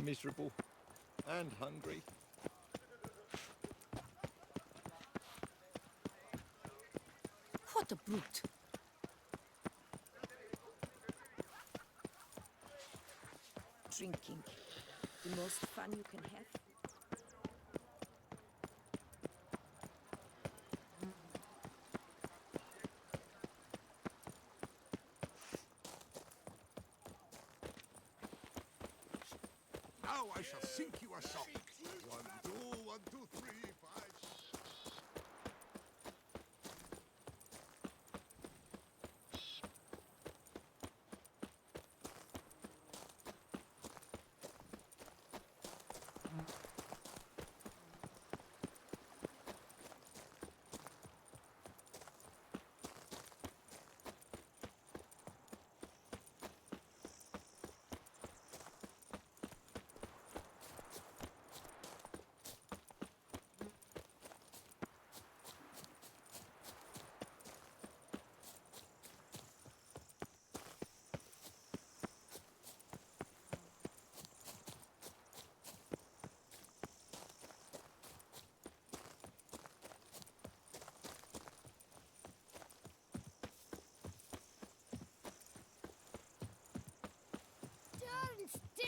miserable and hungry. What a brute! Drinking. The most fun you can have. Now I shall sink you a shot. 1, 2, 1, 2, 3, 5.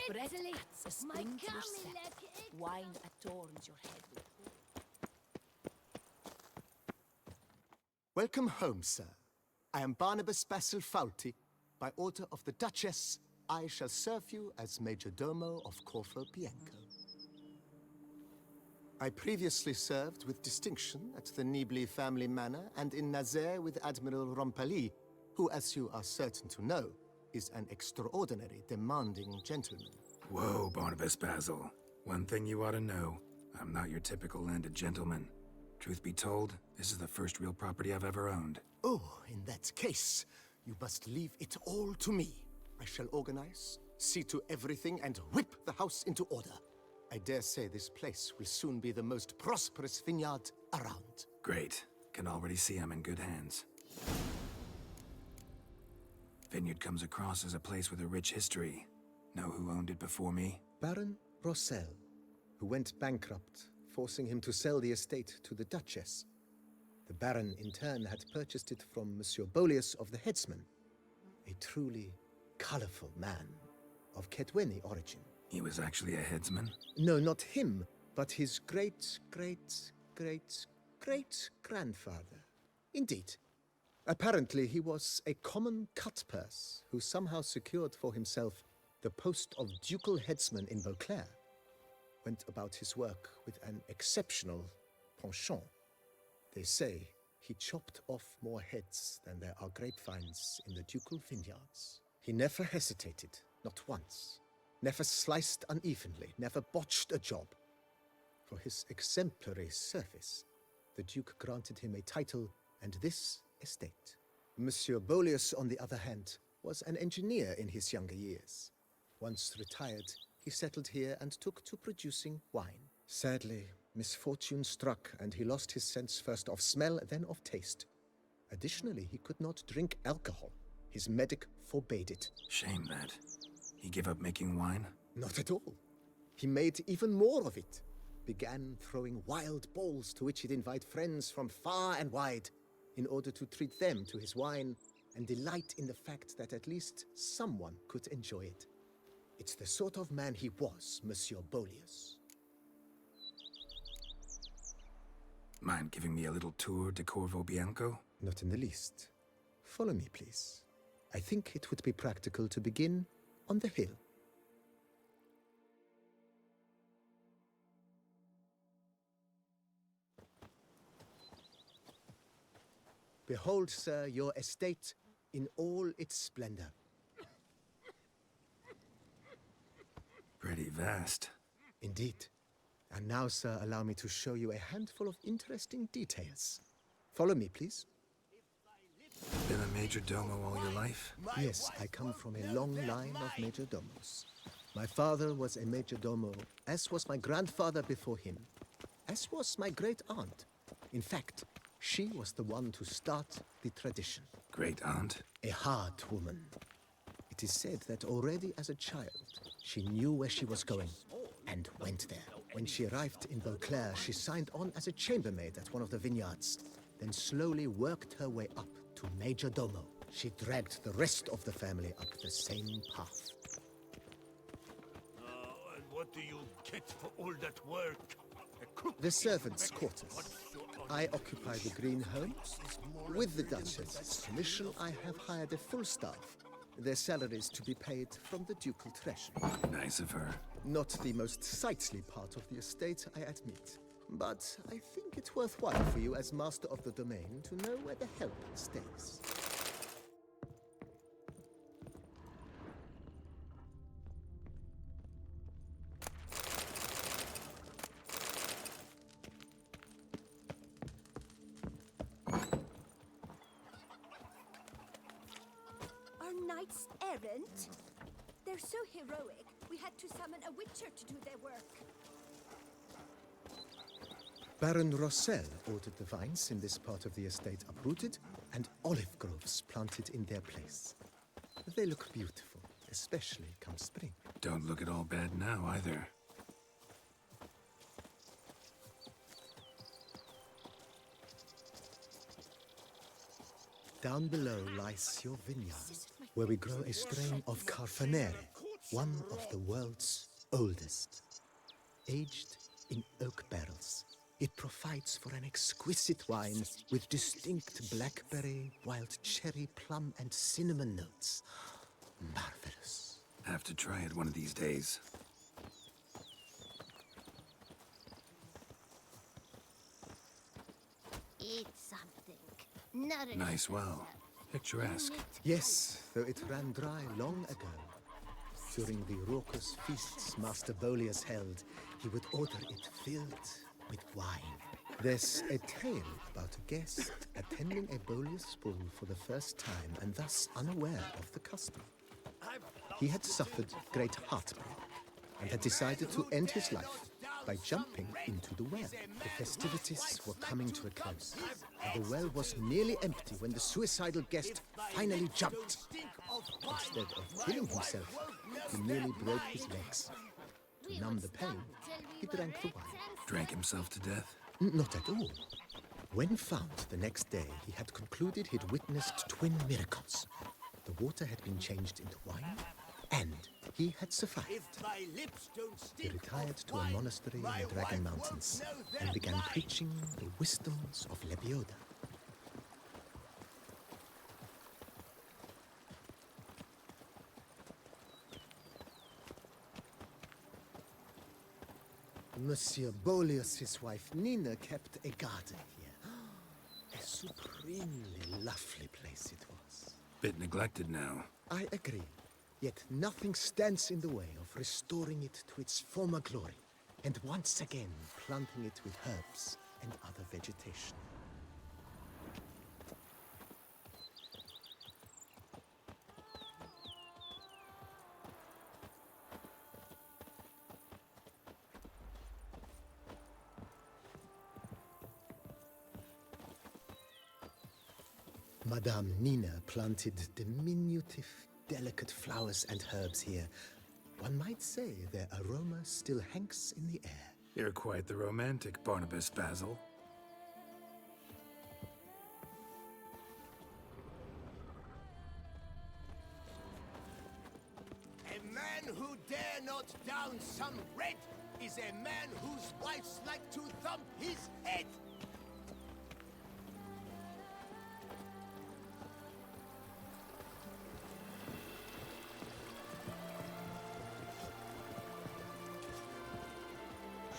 Bread adds a spring to your step. Wine adorns your head with. Welcome home, sir. I am Barnabas Basil Faulty. By order of the Duchess, I shall serve you as Major Domo of Corvo Bianco. I previously served with distinction at the Nibli family manor and in Nazaire with Admiral Rompali, who, as you are certain to know, is an extraordinary, demanding gentleman. Whoa, Barnabas Basil. One thing you ought to know. I'm not your typical landed gentleman. Truth be told, this is the first real property I've ever owned. Oh, in that case, you must leave it all to me. I shall organize, see to everything, and whip the house into order. I dare say this place will soon be the most prosperous vineyard around. Great. Can already see I'm in good hands. Vineyard comes across as a place with a rich history. Know who owned it before me? Baron Rossel, who went bankrupt, forcing him to sell the estate to the Duchess. The Baron, in turn, had purchased it from Monsieur Bolius of the Headsman, a truly colorful man of Ketweni origin. He was actually a headsman? No, not him, but his great-great-great-great-grandfather. Indeed. Apparently, he was a common cutpurse who somehow secured for himself the post of ducal headsman in Beauclair. Went about his work with an exceptional penchant. They say he chopped off more heads than there are grapevines in the ducal vineyards. He never hesitated, not once. Never sliced unevenly, never botched a job. For his exemplary service, the Duke granted him a title and this estate. Monsieur Bolius, on the other hand, was an engineer in his younger years. Once retired, he settled here and took to producing wine. Sadly, misfortune struck and he lost his sense first of smell, then of taste. Additionally, he could not drink alcohol. His medic forbade it. Shame that. He gave up making wine? Not at all. He made even more of it. Began throwing wild balls to which he'd invite friends from far and wide in order to treat them to his wine and delight in the fact that at least someone could enjoy it. It's the sort of man he was, Monsieur Bolius. Mind giving me a little tour de Corvo Bianco? Not in the least. Follow me, please. I think it would be practical to begin on the hill. Behold, sir, your estate in all its splendor. Pretty vast. Indeed. And now, sir, allow me to show you a handful of interesting details. Follow me, please. Been a major domo all your life? Yes, I come from a long line of major domos. My father was a major domo, as was my grandfather before him, as was my great-aunt. In fact, she was the one to start the tradition. Great aunt? A hard woman. It is said that already as a child, She knew where she was going and went there. When she arrived in Beauclair, she signed on as a chambermaid at one of the vineyards, then slowly worked her way up to Major Domo. She dragged the rest of the family up the same path. And what do you get for all that work? A cook The servants' quarters. I occupy the green home. With the Duchess's permission, I have hired a full staff. Their salaries to be paid from the ducal treasury. Nice of her. Not the most sightly part of the estate, I admit. But I think it's worthwhile for you as master of the domain to know where the help stays. Knights errant? They're so heroic, we had to summon a witcher to do their work. Baron Rossel ordered the vines in this part of the estate uprooted and olive groves planted in their place. They look beautiful, especially come spring. Don't look at all bad now, either. Down below lies your vineyard, where we grow a strain of Carfanere, one of the world's oldest. Aged in oak barrels, it provides for an exquisite wine with distinct blackberry, wild cherry, plum, and cinnamon notes. Marvelous. Have to try it one of these days. Eat something. Nourish Nice well. Picturesque. Yes, though it ran dry long ago. During the raucous feasts Master Bolius held, he would order it filled with wine. There's a tale about a guest attending a Bolius ball for the first time and thus unaware of the custom. He had suffered great heartbreak and had decided to end his life by jumping into the well. The festivities were coming to a close, and the well was nearly empty when the suicidal guest finally jumped. Instead of killing himself, he nearly broke his legs. To numb the pain, he drank the wine. Drank himself to death? Not at all. When found the next day, he had concluded he'd witnessed twin miracles. The water had been changed into wine, and he had survived. He retired to a monastery in the Dragon Mountains and began preaching the wisdoms of Lebioda. Monsieur Bolius' wife Nina kept a garden here. A supremely lovely place it was. Bit neglected now. I agree. Yet nothing stands in the way of restoring it to its former glory, and once again planting it with herbs and other vegetation. Madame Nina planted diminutive, delicate flowers and herbs here. One might say their aroma still hangs in the air. You're quite the romantic, Barnabas Basil. A man who dare not down some red is a man whose wives like to thump his head.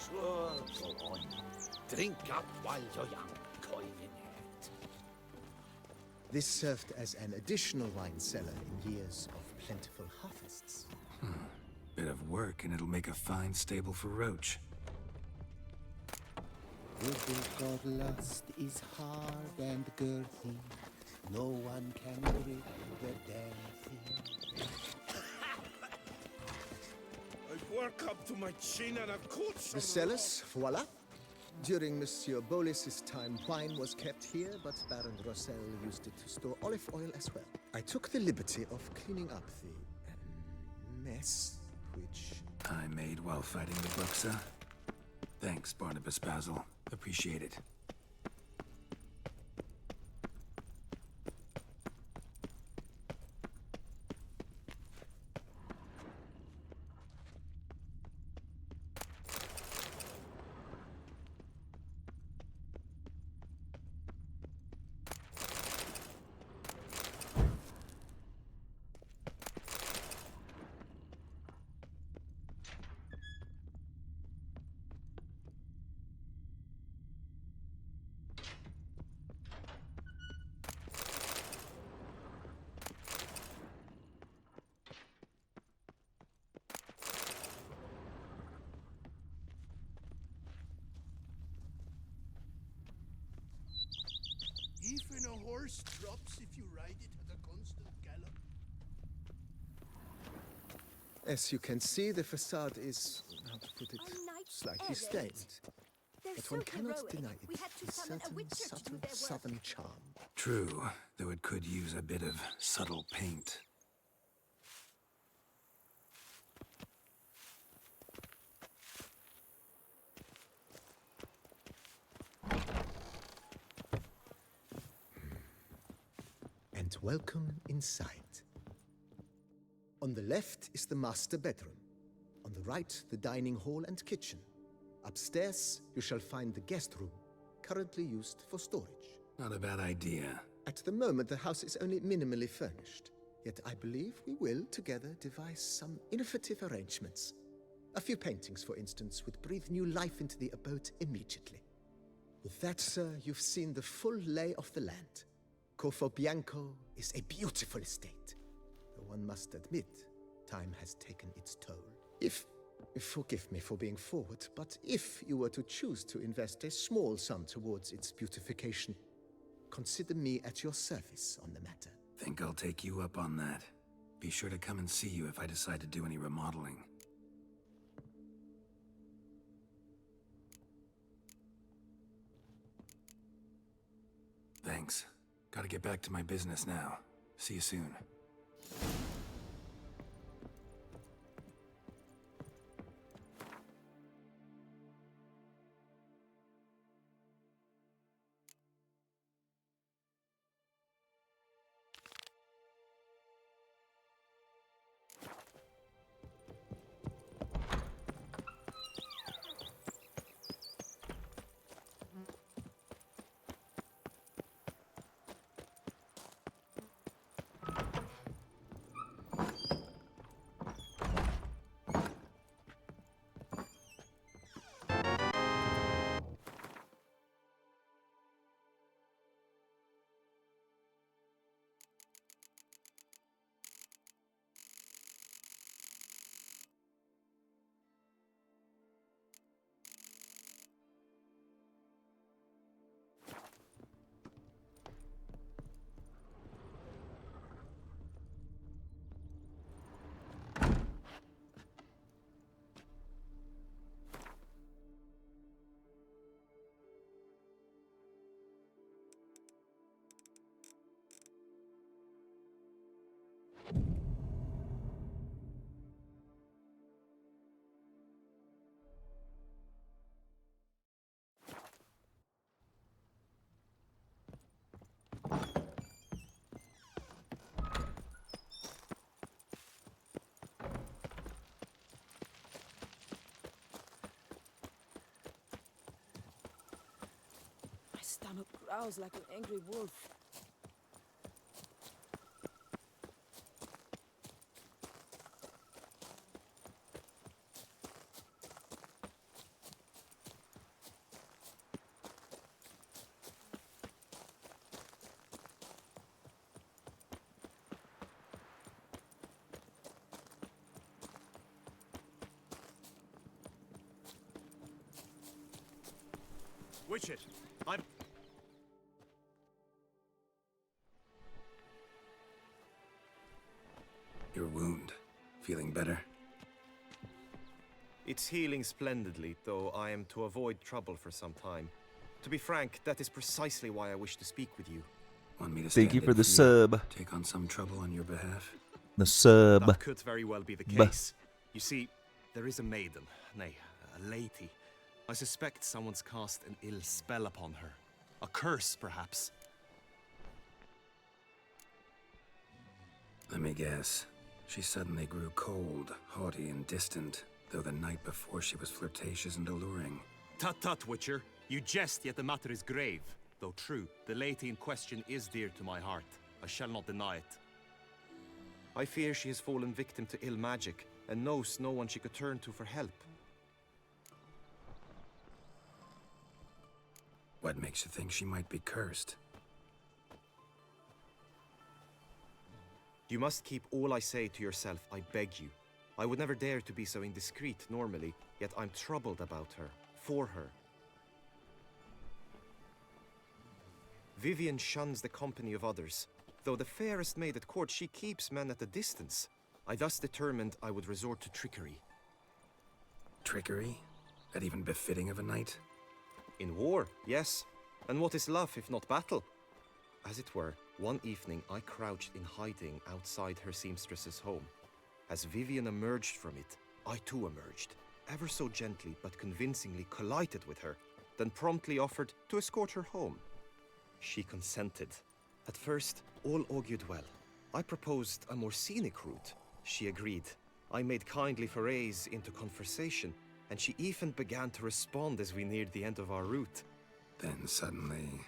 Sure, go on. Drink up while you're young, coin in hand. This served as an additional wine cellar in years of plentiful harvests. Bit of work and it'll make a fine stable for Roach. The book of lust is hard and girthy. No one can read the damn thing. I work up to my chin and I've caught some. The cellars, voila. During Monsieur Bolis's time, wine was kept here, but Baron Rossel used it to store olive oil as well. I took the liberty of cleaning up the mess which... I made while fighting the Buxa. Thanks, Barnabas Basil. Appreciate it. Even a horse drops if you ride it at a constant gallop. As you can see, the facade is, how to put it, Our knights slightly errant. stained. They're But so one cannot heroic. deny We it had to a summon a certain witcher to do subtle their work. southern charm. True, though it could use a bit of subtle paint. And welcome inside. On the left is the master bedroom. On the right, the dining hall and kitchen. Upstairs, you shall find the guest room, currently used for storage. Not a bad idea. At the moment, the house is only minimally furnished. Yet I believe we will, together, devise some innovative arrangements. A few paintings, for instance, would breathe new life into the abode immediately. With that, sir, you've seen the full lay of the land. Corvo Bianco is a beautiful estate. Though one must admit, time has taken its toll. Forgive me for being forward, but if you were to choose to invest a small sum towards its beautification, consider me at your service on the matter. Think I'll take you up on that. Be sure to come and see you if I decide to do any remodeling. Thanks. Gotta get back to my business now. See you soon. My stomach growls like an angry wolf. Witcher, I'm... Your wound. Feeling better? It's healing splendidly, though I am to avoid trouble for some time. To be frank, that is precisely why I wish to speak with you. Want me to Thank you stand for in the sub. Take on some trouble on your behalf? The sub. That could very well be the case. You see, there is a maiden, nay, a lady. I suspect someone's cast an ill spell upon her. A curse, perhaps. Let me guess. She suddenly grew cold, haughty, and distant, though the night before she was flirtatious and alluring. Tut tut, Witcher. You jest, yet the matter is grave. Though true, the lady in question is dear to my heart. I shall not deny it. I fear she has fallen victim to ill magic, and knows no one she could turn to for help. What makes you think she might be cursed? You must keep all I say to yourself, I beg you. I would never dare to be so indiscreet normally, yet I'm troubled about her, for her. Vivienne shuns the company of others. Though the fairest maid at court, she keeps men at a distance. I thus determined I would resort to trickery. Trickery? That even befitting of a knight? In war, yes. And what is love if not battle? As it were, one evening I crouched in hiding outside her seamstress's home. As Vivienne emerged from it, I too emerged, ever so gently but convincingly collided with her, then promptly offered to escort her home. She consented. At first, all augured well. I proposed a more scenic route. She agreed. I made kindly forays into conversation, and she even began to respond as we neared the end of our route. Then suddenly,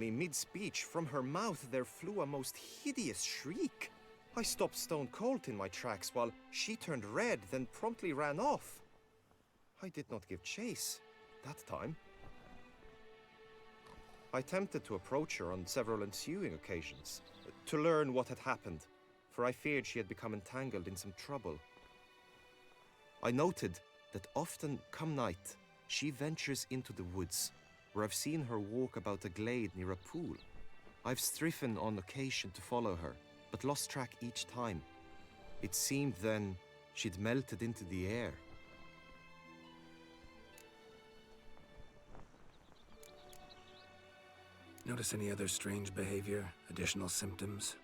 mid-speech, from her mouth there flew a most hideous shriek. I stopped stone cold in my tracks while she turned red, then promptly ran off. I did not give chase, that time. I attempted to approach her on several ensuing occasions, to learn what had happened, for I feared she had become entangled in some trouble. I noted that often, come night, she ventures into the woods, where I've seen her walk about a glade near a pool. I've striven on occasion to follow her, but lost track each time. It seemed then she'd melted into the air. Notice any other strange behavior? Additional symptoms?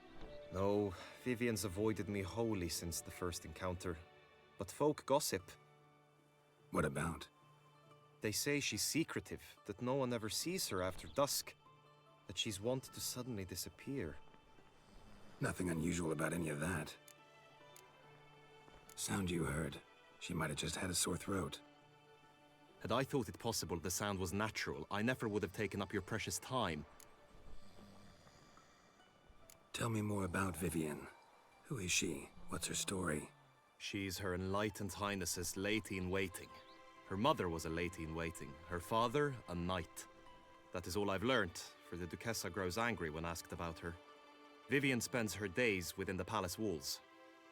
No, Vivienne's avoided me wholly since the first encounter. But folk gossip. What about? They say she's secretive, that no one ever sees her after dusk, that she's wont to suddenly disappear. Nothing unusual about any of that. Sound you heard. She might have just had a sore throat. Had I thought it possible the sound was natural, I never would have taken up your precious time. Tell me more about Vivienne. Who is she? What's her story? She's Her Enlightened Highness's lady-in-waiting. Her mother was a lady-in-waiting, her father a knight. That is all I've learnt, for the Duchessa grows angry when asked about her. Vivienne spends her days within the palace walls.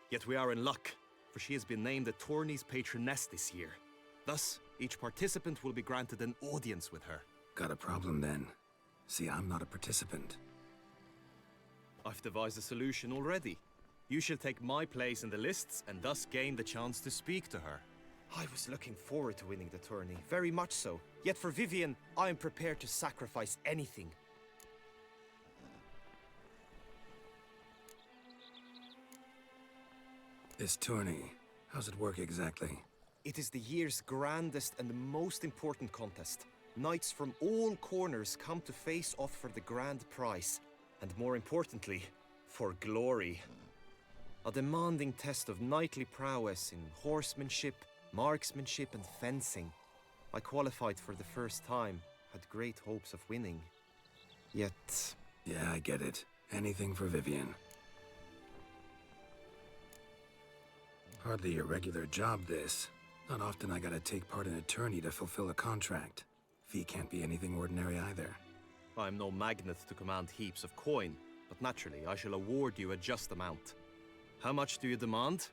Yet we are in luck, for she has been named the tourney's patroness this year. Thus, each participant will be granted an audience with her. Got a problem then. See, I'm not a participant. I've devised a solution already. You shall take my place in the lists and thus gain the chance to speak to her. I was looking forward to winning the tourney, very much so. Yet for Vivienne, I am prepared to sacrifice anything. This tourney, how's it work exactly? It is the year's grandest and most important contest. Knights from all corners come to face off for the grand prize. And more importantly, for glory. A demanding test of knightly prowess in horsemanship, marksmanship and fencing. I qualified for the first time, had great hopes of winning. Yet... Yeah, I get it. Anything for Vivienne. Hardly your regular job, this. Not often I gotta take part in a tourney to fulfill a contract. Fee can't be anything ordinary either. I'm no magnet to command heaps of coin, but naturally I shall award you a just amount. How much do you demand?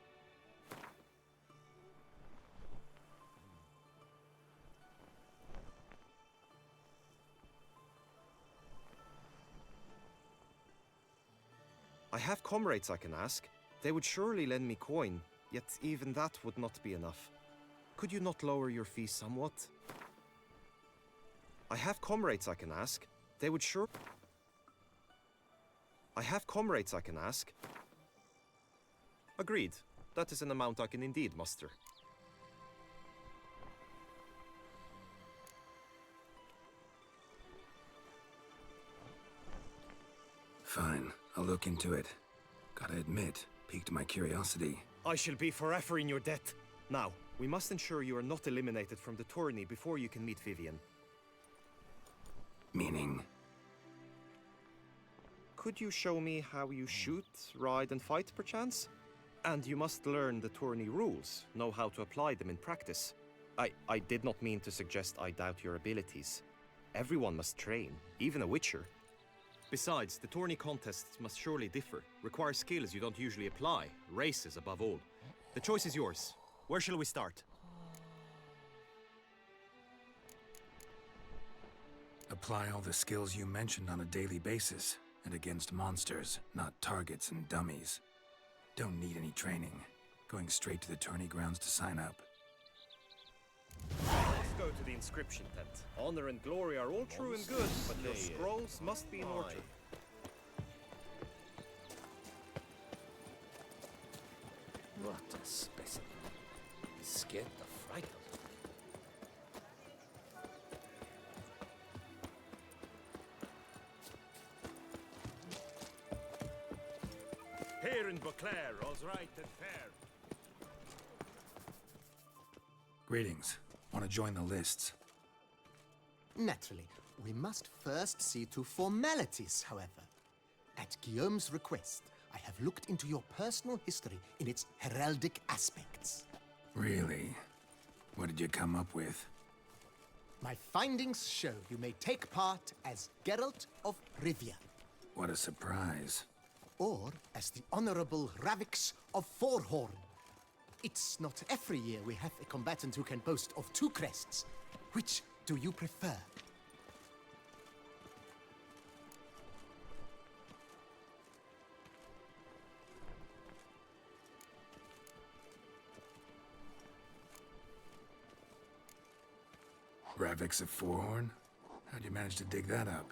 I have comrades I can ask. They would surely lend me coin, yet even that would not be enough. Could you not lower your fee somewhat? I have comrades I can ask. They would sure... I have comrades I can ask. Agreed. That is an amount I can indeed muster. Fine, I'll look into it. Gotta admit, piqued my curiosity. I shall be forever in your debt. Now, we must ensure you are not eliminated from the tourney before you can meet Vivian. Meaning? Could you show me how you shoot, ride, and fight, perchance? And you must learn the tourney rules, know how to apply them in practice. I did not mean to suggest I doubt your abilities. Everyone must train, even a witcher. Besides, the tourney contests must surely differ, require skills you don't usually apply, races above all. The choice is yours. Where shall we start? Apply all the skills you mentioned on a daily basis, and against monsters, not targets and dummies. Don't need any training. Going straight to the tourney grounds to sign up. Let's go to the inscription tent. Honor and glory are all true and good, but your scrolls must be in order. What a specimen. He scared the fright out of me. Here in Beauclair, all's right and fair. Greetings. Want to join the lists? Naturally, we must first see to formalities, however. At Guillaume's request, I have looked into your personal history in its heraldic aspects. Really? What did you come up with? My findings show you may take part as Geralt of Rivia, What a surprise. or as the Honorable Ravix of Forhorn. It's not every year we have a combatant who can boast of 2 crests. Which do you prefer? Ravix of Forhorn? How'd you manage to dig that up?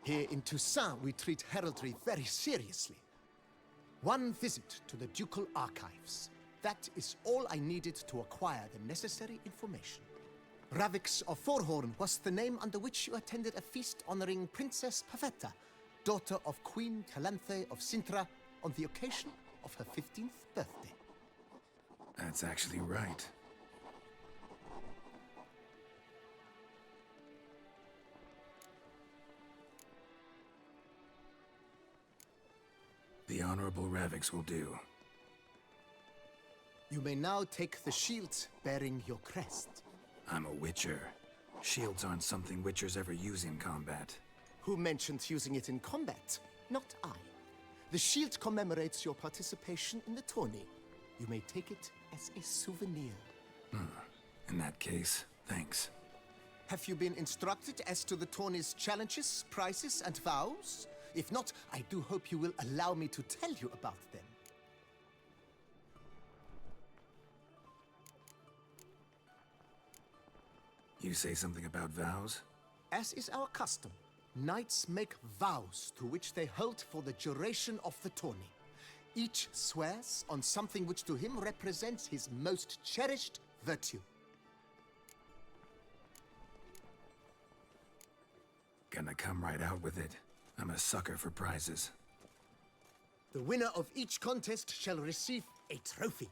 Here in Toussaint, we treat heraldry very seriously. One visit to the Ducal Archives. That is all I needed to acquire the necessary information. Ravix of Forhorn was the name under which you attended a feast honoring Princess Pavetta, daughter of Queen Calanthe of Sintra, on the occasion of her 15th birthday. That's actually right. The Honorable Ravix will do. You may now take the shield bearing your crest. I'm a Witcher. Shields aren't something Witchers ever use in combat. Who mentioned using it in combat? Not I. The shield commemorates your participation in the tourney. You may take it as a souvenir. In that case, thanks. Have you been instructed as to the tourney's challenges, prizes, and vows? If not, I do hope you will allow me to tell you about them. You say something about vows? As is our custom, knights make vows to which they hold for the duration of the tourney. Each swears on something which to him represents his most cherished virtue. Gonna come right out with it. I'm a sucker for prizes. The winner of each contest shall receive a trophy.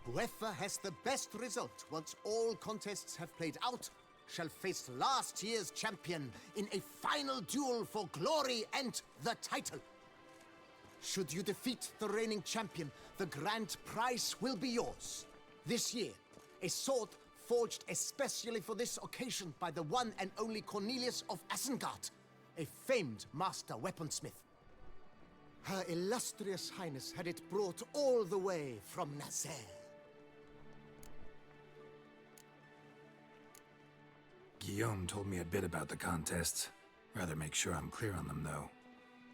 Whoever has the best result once all contests have played out shall face last year's champion in a final duel for glory and the title. Should you defeat the reigning champion, the grand prize will be yours. This year, a sword forged especially for this occasion by the one and only Cornelius of Asengard, a famed master weaponsmith. Her illustrious highness had it brought all the way from Nazaire. Guillaume told me a bit about the contests. Rather make sure I'm clear on them, though.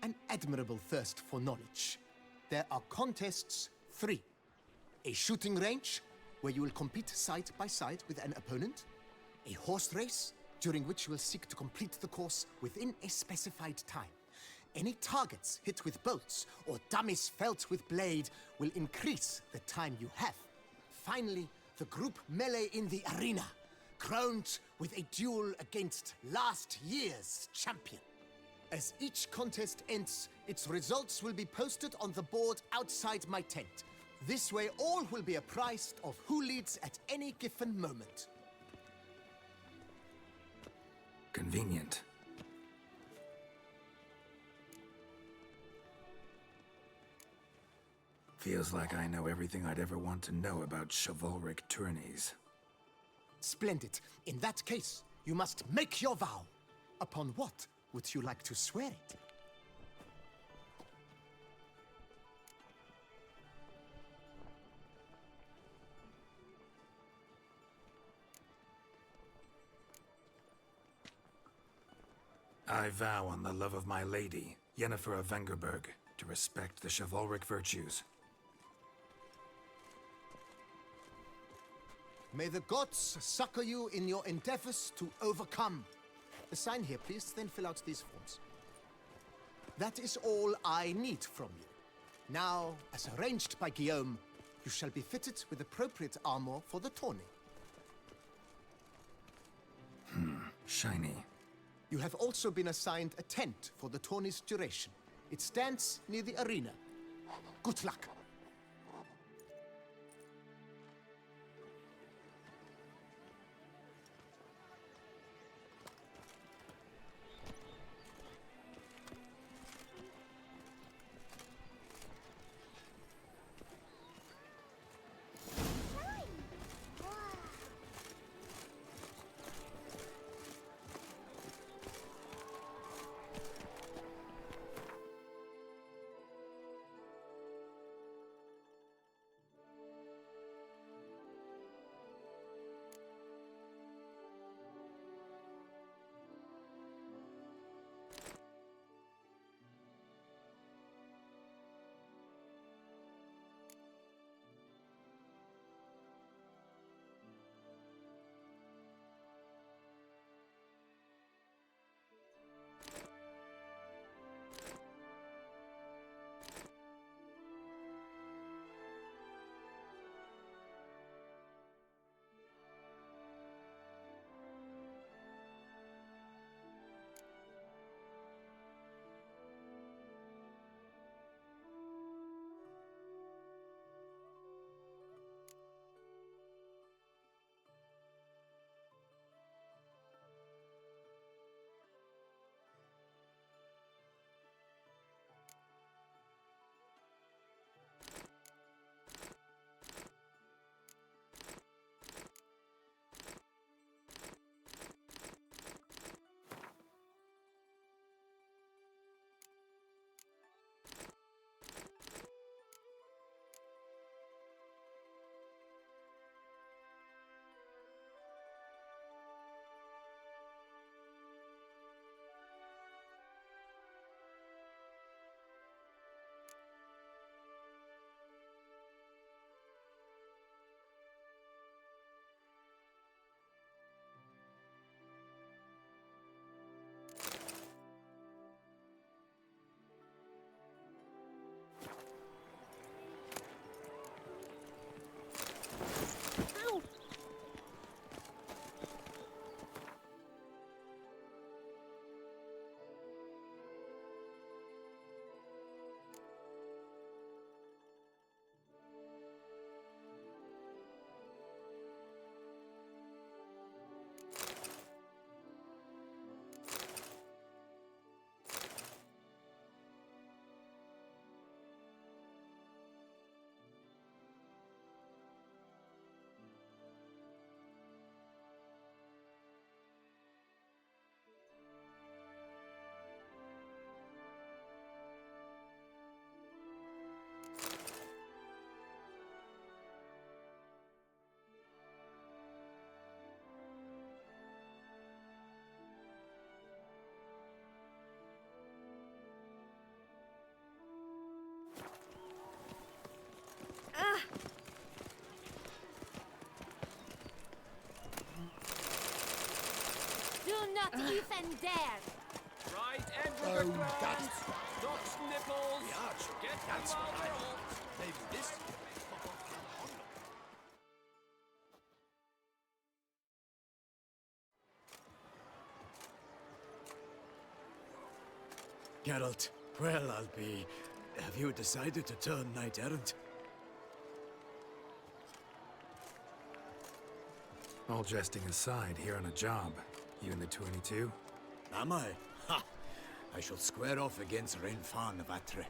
An admirable thirst for knowledge. There are contests 3. A shooting range, where you will compete side by side with an opponent. A horse race, during which you will seek to complete the course within a specified time. Any targets hit with bolts or dummies felt with blade will increase the time you have. Finally, the group melee in the arena, crowned with a duel against last year's champion. As each contest ends, its results will be posted on the board outside my tent. This way all will be apprised of who leads at any given moment. Convenient. Feels like I know everything I'd ever want to know about chivalric tourneys. Splendid. In that case, you must make your vow. Upon what would you like to swear it? I vow on the love of my lady, Yennefer of Vengerberg, to respect the chivalric virtues. May the gods succor you in your endeavors to overcome. Sign here, please, then fill out these forms. That is all I need from you. Now, as arranged by Guillaume, you shall be fitted with appropriate armor for the tourney. Shiny. You have also been assigned a tent for the tourney's duration. It stands near the arena. Good luck. Do not even dare! Try right end with Oh, the crowd. that's Ducks nipples. the archer. Get That's them what while I they're want. hot. Maybe this. Geralt, well, I'll be. Have you decided to turn knight errant? All jesting aside, here on a job. You in the 22? Am I? Ha! I shall square off against Renfan of Atre.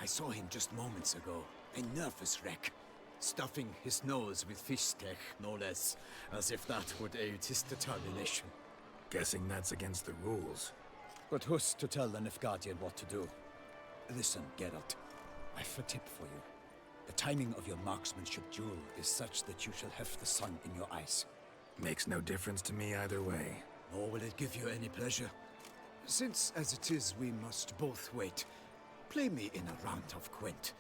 I saw him just moments ago. A nervous wreck. Stuffing his nose with fish steak, no less. As if that would aid his determination. Guessing that's against the rules. But who's to tell the Nilfgaardian what to do? Listen, Geralt. I've a tip for you. The timing of your marksmanship duel is such that you shall have the sun in your eyes. Makes no difference to me either way. Nor will it give you any pleasure. Since, as it is, we must both wait, play me in a round of Gwent.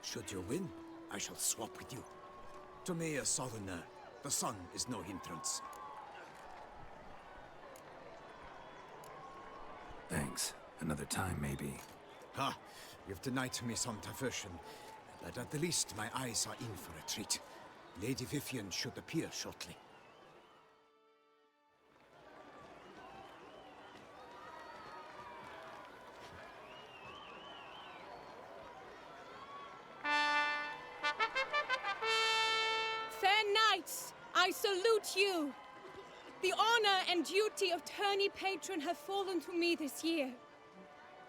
Should you win, I shall swap with you. To me, a southerner, the sun is no hindrance. Thanks. Another time, maybe. Ha! You've denied me some diversion, but at the least my eyes are in for a treat. Lady Vivian should appear shortly. Fair knights, I salute you. The honor and duty of tourney patron have fallen to me this year.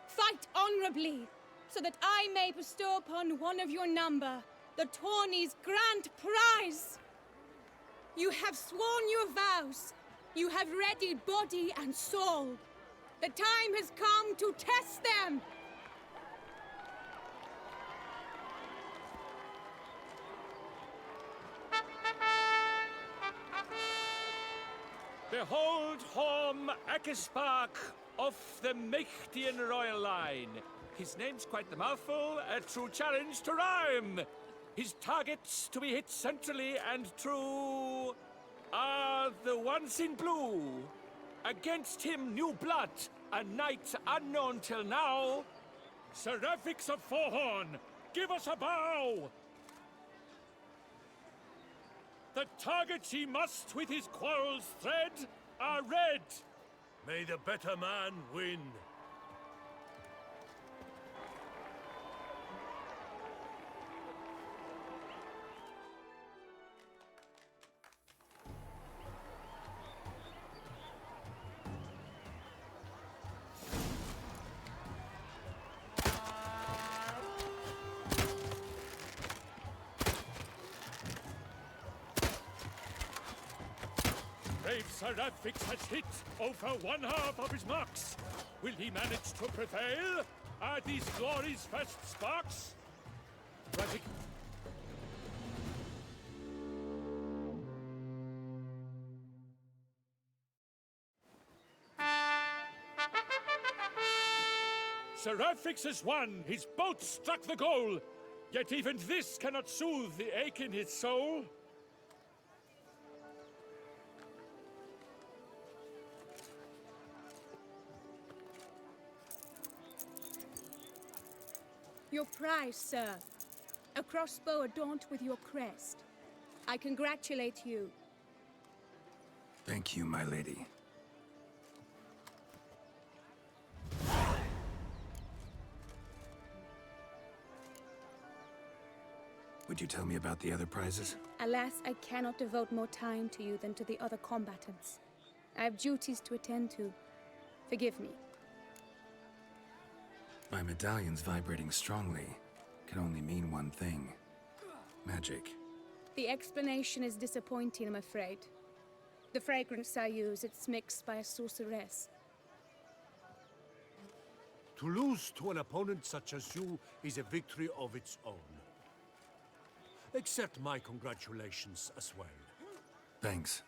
Fight honorably, so that I may bestow upon one of your number the tourney's grand prize. You have sworn your vows. You have readied body and soul. The time has come to test them. Behold Horm Akispark of the Mechtian royal line. His name's quite the mouthful, a true challenge to rhyme. His targets to be hit centrally and true are the ones in blue. Against him, new blood, a knight unknown till now. Seraphix of Forhorn, give us a bow! The targets he must with his quarrels thread are red. May the better man win. Brave Seraphix has hit over one half of his marks. Will he manage to prevail? Are these glories first sparks? Tragic. Seraphix has won. His boat struck the goal. Yet even this cannot soothe the ache in his soul. Your prize, sir. A crossbow adorned with your crest. I congratulate you. Thank you, my lady. Would you tell me about the other prizes? Alas, I cannot devote more time to you than to the other combatants. I have duties to attend to. Forgive me. My medallion's vibrating strongly. Can only mean one thing. Magic. The explanation is disappointing, I'm afraid. The fragrance I use, it's mixed by a sorceress. To lose to an opponent such as you is a victory of its own. Accept my congratulations as well. Thanks.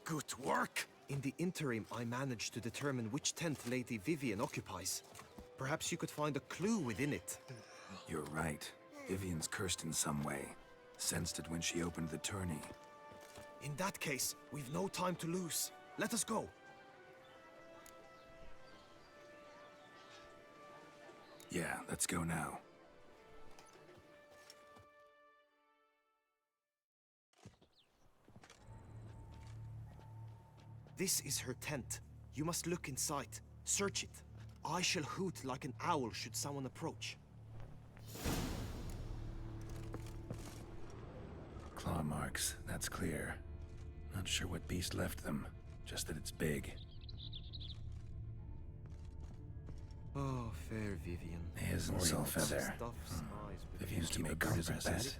Good work! In the interim, I managed to determine which tent Lady Vivian occupies. Perhaps you could find a clue within it. You're right. Vivian's cursed in some way. Sensed it when she opened the tourney. In that case, we've no time to lose. Let us go. Yeah, let's go now. This is her tent. You must look inside. Search it. I shall hoot like an owl should someone approach. Claw marks, that's clear. Not sure what beast left them, just that it's big. Oh, fair Vivian. Isn't Soulfeather. Vivian's to make good as a bet.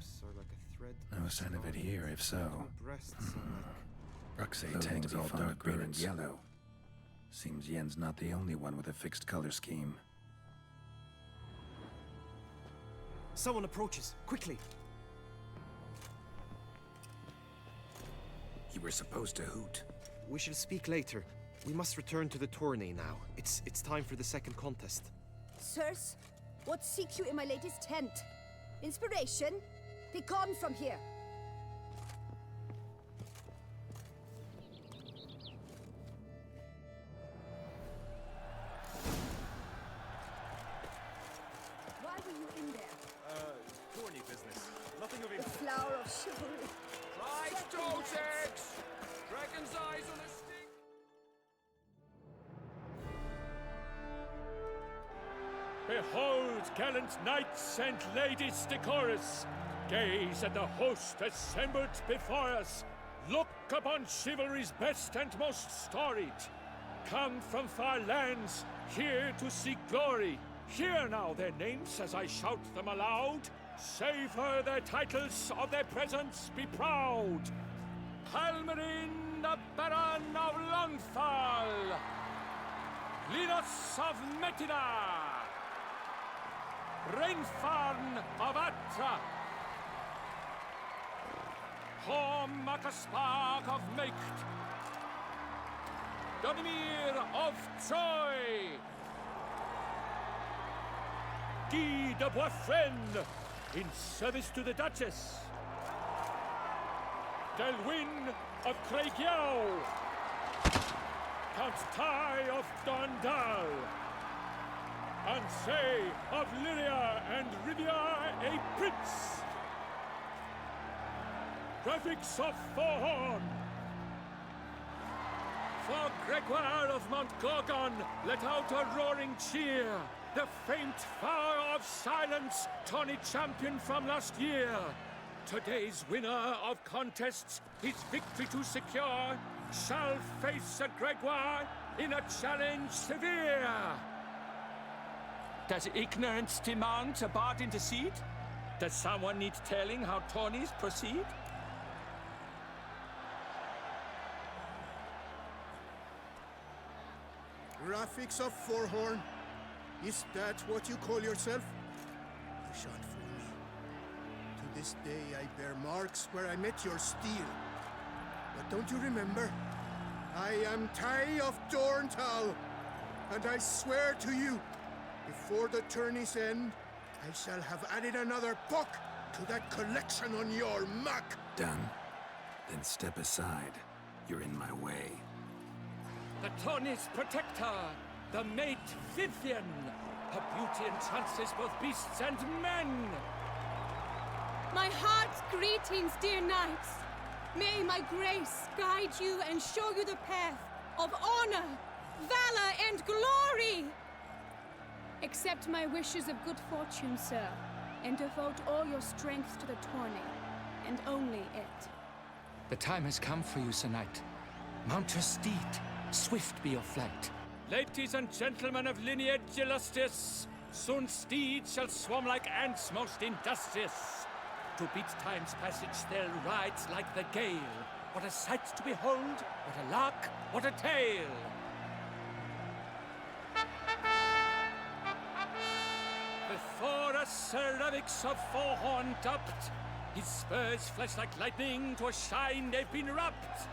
No sign of it here, if so. Bruxay tangs all dark green and yellow. Seems Yen's not the only one with a fixed color scheme. Someone approaches. Quickly! You were supposed to hoot. We shall speak later. We must return to the tourney now. It's time for the second contest. Sirs, what seek you in my lady's tent? Inspiration? Be gone from here! Why were you in there? Tourney business. Nothing of The interest. flower of chivalry. Right, Second hand. Totex! Dragon's eyes on a stick! Behold, gallant knights and ladies decorous! Gaze at the host assembled before us! Look upon chivalry's best and most storied! Come from far lands, here to seek glory! Hear now their names as I shout them aloud! Savor their titles, of their presence be proud! Halmarin, the Baron of Longthal! Linus of Metina! Rainfarn of Atra! Horm Akaspark of Meikt! Donimir of Troy! Guy de Boisfren, in service to the Duchess! Delwyn of Craigiau! Count Tai of Dondal! Ansay of Lyria and Rivia a prince! Graphics of Forhorn! For Gregoire of Mount Gorgon, let out a roaring cheer! The faint fire of silence, tourney champion from last year! Today's winner of contests, his victory to secure, shall face a Gregoire in a challenge severe! Does ignorance demand a bard intercede? Does someone need telling how tourneys proceed? Graphics of Forhorn? Is that what you call yourself? You shan't fool me. To this day I bear marks where I met your steel. But don't you remember? I am Tai of Dorntal, and I swear to you, before the tourney's end, I shall have added another book to that collection on your map. Done? Then step aside. You're in my way. The tourney's protector, the mate Vivian. Her beauty entrances both beasts and men. My heart's greetings, dear knights. May my grace guide you and show you the path of honor, valor, and glory. Accept my wishes of good fortune, sir, and devote all your strength to the tourney, and only it. The time has come for you, Sir Knight. Mount your steed. Swift be your flight. Ladies and gentlemen of lineage illustrious, soon steeds shall swarm like ants most industrious. To beat time's passage they'll ride like the gale. What a sight to behold, what a lark, what a tale! Before us Sir Ravix of Forhorn dubbed, his spurs flash like lightning, to a shine they've been wrapped.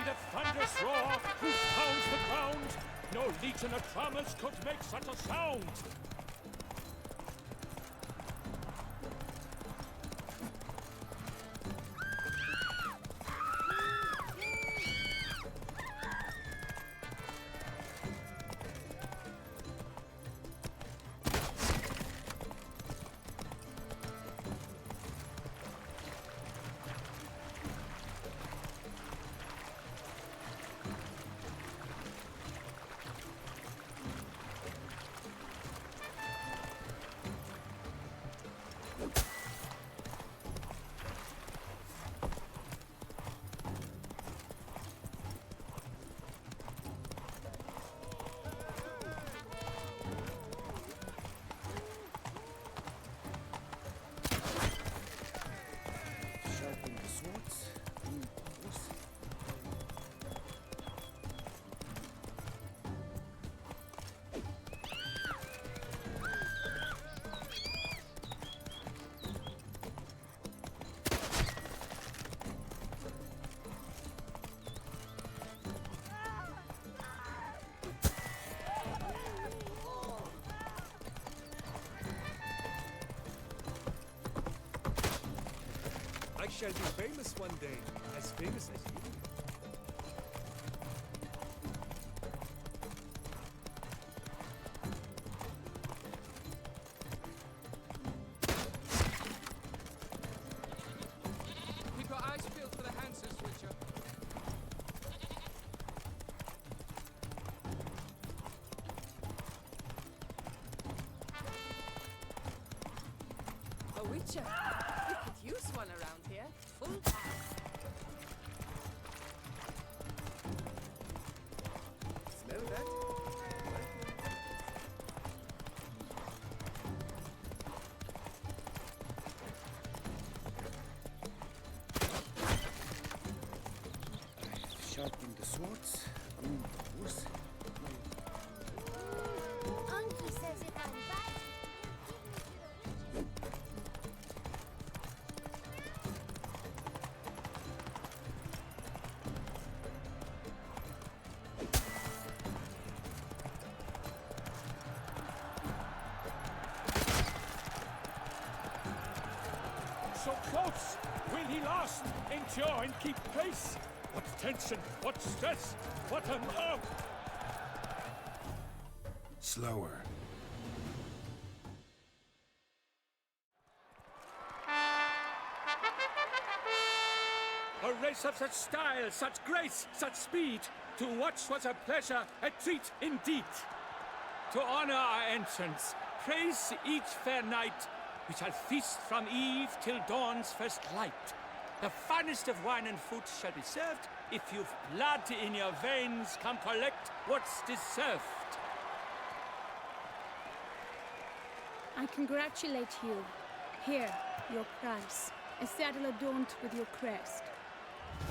the thunderous roar, who pounds the ground. No legion of drummers could make such a sound. I shall be famous one day, as famous as you. Keep your eyes peeled for the Hansers, Witcher. A Witcher. We could use one around here. Full house. Smell that? Sharpen the swords, wound the horse. Uncle says if I'm back, So close! Will he last? Endure and keep pace? What tension, what stress, what a mob! Slower. A race of such style, such grace, such speed. To watch was a pleasure, a treat indeed. To honor our entrance, praise each fair knight. We shall feast from eve till dawn's first light. The finest of wine and food shall be served. If you've blood in your veins, come collect what's deserved. I congratulate you. Here, your prize. A saddle adorned with your crest.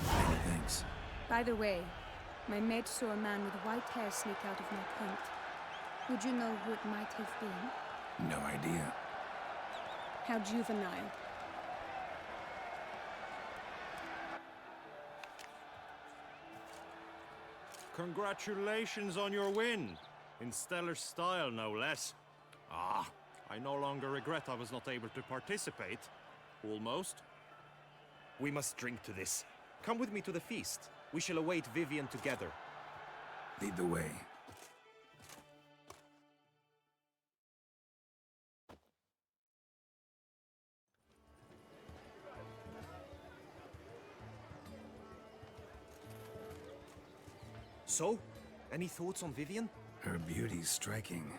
Many thanks. By the way, my maid saw a man with white hair sneak out of my tent. Would you know who it might have been? No idea. How juvenile. Congratulations on your win. In stellar style, no less. Ah, I no longer regret I was not able to participate. Almost. We must drink to this. Come with me to the feast. We shall await Vivian together. Lead the way. So, any thoughts on Vivian? Her beauty's striking.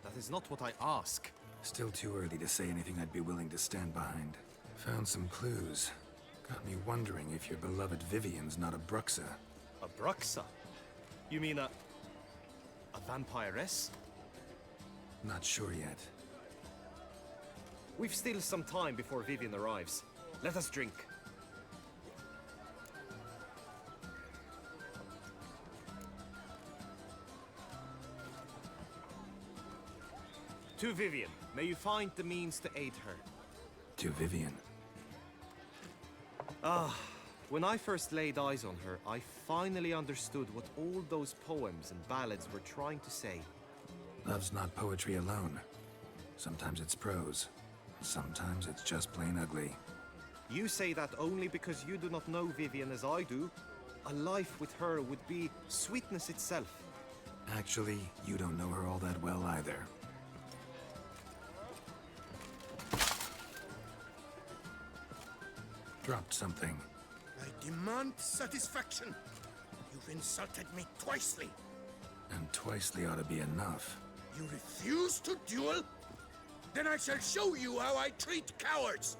That is not what I ask. Still too early to say anything I'd be willing to stand behind. Found some clues. Got me wondering if your beloved Vivian's not a Bruxa. A Bruxa? You mean a vampiress? Not sure yet. We've still some time before Vivian arrives. Let us drink. To Vivian, may you find the means to aid her. To Vivian. Ah, When I first laid eyes on her, I finally understood what all those poems and ballads were trying to say. Love's not poetry alone. Sometimes it's prose. Sometimes it's just plain ugly. You say that only because you do not know Vivian as I do. A life with her would be sweetness itself. Actually, you don't know her all that well either. Dropped something. I demand satisfaction. You've insulted me twicely. And twicely ought to be enough. You refuse to duel? Then I shall show you how I treat cowards!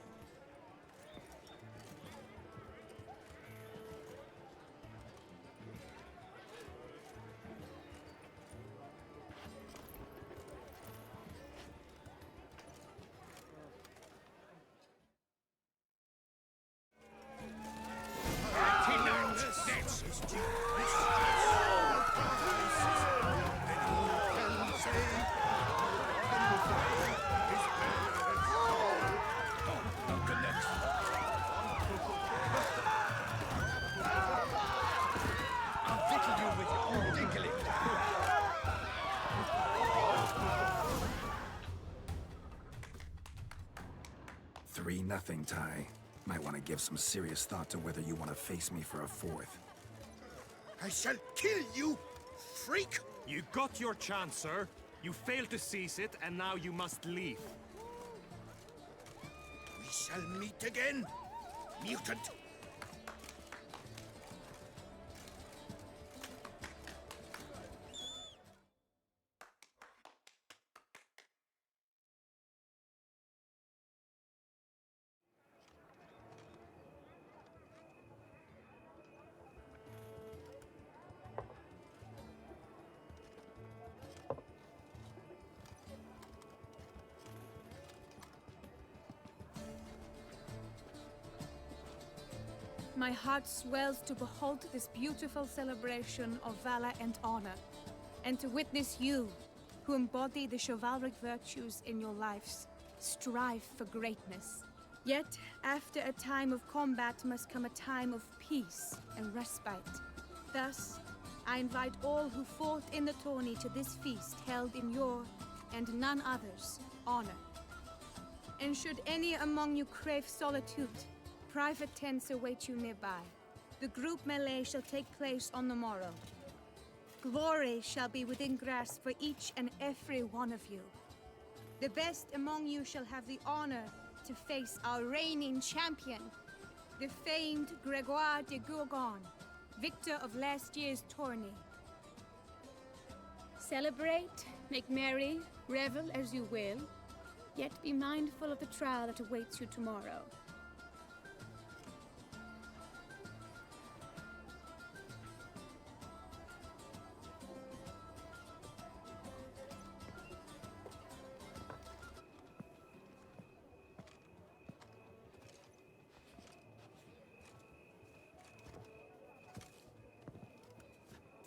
Nothing, Ty. Might want to give some serious thought to whether you want to face me for a fourth. I shall kill you, freak! You got your chance, sir. You failed to seize it, and now you must leave. We shall meet again, mutant! My heart swells to behold this beautiful celebration of valor and honor, and to witness you, who embody the chivalric virtues in your lives, strive for greatness. Yet, after a time of combat must come a time of peace and respite. Thus, I invite all who fought in the tourney to this feast held in your, and none other's, honor. And should any among you crave solitude, private tents await you nearby. The group melee shall take place on the morrow. Glory shall be within grasp for each and every one of you. The best among you shall have the honor to face our reigning champion, the famed Gregoire de Gourgon, victor of last year's tourney. Celebrate, make merry, revel as you will, yet be mindful of the trial that awaits you tomorrow.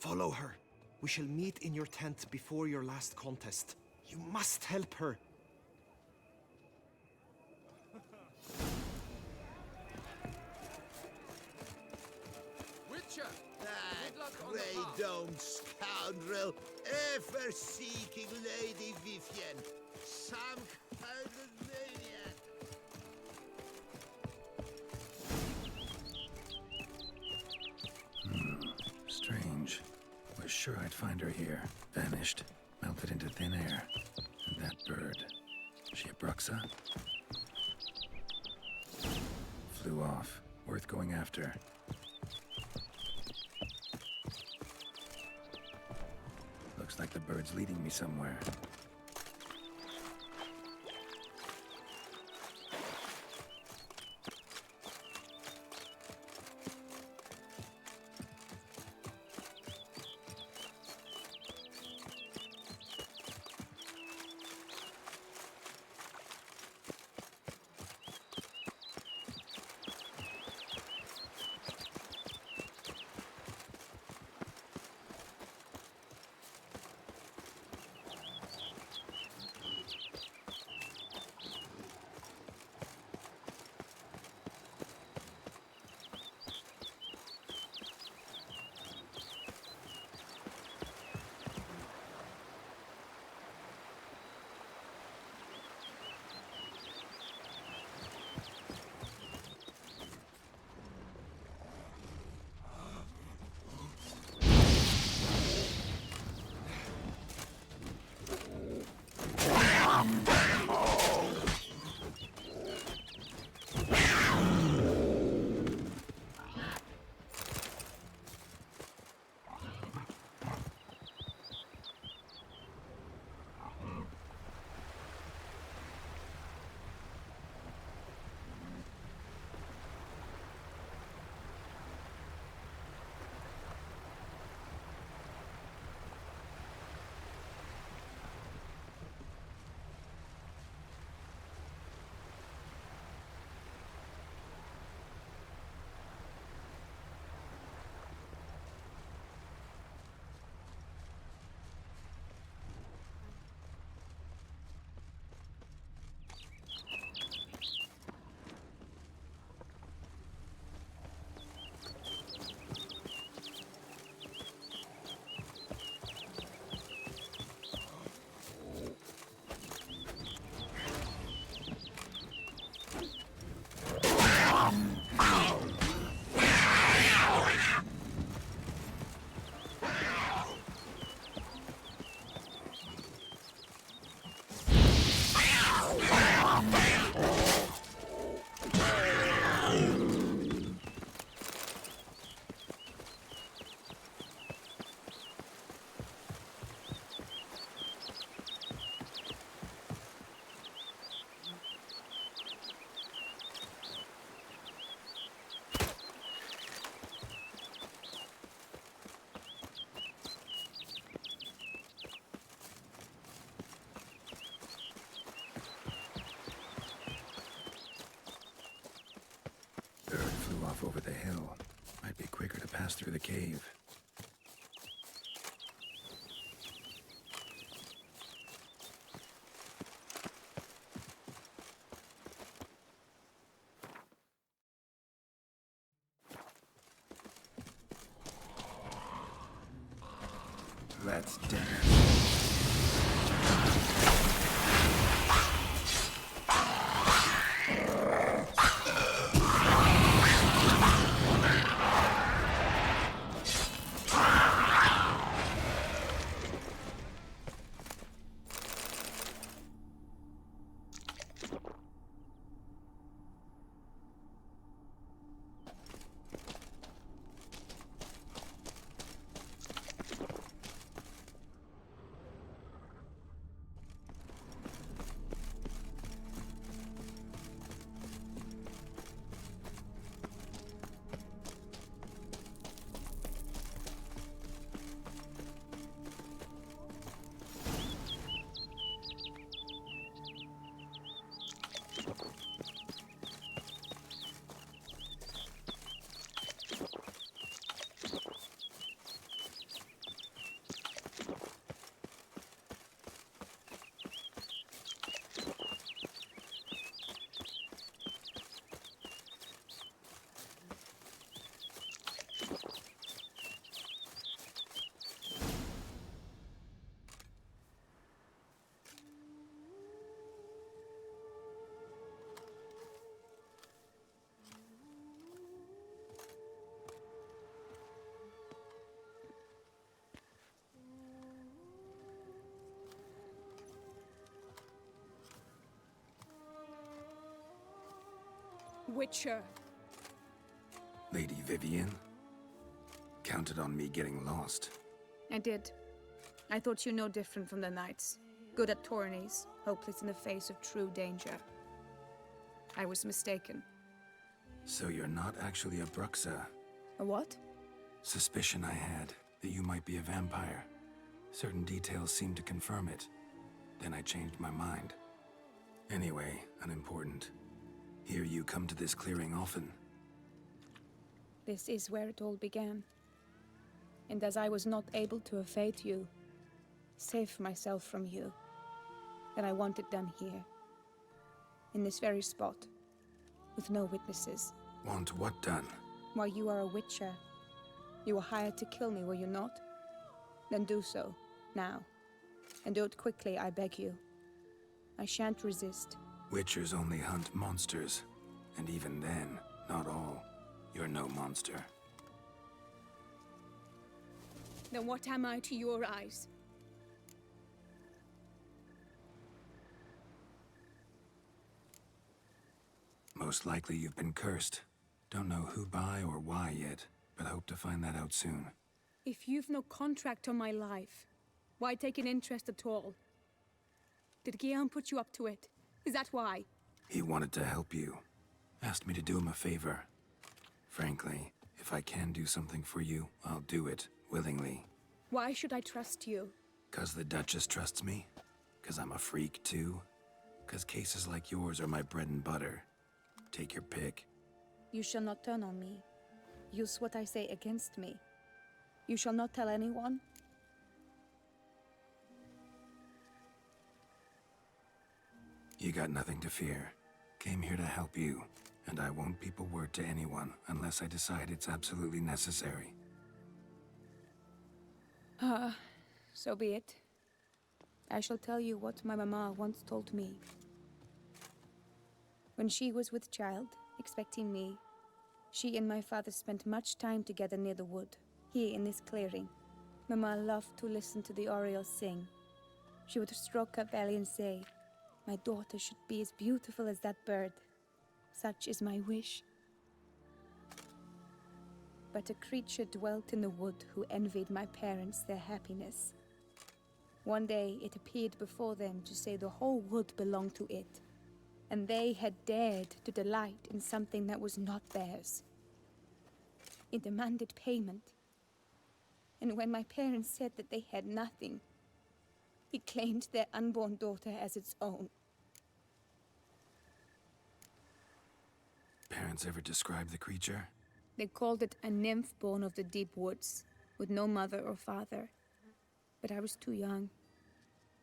Follow her. We shall meet in your tent before your last contest. You must help her. Witcher! That grey-domed scoundrel, ever seeking Lady Vivian. Some kind of maniac. Strange. Was sure I'd find her here. Vanished. Melted into thin air. And that bird. She a Bruxa? Flew off. Worth going after. Looks like the bird's leading me somewhere. off over the hill. Might be quicker to pass through the cave. Let's dance. Witcher. Lady Vivienne? Counted on me getting lost. I did. I thought you no different from the knights. Good at tourneys, hopeless in the face of true danger. I was mistaken. So you're not actually a Bruxa? A what? Suspicion I had, that you might be a vampire. Certain details seemed to confirm it. Then I changed my mind. Anyway, unimportant. Hear you come to this clearing often. This is where it all began. And as I was not able to evade you, save myself from you, then I want it done here. In this very spot. With no witnesses. Want what done? Why, you are a witcher. You were hired to kill me, were you not? Then do so, now. And do it quickly, I beg you. I shan't resist. Witchers only hunt monsters. And even then, not all. You're no monster. Then what am I to your eyes? Most likely you've been cursed. Don't know who by or why yet, but hope to find that out soon. If you've no contract on my life, why take an interest at all? Did Guillaume put you up to it? Is that why? He wanted to help you. Asked me to do him a favor. Frankly, if I can do something for you, I'll do it, willingly. Why should I trust you? 'Cause the Duchess trusts me? 'Cause I'm a freak, too? 'Cause cases like yours are my bread and butter? Take your pick. You shall not turn on me. Use what I say against me. You shall not tell anyone? You got nothing to fear. Came here to help you, and I won't peep a word to anyone unless I decide it's absolutely necessary. So be it. I shall tell you what my mama once told me. When she was with child, expecting me, she and my father spent much time together near the wood, here in this clearing. Mama loved to listen to the orioles sing. She would stroke her belly and say, "My daughter should be as beautiful as that bird. Such is my wish." But a creature dwelt in the wood who envied my parents their happiness. One day it appeared before them to say the whole wood belonged to it, and they had dared to delight in something that was not theirs. It demanded payment. And when my parents said that they had nothing, it claimed their unborn daughter as its own. Parents ever describe the creature? They called it a nymph born of the deep woods, with no mother or father. But I was too young,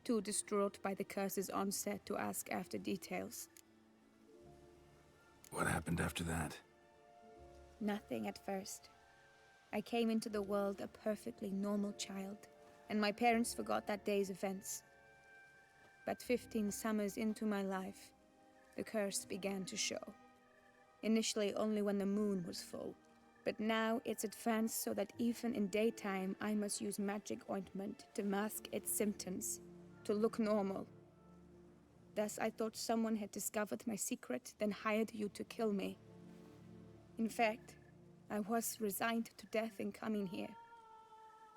too distraught by the curse's onset to ask after details. What happened after that? Nothing at first. I came into the world a perfectly normal child, and my parents forgot that day's events. But 15 summers into my life, the curse began to show. Initially only when the moon was full, but now it's advanced so that even in daytime I must use magic ointment to mask its symptoms, to look normal. Thus I thought someone had discovered my secret, then hired you to kill me. In fact, I was resigned to death in coming here.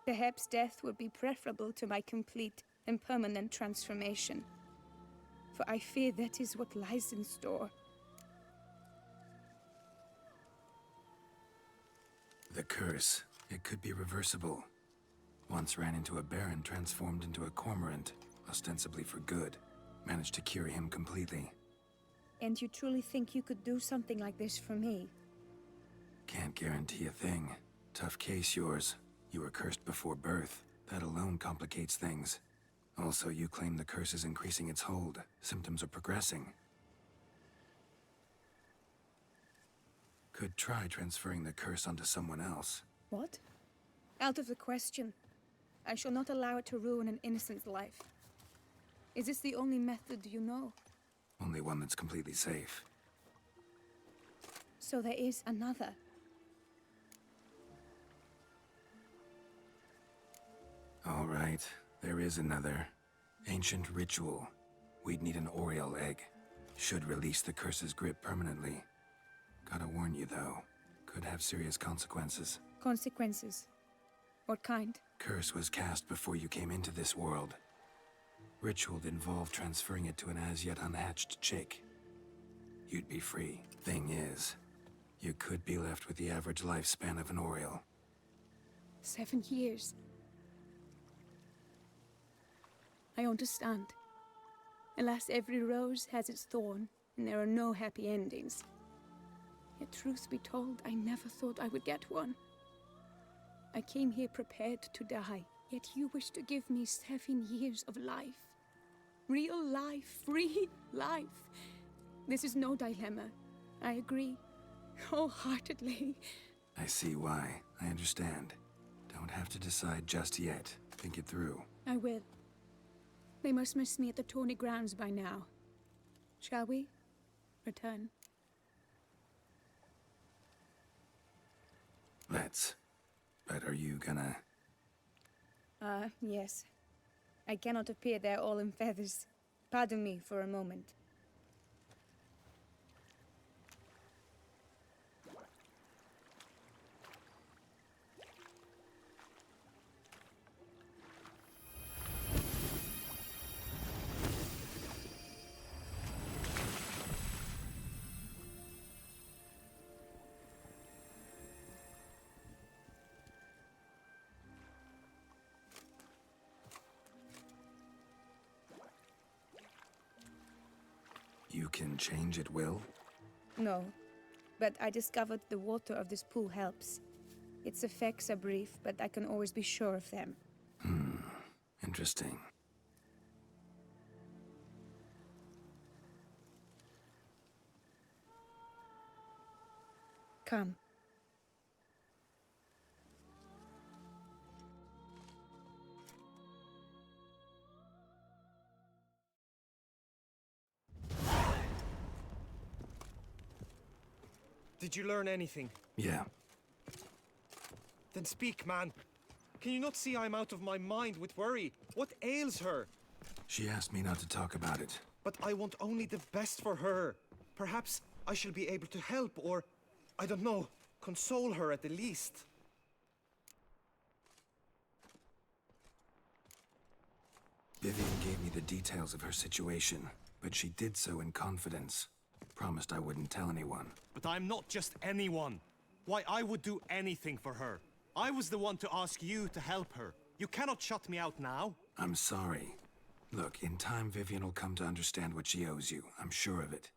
Perhaps death would be preferable to my complete and permanent transformation. For I fear that is what lies in store. The curse. It could be reversible. Once ran into a Baron transformed into a cormorant, ostensibly for good. Managed to cure him completely. And you truly think you could do something like this for me? Can't guarantee a thing. Tough case, yours. You were cursed before birth. That alone complicates things. Also, you claim the curse is increasing its hold. Symptoms are progressing. Could try transferring the curse onto someone else. What? Out of the question. I shall not allow it to ruin an innocent's life. Is this the only method you know? Only one that's completely safe. So there is another. All right, there is another. Ancient ritual. We'd need an Oriole egg. Should release the curse's grip permanently. Gotta warn you, though. Could have serious consequences. Consequences? What kind? Curse was cast before you came into this world. Ritual involved transferring it to an as-yet unhatched chick. You'd be free. Thing is, you could be left with the average lifespan of an Oriole. 7 years. I understand. Alas, every rose has its thorn, and there are no happy endings. Yet truth be told, I never thought I would get one. I came here prepared to die, yet you wish to give me 7 years of life. Real life, free life. This is no dilemma. I agree, wholeheartedly. I see why. I understand. Don't have to decide just yet. Think it through. I will. They must miss me at the tourney grounds by now. Shall we? Return. Let's. But are you gonna... Yes. I cannot appear there all in feathers. Pardon me for a moment. You can change at will? No, but I discovered the water of this pool helps. Its effects are brief, but I can always be sure of them. Interesting. Come. Did you learn anything? Yeah. Then speak, man. Can you not see I'm out of my mind with worry? What ails her? She asked me not to talk about it. But I want only the best for her. Perhaps I shall be able to help, or, I don't know, console her at the least. Vivian gave me the details of her situation, but she did so in confidence. Promised I wouldn't tell anyone. But I'm not just anyone. Why, I would do anything for her. I was the one to ask you to help her. You cannot shut me out now. I'm sorry. Look, in time Vivian will come to understand what she owes you. I'm sure of it.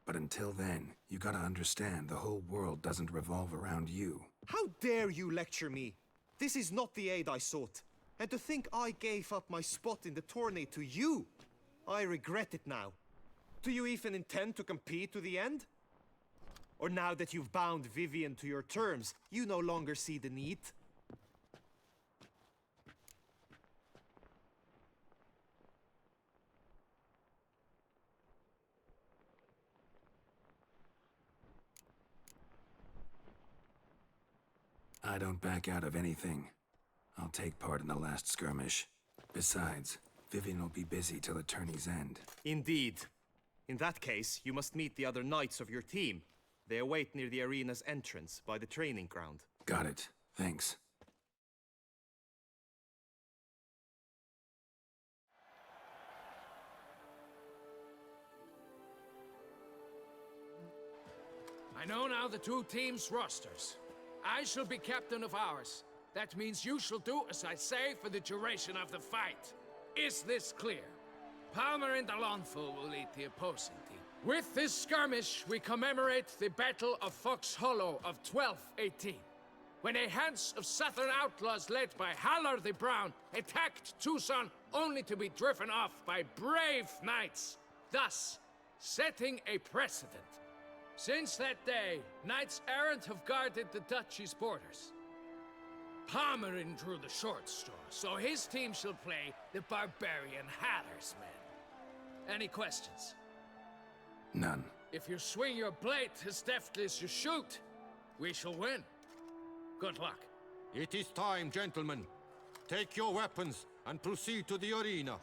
But until then, you gotta understand the whole world doesn't revolve around you. How dare you lecture me? This is not the aid I sought. And to think I gave up my spot in the tourney to you! I regret it now. Do you even intend to compete to the end? Or now that you've bound Vivian to your terms, you no longer see the need? I don't back out of anything. I'll take part in the last skirmish. Besides, Vivian will be busy till the tourney's end. Indeed. In that case, you must meet the other knights of your team. They await near the arena's entrance, by the training ground. Got it. Thanks. I know now the two teams' rosters. I shall be captain of ours. That means you shall do as I say for the duration of the fight. Is this clear? Palmer and Alonful will lead the opposing team. With this skirmish, we commemorate the Battle of Fox Hollow of 1218, when a Hans of Southern outlaws led by Halar the Brown attacked Tucson only to be driven off by brave knights, thus setting a precedent. Since that day, knights errant have guarded the duchy's borders. Palmerin drew the short straw, so his team shall play the barbarian Halar's men. Any questions? None. If you swing your blade as deftly as you shoot, we shall win. Good luck. It is time, gentlemen. Take your weapons and proceed to the arena.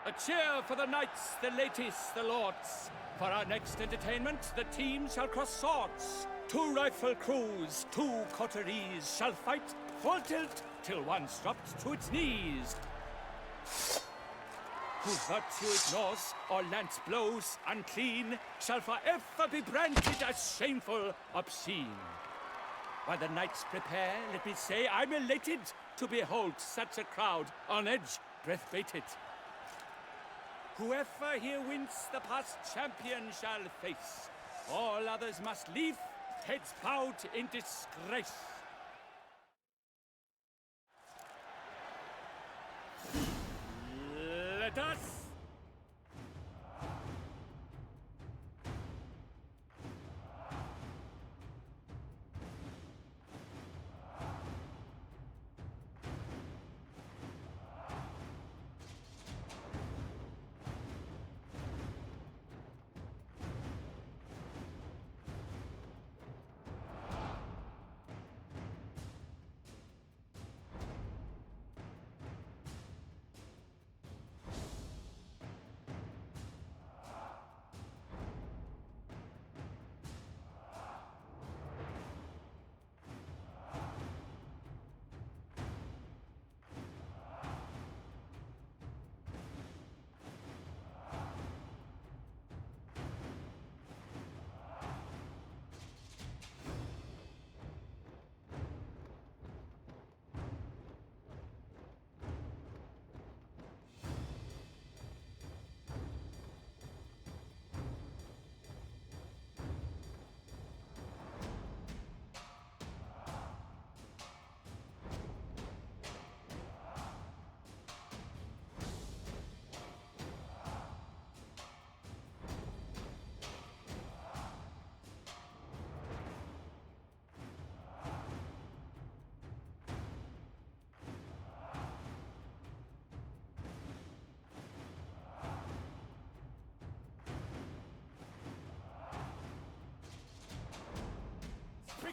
A cheer for the knights, the ladies, the lords. For our next entertainment, the teams shall cross swords. 2 rifle crews, 2 coteries shall fight full tilt till one's dropped to its knees. Who virtue ignores or lance blows unclean shall forever be branded as shameful, obscene. While the knights prepare, let me say I'm elated to behold such a crowd on edge, breath-baited. Whoever here wins the past champion shall face. All others must leave, heads bowed in disgrace. Let us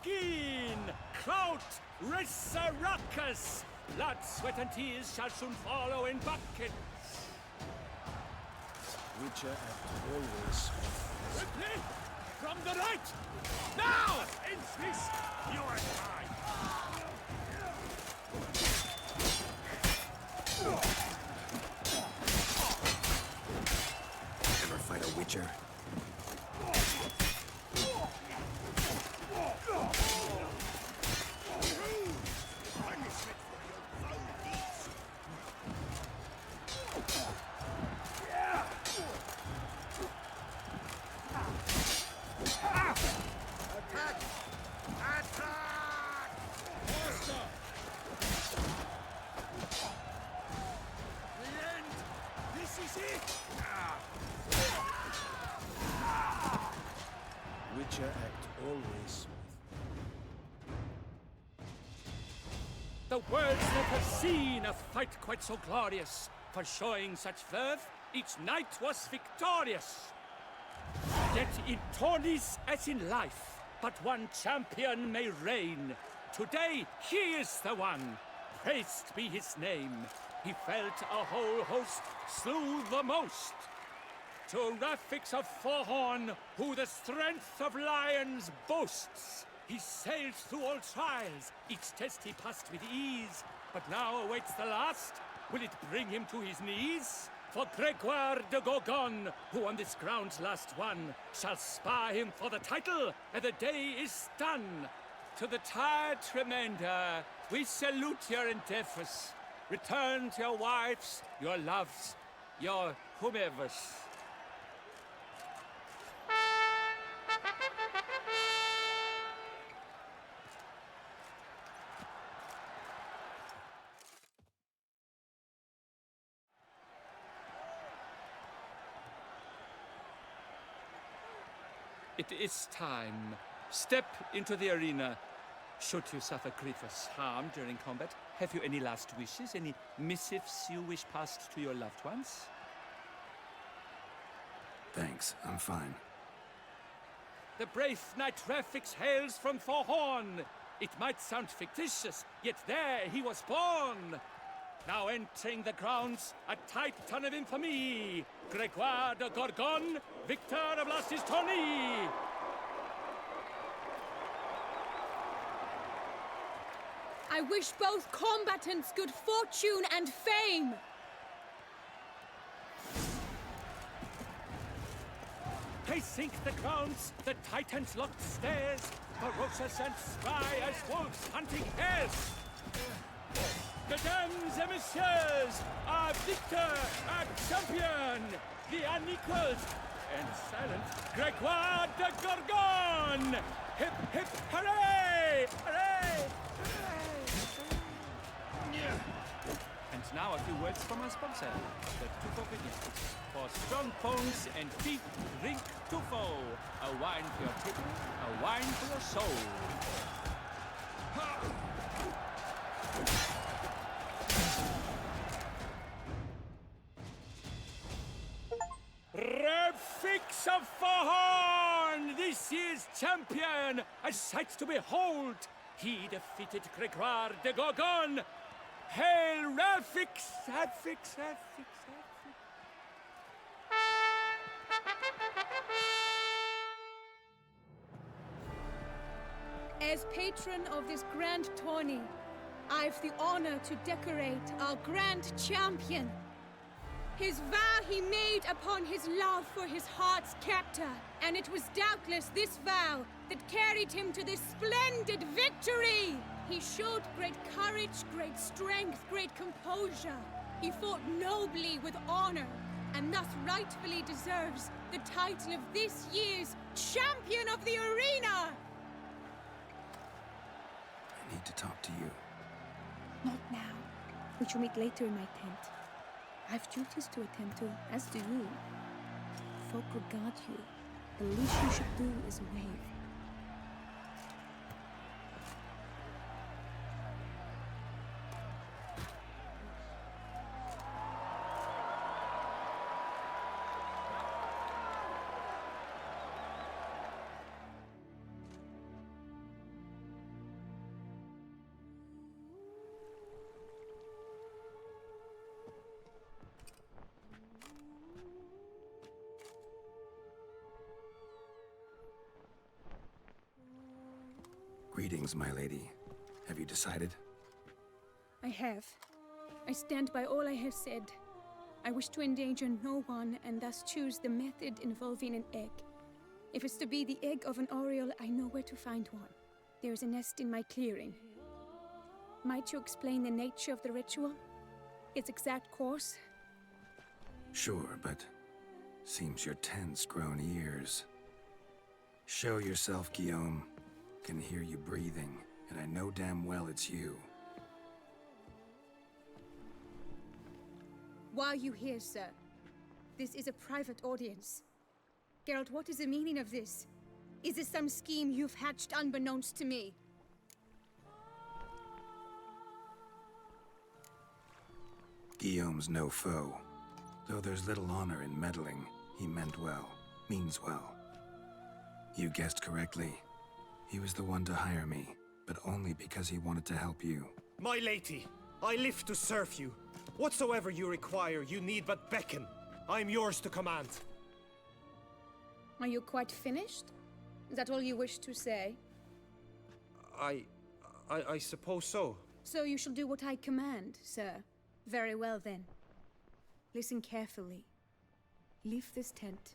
begin! Kraut, Resurrecus! Blood, sweat, and tears shall soon follow in buckets. Witcher after always. Quickly! From the right! Now! Insist! You are mine! Ever fight a Witcher? Witcher act always smooth. The world's never seen a fight quite so glorious. For showing such verve, each knight was victorious. Yet in tourneys as in life, but one champion may reign. Today, he is the one. Praised be his name. He felt a whole host, slew the most. To Rafix of Forhorn, who the strength of lions boasts. He sailed through all trials, each test he passed with ease. But now awaits the last. Will it bring him to his knees? For Gregoire de Gorgon, who on this ground's last won, shall spar him for the title, and the day is done. To the tired Tremenda, we salute your endeavors. Return to your wives, your loves, your whomevers. It is time. Step into the arena. Should you suffer grievous harm during combat, have you any last wishes? Any missives you wish passed to your loved ones? Thanks, I'm fine. The brave knight Rafix hails from Forhorn. It might sound fictitious, yet there he was born. Now entering the grounds, a titan of infamy, Gregoire de Gorgon, victor of Lastis tourney. I wish both combatants good fortune and fame. They sink the grounds, the titans locked stairs, ferocious and spry as wolves hunting hares. Mesdames et messieurs, our victor, our champion, the unequaled and silent Gregoire de Gorgon! Hip, hip, hooray! Hooray! And now a few words from our sponsor, the Tufo Vineyard. For strong bones and feet, drink Tufo. A wine for your table, a wine for your soul. Rafix of Forhorn, this year's champion, a sight to behold. He defeated Gregoire de Gorgon. Hail Rafix, Rafix, Rafix, Rafix. As patron of this grand tourney, I've the honor to decorate our grand champion. His vow he made upon his love for his heart's captor, and it was doubtless this vow that carried him to this splendid victory. He showed great courage, great strength, great composure. He fought nobly with honor, and thus rightfully deserves the title of this year's Champion of the Arena! I need to talk to you. Not now. We shall meet later in my tent. I've duties to attend to, as do you. Folk regard you. The least you should do is wave. Greetings, my lady. Have you decided? I have. I stand by all I have said. I wish to endanger no one, and thus choose the method involving an egg. If it's to be the egg of an oriole, I know where to find one. There is a nest in my clearing. Might you explain the nature of the ritual? Its exact course? Sure, but seems your tent's grown ears. Show yourself, Guillaume. Can hear you breathing, and I know damn well it's you. Why are you here, sir? This is a private audience. Geralt, what is the meaning of this? Is this some scheme you've hatched unbeknownst to me? Guillaume's no foe. Though there's little honor in meddling, he meant well, means well. You guessed correctly. He was the one to hire me, but only because he wanted to help you. My lady, I live to serve you. Whatsoever you require, you need but beckon. I am yours to command. Are you quite finished? Is that all you wish to say? I suppose so. So you shall do what I command, sir. Very well then. Listen carefully. Leave this tent,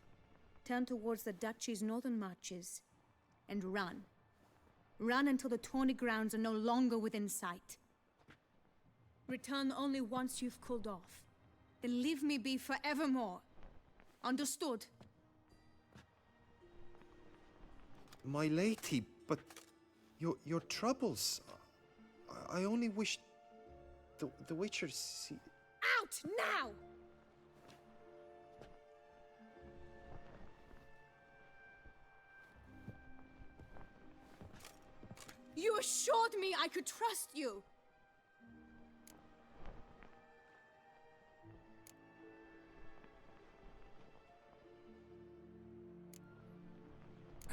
turn towards the duchy's northern marches, and run. Run until the Tawny grounds are no longer within sight. Return only once you've cooled off. Then leave me be forevermore. Understood? My lady, but your troubles. I only wish the Witcher see. Out now! You assured me I could trust you!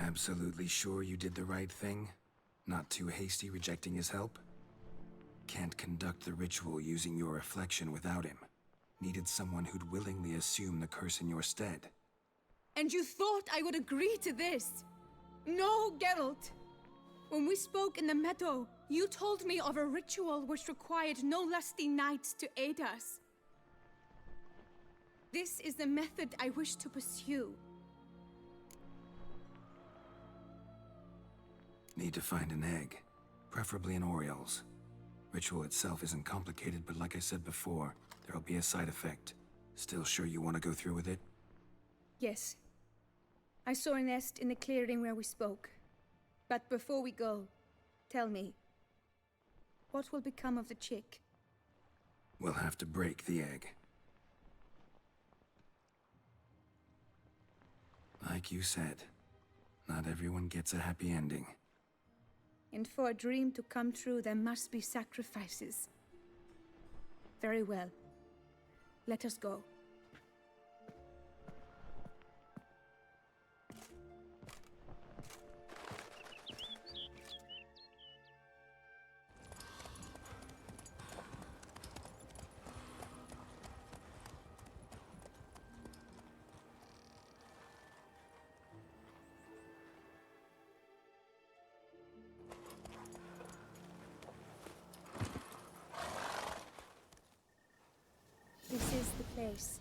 Absolutely sure you did the right thing? Not too hasty rejecting his help? Can't conduct the ritual using your reflection without him. Needed someone who'd willingly assume the curse in your stead. And you thought I would agree to this? No, Geralt! When we spoke in the meadow, you told me of a ritual which required no lusty knights to aid us. This is the method I wish to pursue. Need to find an egg, preferably an Oriole's. Ritual itself isn't complicated, but like I said before, there'll be a side effect. Still sure you want to go through with it? Yes. I saw a nest in the clearing where we spoke. But before we go, tell me, what will become of the chick? We'll have to break the egg. Like you said, not everyone gets a happy ending. And for a dream to come true, there must be sacrifices. Very well. Let us go. This is the place.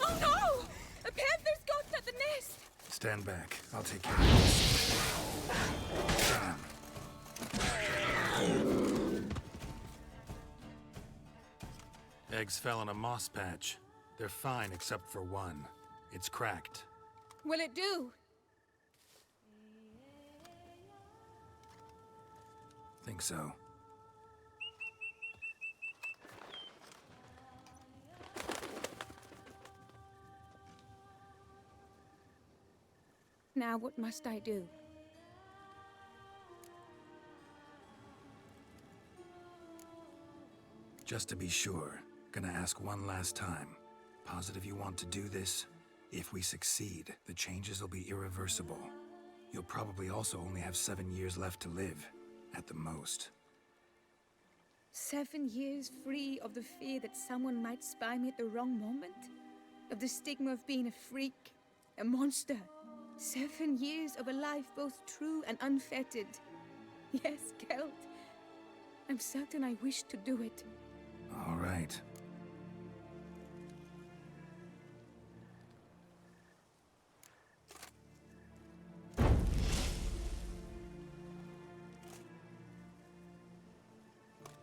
Oh no! A panther's gotten at the nest! Stand back. I'll take care of this. Damn. Eggs fell in a moss patch. They're fine except for one. It's cracked. Will it do? Think so. Now what must I do? Just to be sure, gonna ask one last time. Positive you want to do this? If we succeed, the changes will be irreversible. You'll probably also only have 7 years left to live. At the most. 7 years free of the fear that someone might spy me at the wrong moment? Of the stigma of being a freak, a monster? 7 years of a life both true and unfettered. Yes, Geralt. I'm certain I wish to do it. All right.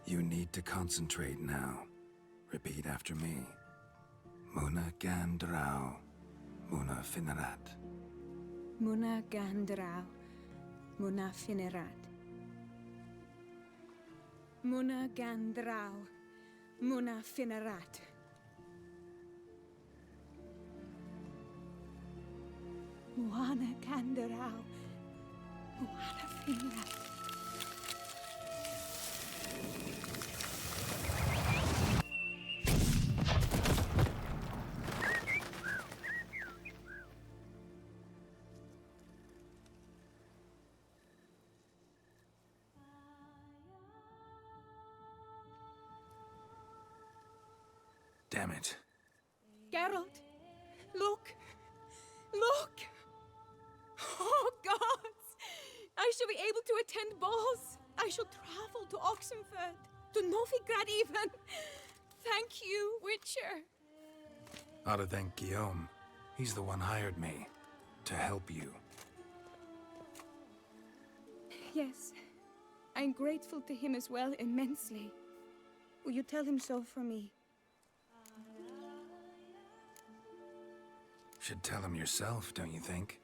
You need to concentrate now. Repeat after me. Muna Gandrau, Muna Finerat. Muna Gandrau, Muna Finerat. Muna Gandrau, Muna Finerat. Muana Kandarao. Muana Finra. Damn it. Geralt, look! Look! Oh, gods! I shall be able to attend balls. I shall travel to Oxenfurt, to Novigrad even. Thank you, Witcher. Ought to thank Guillaume. He's the one hired me to help you. Yes, I'm grateful to him as well, immensely. Will you tell him so for me? Should tell him yourself, don't you think?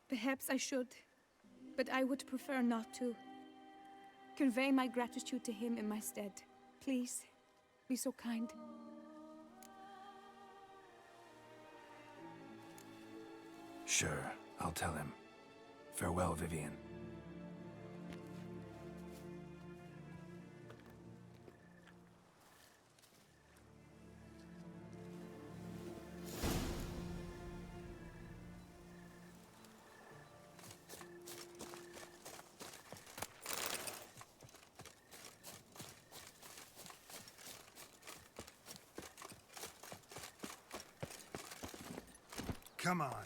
Perhaps I should, but I would prefer not to. Convey my gratitude to him in my stead. Please, be so kind. Sure, I'll tell him. Farewell, Vivian. Come on.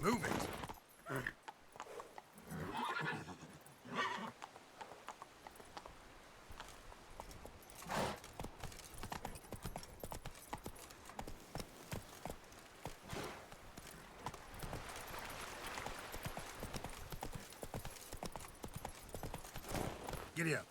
Move it! Giddy up.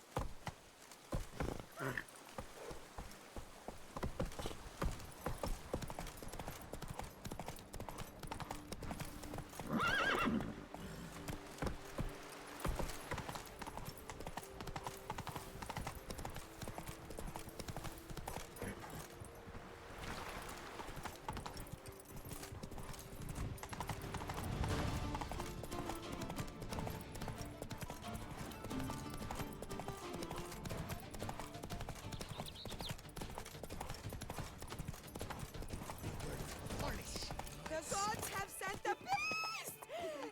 The gods have sent the beast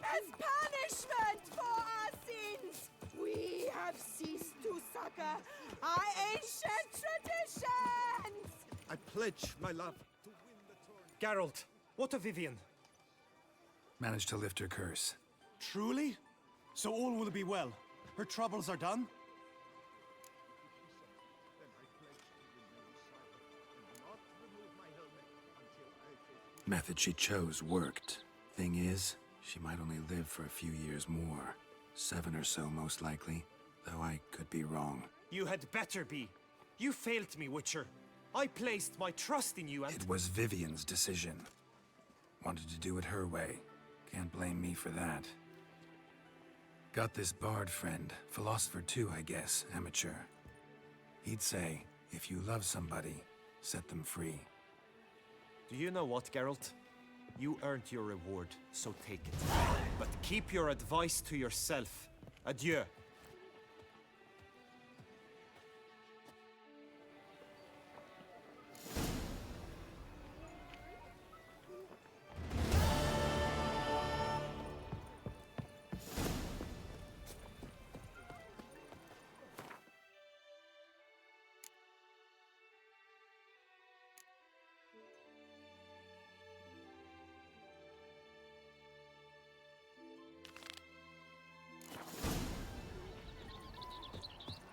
as punishment for our sins. We have ceased to succor our ancient traditions. I pledge my love to win the tournament. Geralt, what of Vivian? Managed to lift her curse. Truly? So all will be well. Her troubles are done? Method she chose worked. Thing is, she might only live for a few years more. 7 or so, most likely. Though I could be wrong. You had better be. You failed me, Witcher. I placed my trust in you and— It was Vivian's decision. Wanted to do it her way. Can't blame me for that. Got this bard friend. Philosopher too, I guess. Amateur. He'd say, if you love somebody, set them free. Do you know what, Geralt? You earned your reward, so take it. But keep your advice to yourself. Adieu.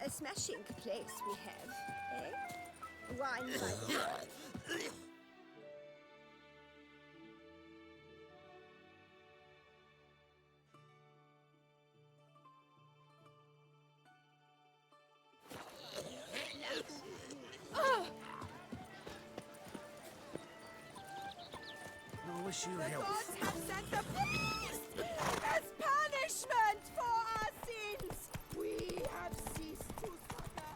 A smashing place we have, eh? Wine by the wall. I wish you The help. gods have sent the beast as punishment for our sins. We have ceased to succor.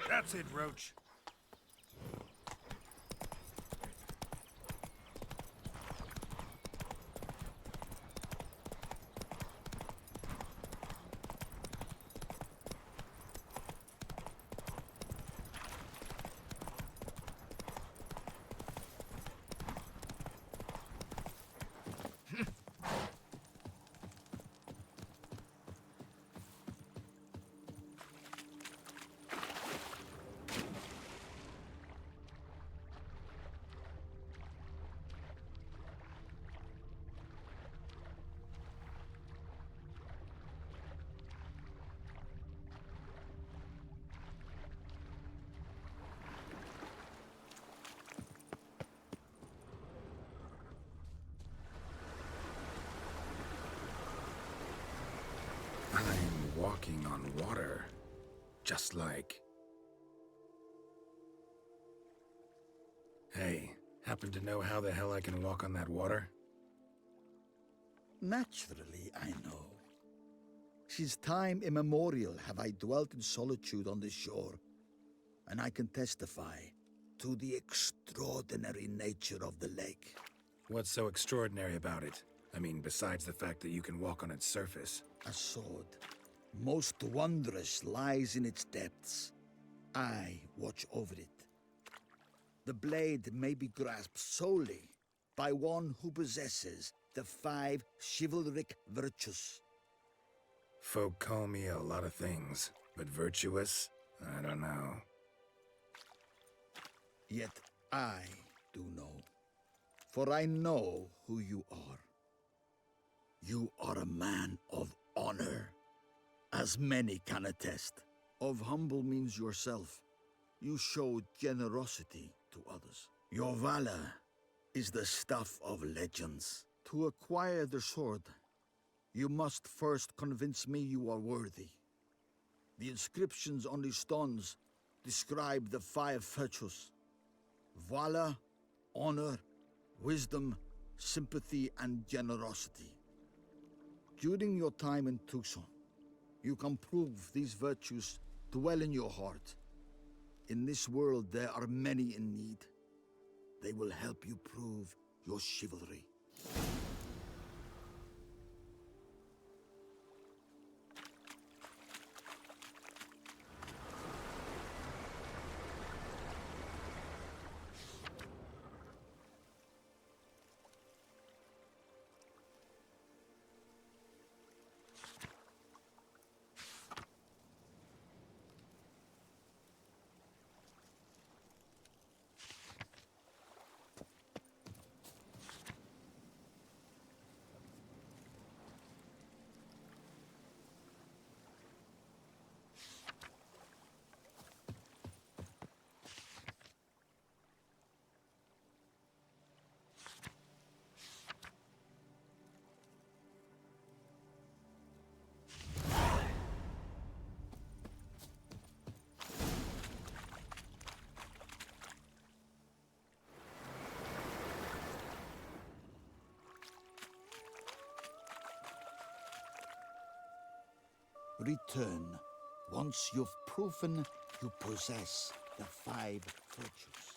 That's it, Roach. I'm walking on water. Just like... Hey, happen to know how the hell I can walk on that water? Naturally, I know. Since time immemorial have I dwelt in solitude on this shore, and I can testify to the extraordinary nature of the lake. What's so extraordinary about it? I mean, besides the fact that you can walk on its surface. A sword, most wondrous, lies in its depths. I watch over it. The blade may be grasped solely by one who possesses the 5 chivalric virtues. Folk call me a lot of things, but virtuous? I don't know. Yet I do know. For I know who you are. You are a man of honor, as many can attest. Of humble means yourself. You show generosity to others. Your valor is the stuff of legends. To acquire the sword, you must first convince me you are worthy. The inscriptions on the stones describe the 5 virtues: valor, honor, wisdom, sympathy, and generosity. During your time in Tucson, you can prove these virtues dwell in your heart. In this world, there are many in need. They will help you prove your chivalry. Return once you've proven you possess the 5 virtues.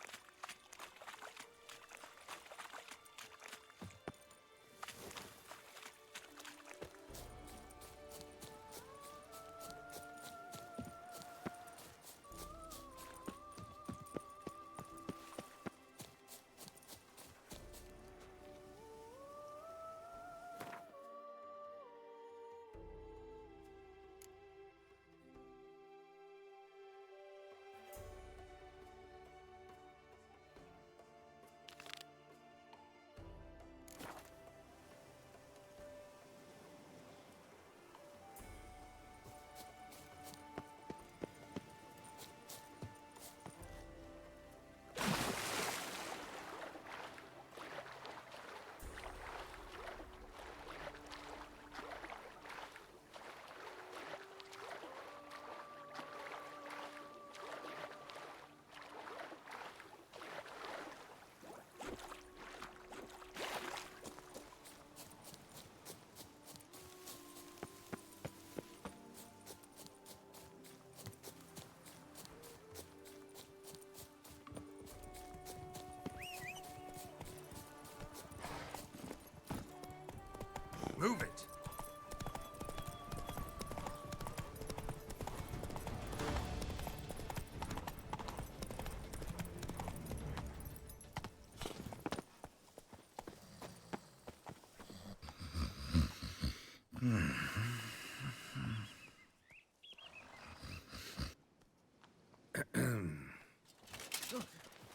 Move it!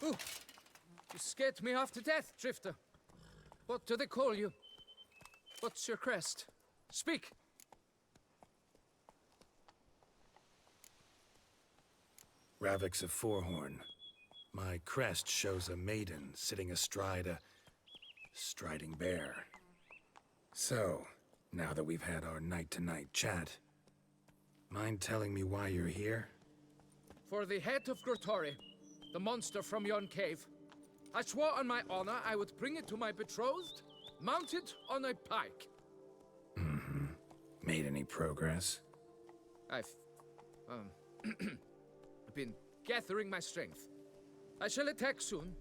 Ooh, you scared me half to death, Drifter. What do they call you? What's your crest? Speak! Ravix of Forehorn. My crest shows a maiden sitting astride a striding bear. So, now that we've had our night-to-night chat, mind telling me why you're here? For the head of Grotori, the monster from yon cave. I swore on my honor I would bring it to my betrothed, mounted on a pike. Mm-hmm. Made any progress? I've been gathering my strength. I shall attack soon.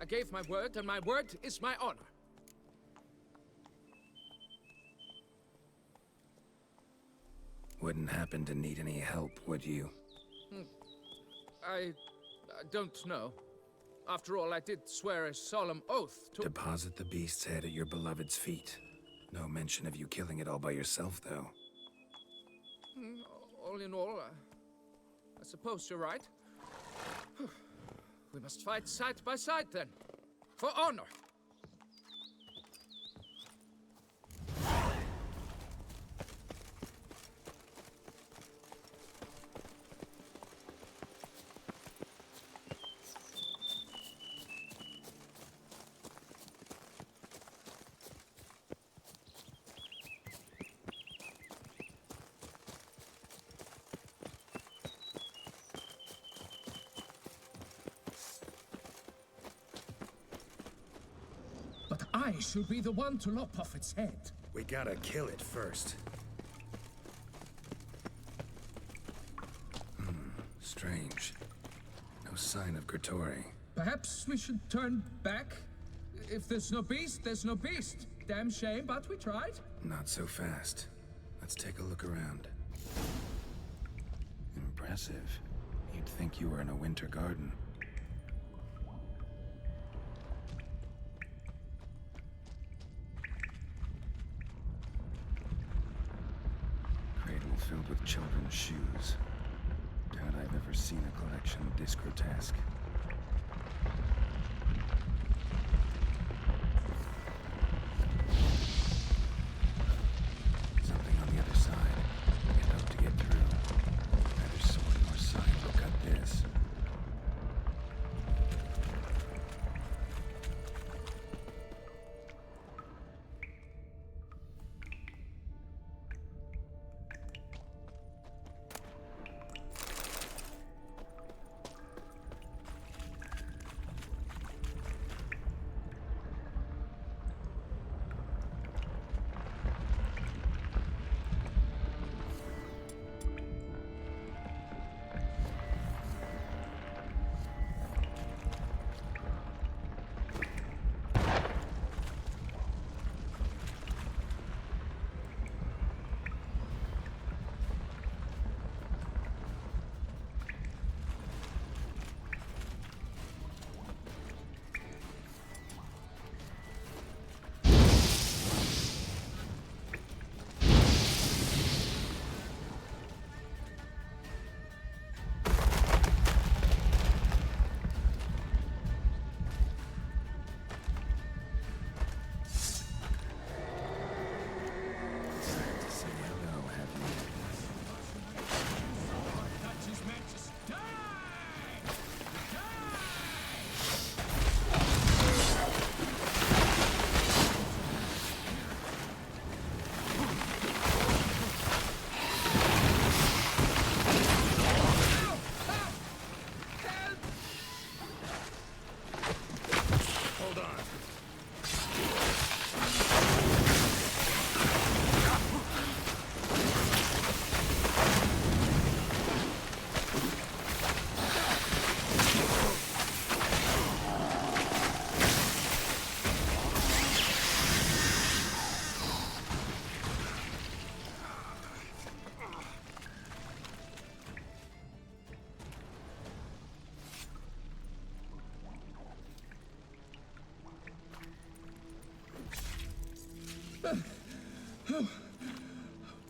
I gave my word, and my word is my honor. Wouldn't happen to need any help, would you? I don't know. After all, I did swear a solemn oath to— Deposit the beast's head at your beloved's feet. No mention of you killing it all by yourself, though. All in all, I suppose you're right. We must fight side by side then, for honor. But I should be the one to lop off its head. We gotta kill it first. Strange. No sign of Gertori. Perhaps we should turn back? If there's no beast, there's no beast. Damn shame, but we tried. Not so fast. Let's take a look around. Impressive. You'd think you were in a winter garden. Cradle filled with children's shoes. Doubt I've ever seen a collection this grotesque. Something on the other side. Can't hope to get through. Neither sword nor sign will cut this.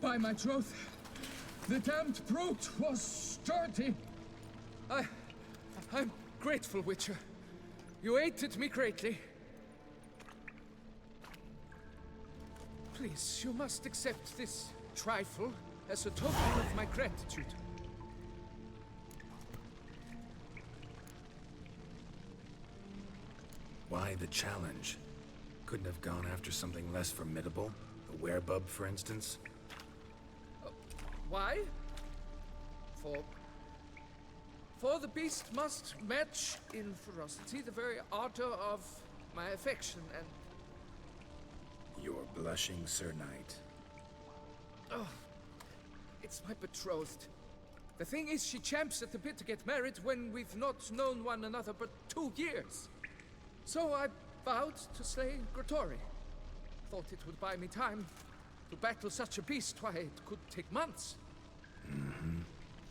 By my troth, the damned brute was sturdy. I'm grateful, Witcher. You aided me greatly. Please, you must accept this trifle as a token of my gratitude. Why the challenge? Couldn't have gone after something less formidable? A werebub, for instance? Why? For the beast must match in ferocity the very ardor of my affection, and... You're blushing, Sir Knight. Oh, it's my betrothed. The thing is, she champs at the bit to get married when we've not known one another but 2 years. So I vowed to slay Gertori. Thought it would buy me time. To battle such a beast, why, it could take months. Mm-hmm.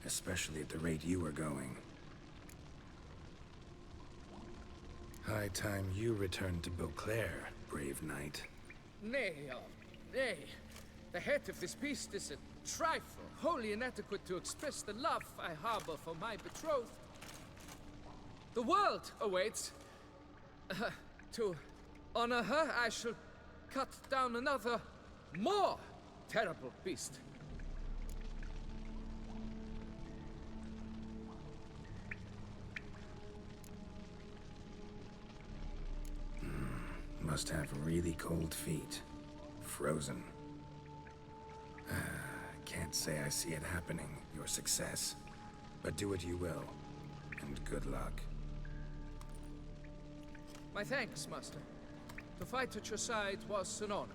Especially at the rate you were going. High time you returned to Beauclair, brave knight. Nay, nay. The head of this beast is a trifle wholly inadequate to express the love I harbor for my betrothed. The world awaits. To honor her, I shall cut down another, more terrible beast. Must have really cold feet. Frozen. Can't say I see it happening, your success. But do what you will, and good luck. My thanks, Master. To fight at your side was an honor.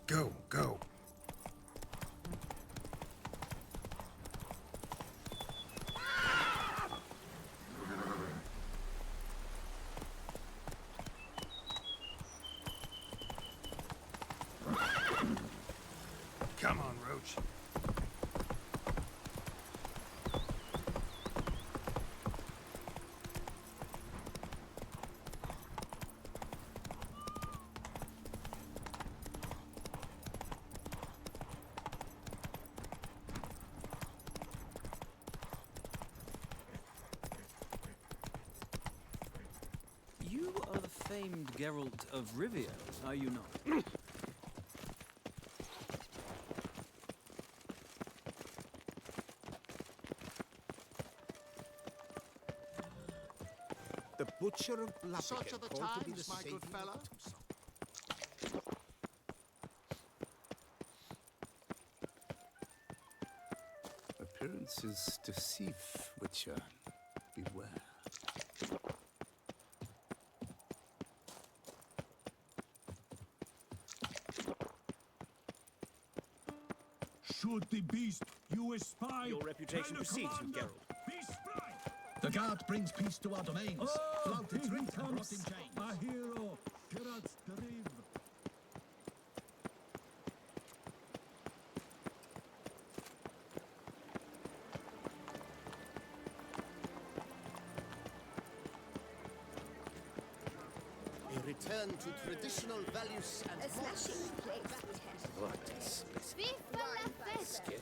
Go, go. Come on, Roach. You are the famed Geralt of Rivia, are you not? The Butcher of Blaviken. Such are the called to be times, the my good saviour fella. of Tumsong. Appearances deceive, Witcher. Beware. Should the beast you espy... Your reputation precedes you, Geralt. The guard brings peace to our domains. Flout its writ and rot in chains. A hero, Geralt the Riv. A return to traditional values and A slashing place. What is Viva la festa!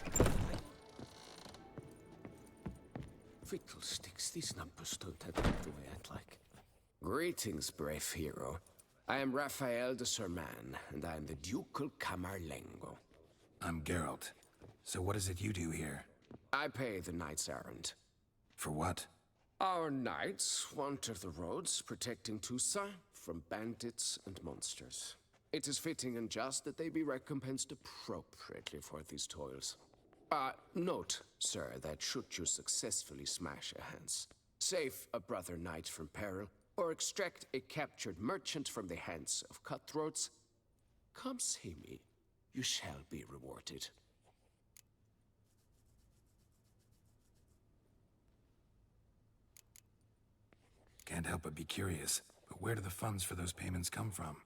Fiddlesticks, these numbers don't add up the way I'd like. Greetings, brave hero. I am Raphael de Serman, and I am the Ducal Camarlengo. I'm Geralt. So what is it you do here? I pay the knight's errand. For what? Our knights wander the roads, protecting Tusa from bandits and monsters. It is fitting and just that they be recompensed appropriately for these toils. Note, sir, that should you successfully smash a Hans, save a brother knight from peril, or extract a captured merchant from the hands of cutthroats, come see me. You shall be rewarded. Can't help but be curious, but where do the funds for those payments come from?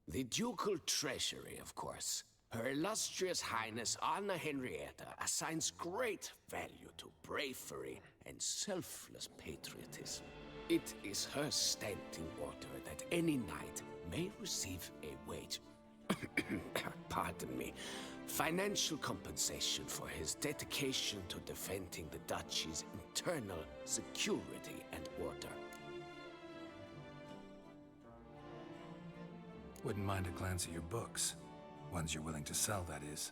The ducal treasury, of course. Her illustrious Highness Anna Henrietta assigns great value to bravery and selfless patriotism. It is her standing order that any knight may receive a wage, pardon me, financial compensation for his dedication to defending the duchy's internal security and order. Wouldn't mind a glance at your books. Ones you're willing to sell, that is.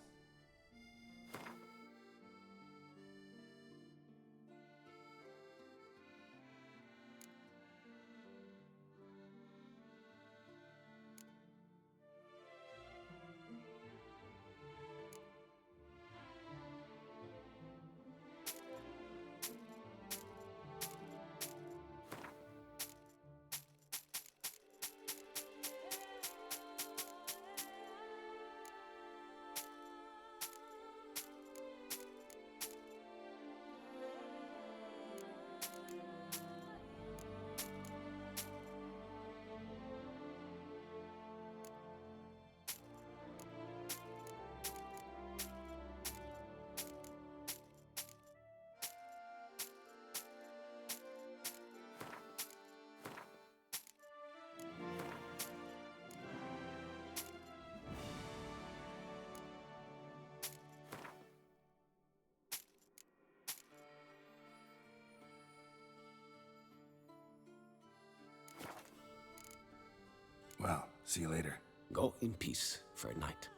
Well, see you later. Go in peace, Fair Knight.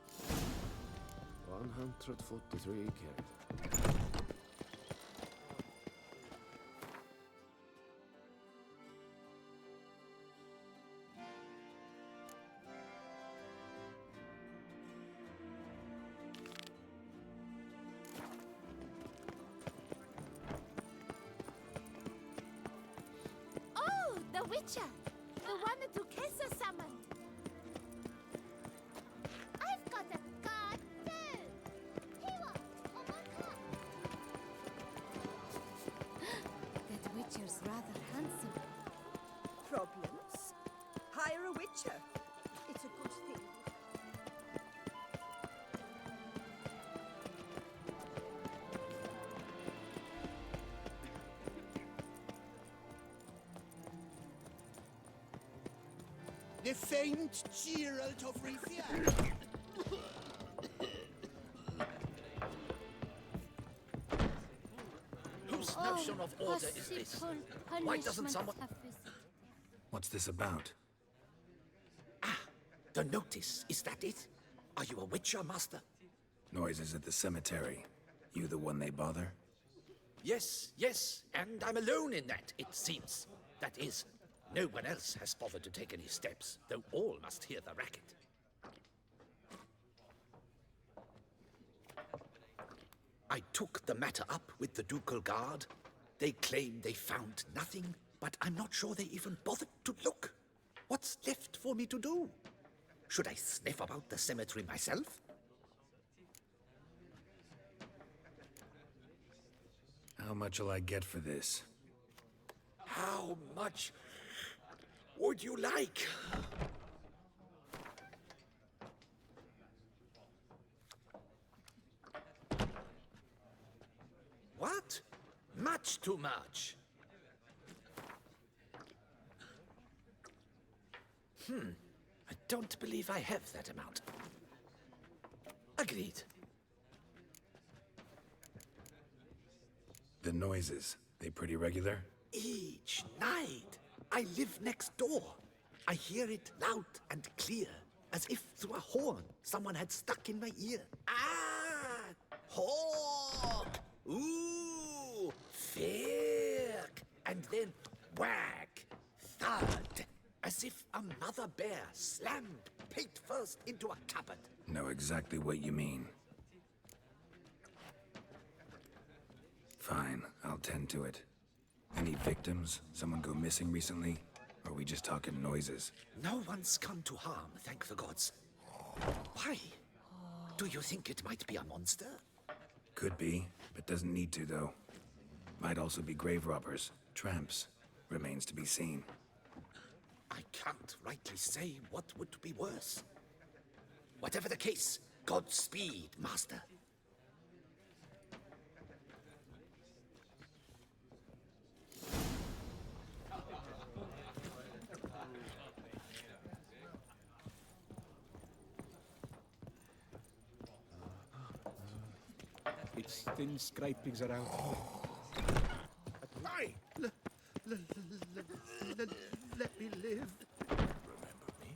143 characters. Oh, the Witcher! The one that Duquesa summoned! I've got a card too! Here, that Witcher's rather handsome. Problems? Hire a Witcher. It's a good thing. The famed Geralt of Rivia. Whose notion of order is this? Why doesn't someone... What's this about? The notice, is that it? Are you a Witcher, Master? Noises at the cemetery. You the one they bother? Yes, yes, and I'm alone in that, it seems. That is, no one else has bothered to take any steps, though all must hear the racket. I took the matter up with the Ducal Guard. They claim they found nothing, but I'm not sure they even bothered to look. What's left for me to do? Should I sniff about the cemetery myself? How much will I get for this? How much would you like? What? Much too much. I don't believe I have that amount. Agreed. The noises, they pretty regular? Each night, I live next door. I hear it loud and clear, as if through a horn someone had stuck in my ear. Ah! Hawk! Ooh! Firk! And then whack! Thud! As if a mother bear slammed pate first into a cupboard. Know exactly what you mean. Fine, I'll tend to it. Any victims? Someone go missing recently? Or are we just talking noises? No one's come to harm, thank the gods. Why? Do you think it might be a monster? Could be, but doesn't need to, though. Might also be grave robbers, tramps. Remains to be seen. I can't rightly say what would be worse. Whatever the case, Godspeed, Master. It's thin scrapings around. Aye! Let me live. Remember me?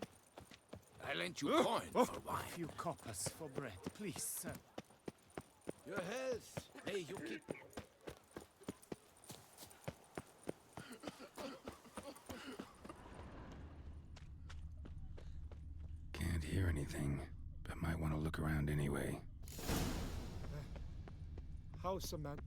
I lent you coin for wine. A few coppers for bread, please, sir. Your health. May you keep. Can't hear anything, but might want to look around anyway. How's Samantha?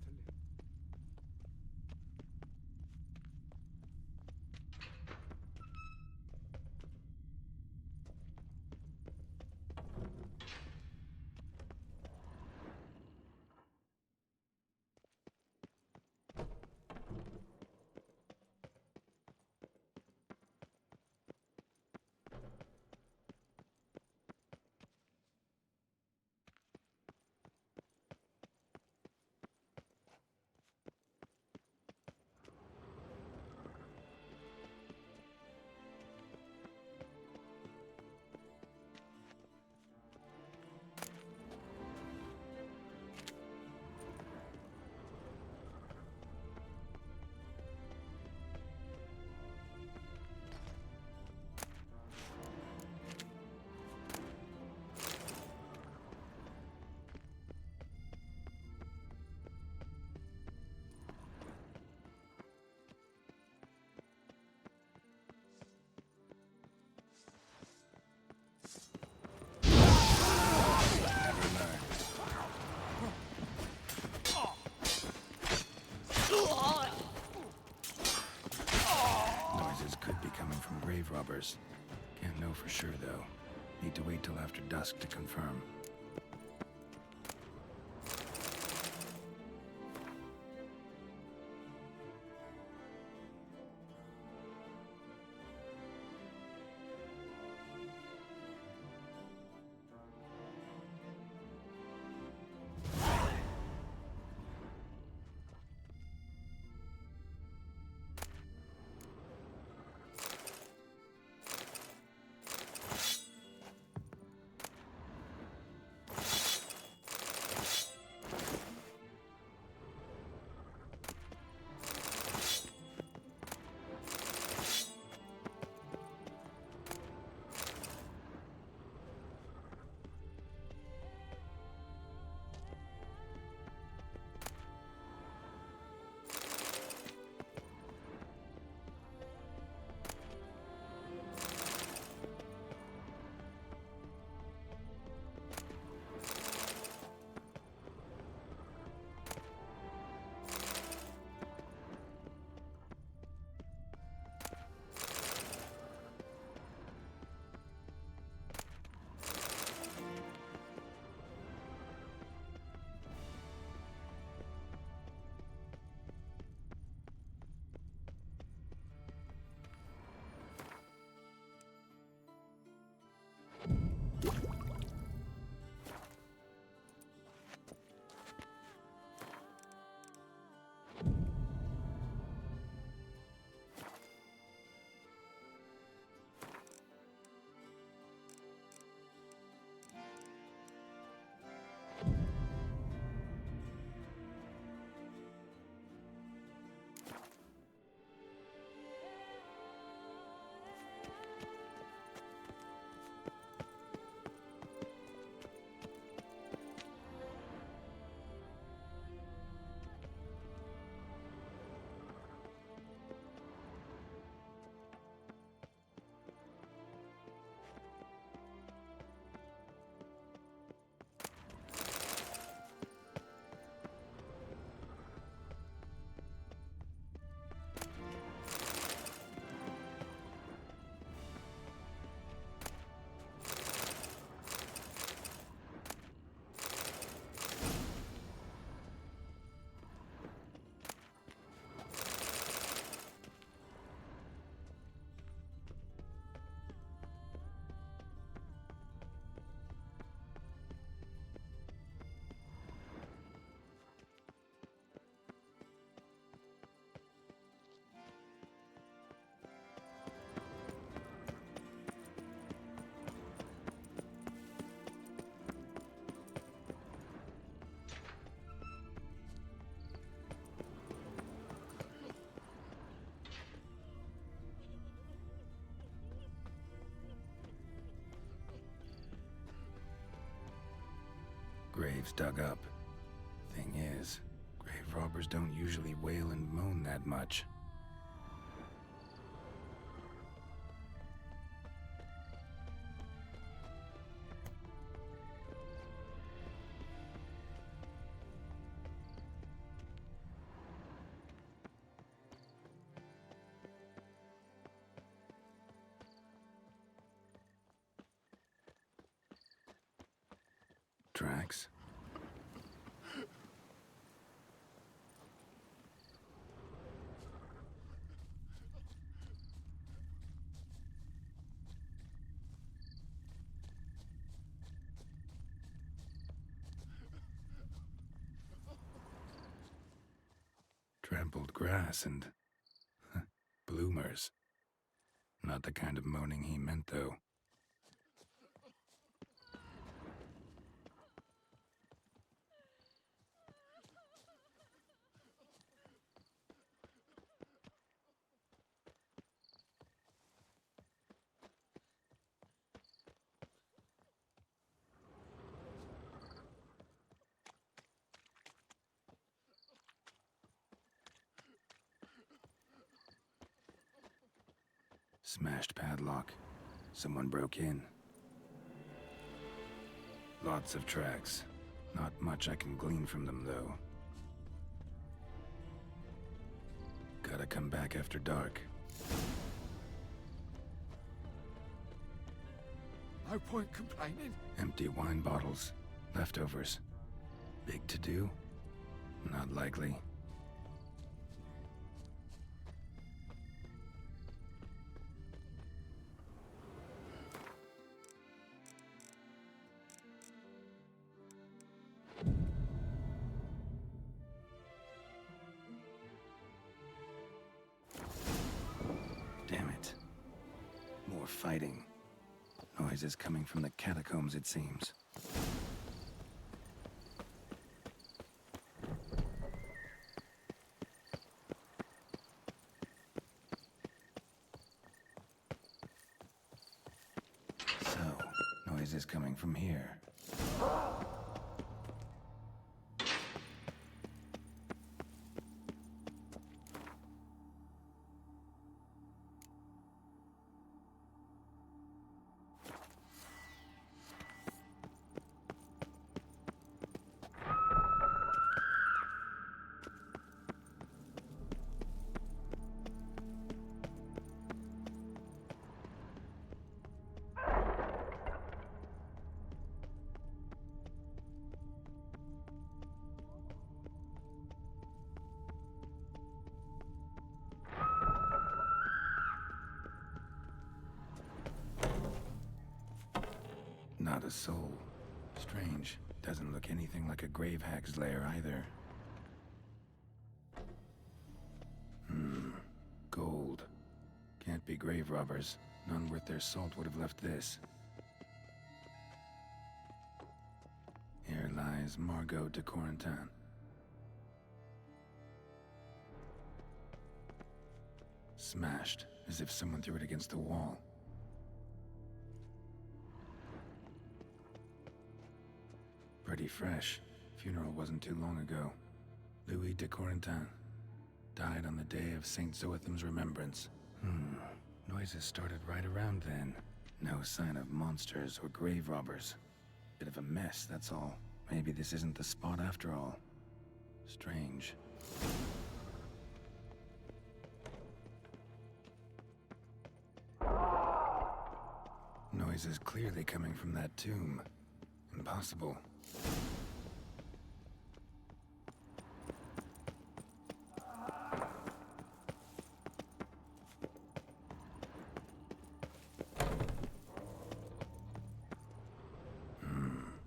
Noises could be coming from grave robbers. Can't know for sure, though. Need to wait till after dusk to confirm. Graves dug up. Thing is, grave robbers don't usually wail and moan that much. Tracks? Trampled grass and bloomers. Not the kind of moaning he meant, though. Smashed padlock. Someone broke in. Lots of tracks. Not much I can glean from them, though. Gotta come back after dark. No point complaining. Empty wine bottles. Leftovers. Big to-do? Not likely. Damn it. More fighting. Noises coming from the catacombs, it seems. So, noises coming from here. Not a soul. Strange. Doesn't look anything like a grave hag's lair either. Gold. Can't be grave robbers. None worth their salt would have left this. Here lies Margot de Corentin. Smashed, as if someone threw it against the wall. Pretty fresh. Funeral wasn't too long ago. Louis de Corentin. Died on the day of St. Zoetham's remembrance. Noises started right around then. No sign of monsters or grave robbers. Bit of a mess, that's all. Maybe this isn't the spot after all. Strange. Noises clearly coming from that tomb. Impossible.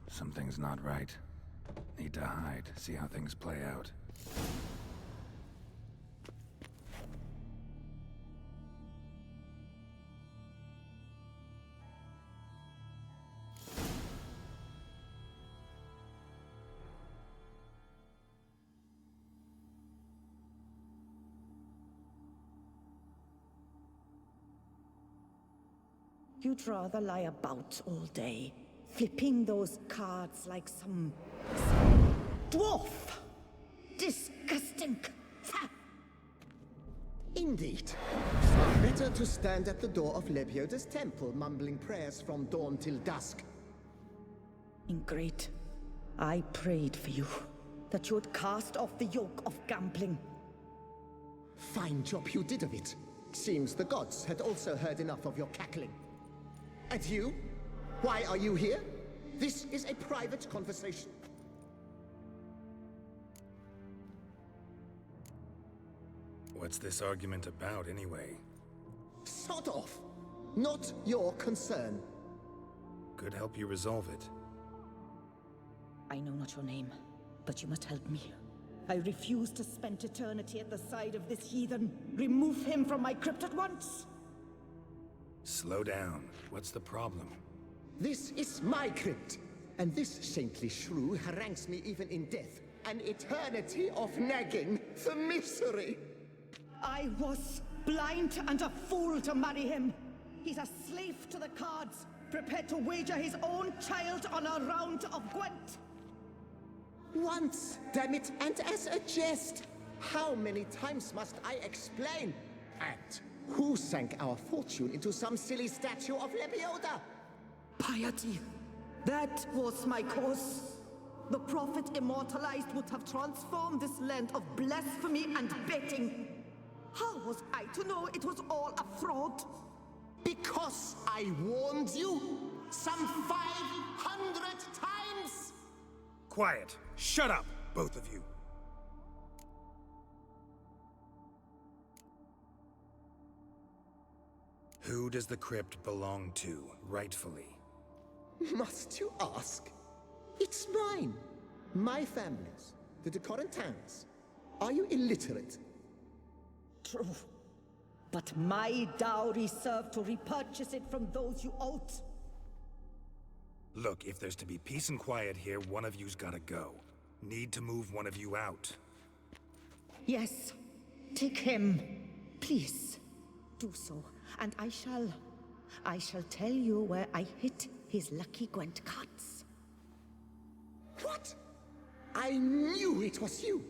Something's not right. Need to hide, see how things play out. You'd rather lie about all day, flipping those cards like some dwarf. Disgusting. Indeed. Far better to stand at the door of Lebioda's temple, mumbling prayers from dawn till dusk. Ingrid, I prayed for you, that you would cast off the yoke of gambling. Fine job you did of it. Seems the gods had also heard enough of your cackling. And you? Why are you here? This is a private conversation. What's this argument about, anyway? Sod off! Not your concern. Could help you resolve it. I know not your name, but you must help me. I refuse to spend eternity at the side of this heathen. Remove him from my crypt at once! Slow down. What's the problem? This is my crypt, and this saintly shrew harangues me even in death. An eternity of nagging, the misery! I was blind and a fool to marry him. He's a slave to the cards, prepared to wager his own child on a round of Gwent. Once, damn it, and as a jest. How many times must I explain? And who sank our fortune into some silly statue of Lebioda? Piety. That was my cause. The prophet immortalized would have transformed this land of blasphemy and betting. How was I to know it was all a fraud? Because I warned you some 500 times! Quiet! Shut up, both of you! Who does the crypt belong to, rightfully? Must you ask? It's mine. My family's. The de Corentins. Are you illiterate? True. But my dowry served to repurchase it from those you owed. Look, if there's to be peace and quiet here, one of you's gotta go. Need to move one of you out. Yes. Take him. Please. Do so. And I shall tell you where I hid his lucky Gwent cards. What? I knew it was you.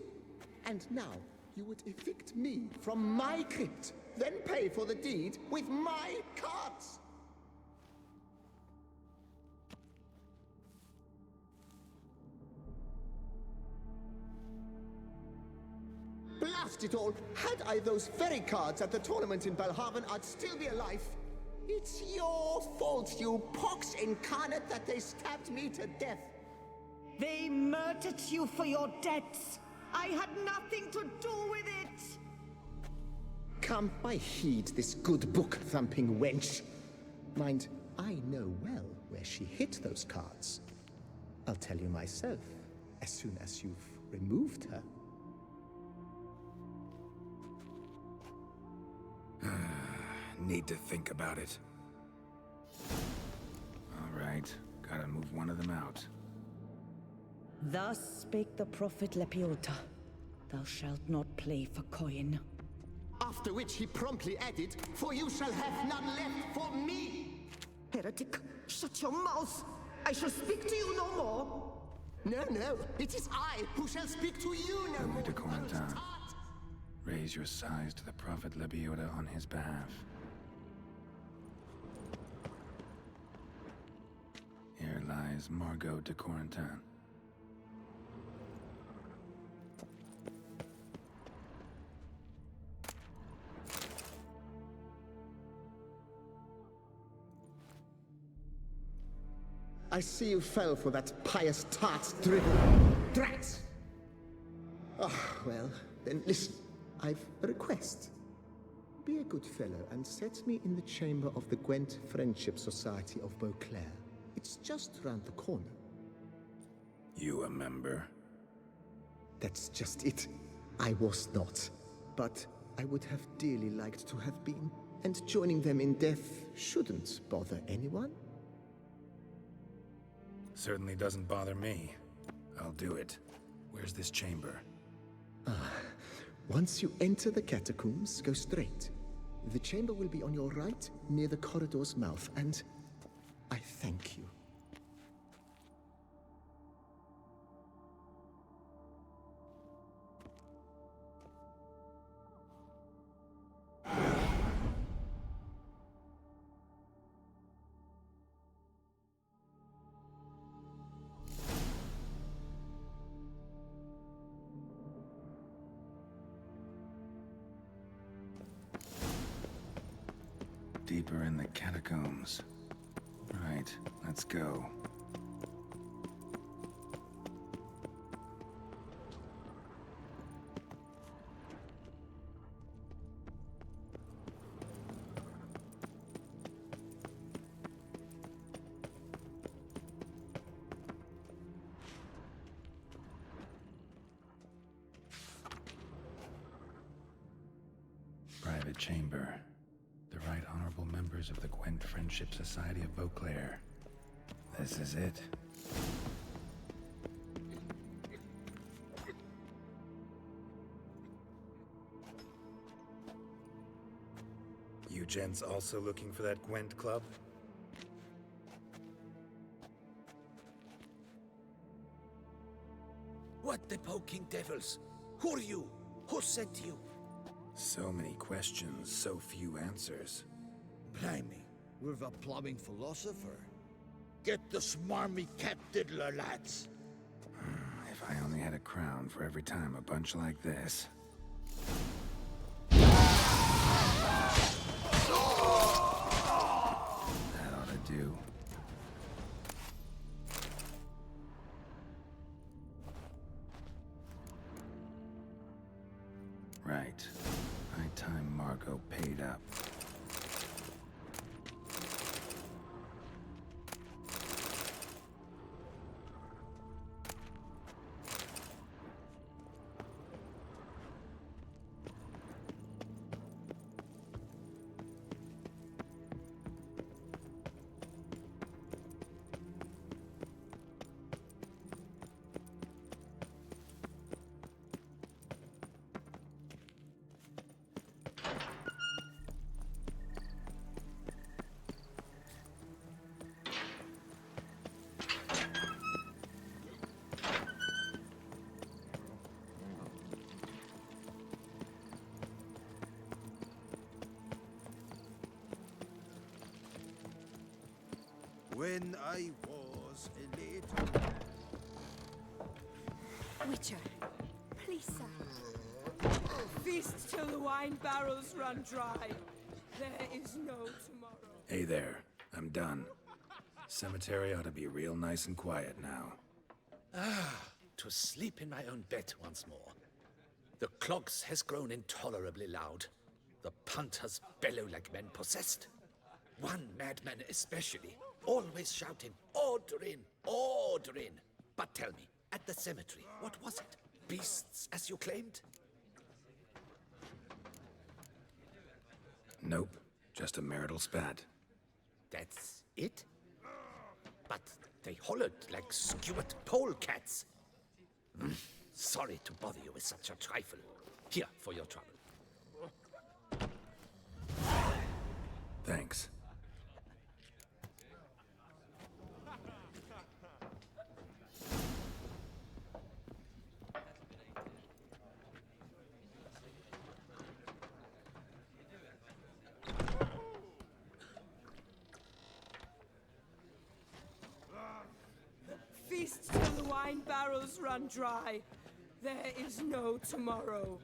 And now you would evict me from my crypt, then pay for the deed with my cards. Blast it all! Had I those very cards at the tournament in Belhaven, I'd still be alive. It's your fault, you pox incarnate, that they stabbed me to death. They murdered you for your debts. I had nothing to do with it. Come, I heed this good book-thumping wench. Mind, I know well where she hid those cards. I'll tell you myself, as soon as you've removed her. Need to think about it. All right, gotta move one of them out. Thus spake the prophet Lebioda. Thou shalt not play for coin. After which he promptly added, "For you shall have none left for me!" Heretic, shut your mouth! I shall speak to you no more! No, it is I who shall speak to you no more! de Corentin, raise your sighs to the prophet Lebioda on his behalf. Here lies Margot de Corentin. I see you fell for that pious tart's dribble. Drat! Ah, well, then listen. I've a request. Be a good fellow and set me in the chamber of the Gwent Friendship Society of Beauclair. It's just round the corner. You a member? That's just it. I was not. But I would have dearly liked to have been. And joining them in death shouldn't bother anyone. Certainly doesn't bother me. I'll do it. Where's this chamber? Once you enter the catacombs, go straight. The chamber will be on your right, near the corridor's mouth, and I thank you. deeper in the catacombs. Right, let's go. Private chamber. The Right Honorable members of the Gwent Friendship Society of Beauclair. This is it. You gents also looking for that Gwent club? What the poking devils? Who are you? Who sent you? So many questions, so few answers. Blimey, we're the plumbing philosopher. Get the smarmy cat diddler, lads. If I only had a crown for every time a bunch like this. That ought to do. Right. High time Margot paid up. When I was a little... Witcher, please, sir. Feast till the wine barrels run dry. There is no tomorrow. Hey there, I'm done. Cemetery ought to be real nice and quiet now. To sleep in my own bed once more. The clogs has grown intolerably loud. The punters bellow like men possessed. One madman especially, always shouting, "Order in! Order in!" But tell me, at the cemetery, what was it? Beasts, as you claimed? Nope, just a marital spat. That's it? But they hollered like skewered polecats. Sorry to bother you with such a trifle. Here, for your trouble. Thanks. Feast till the wine barrels run dry. There is no tomorrow.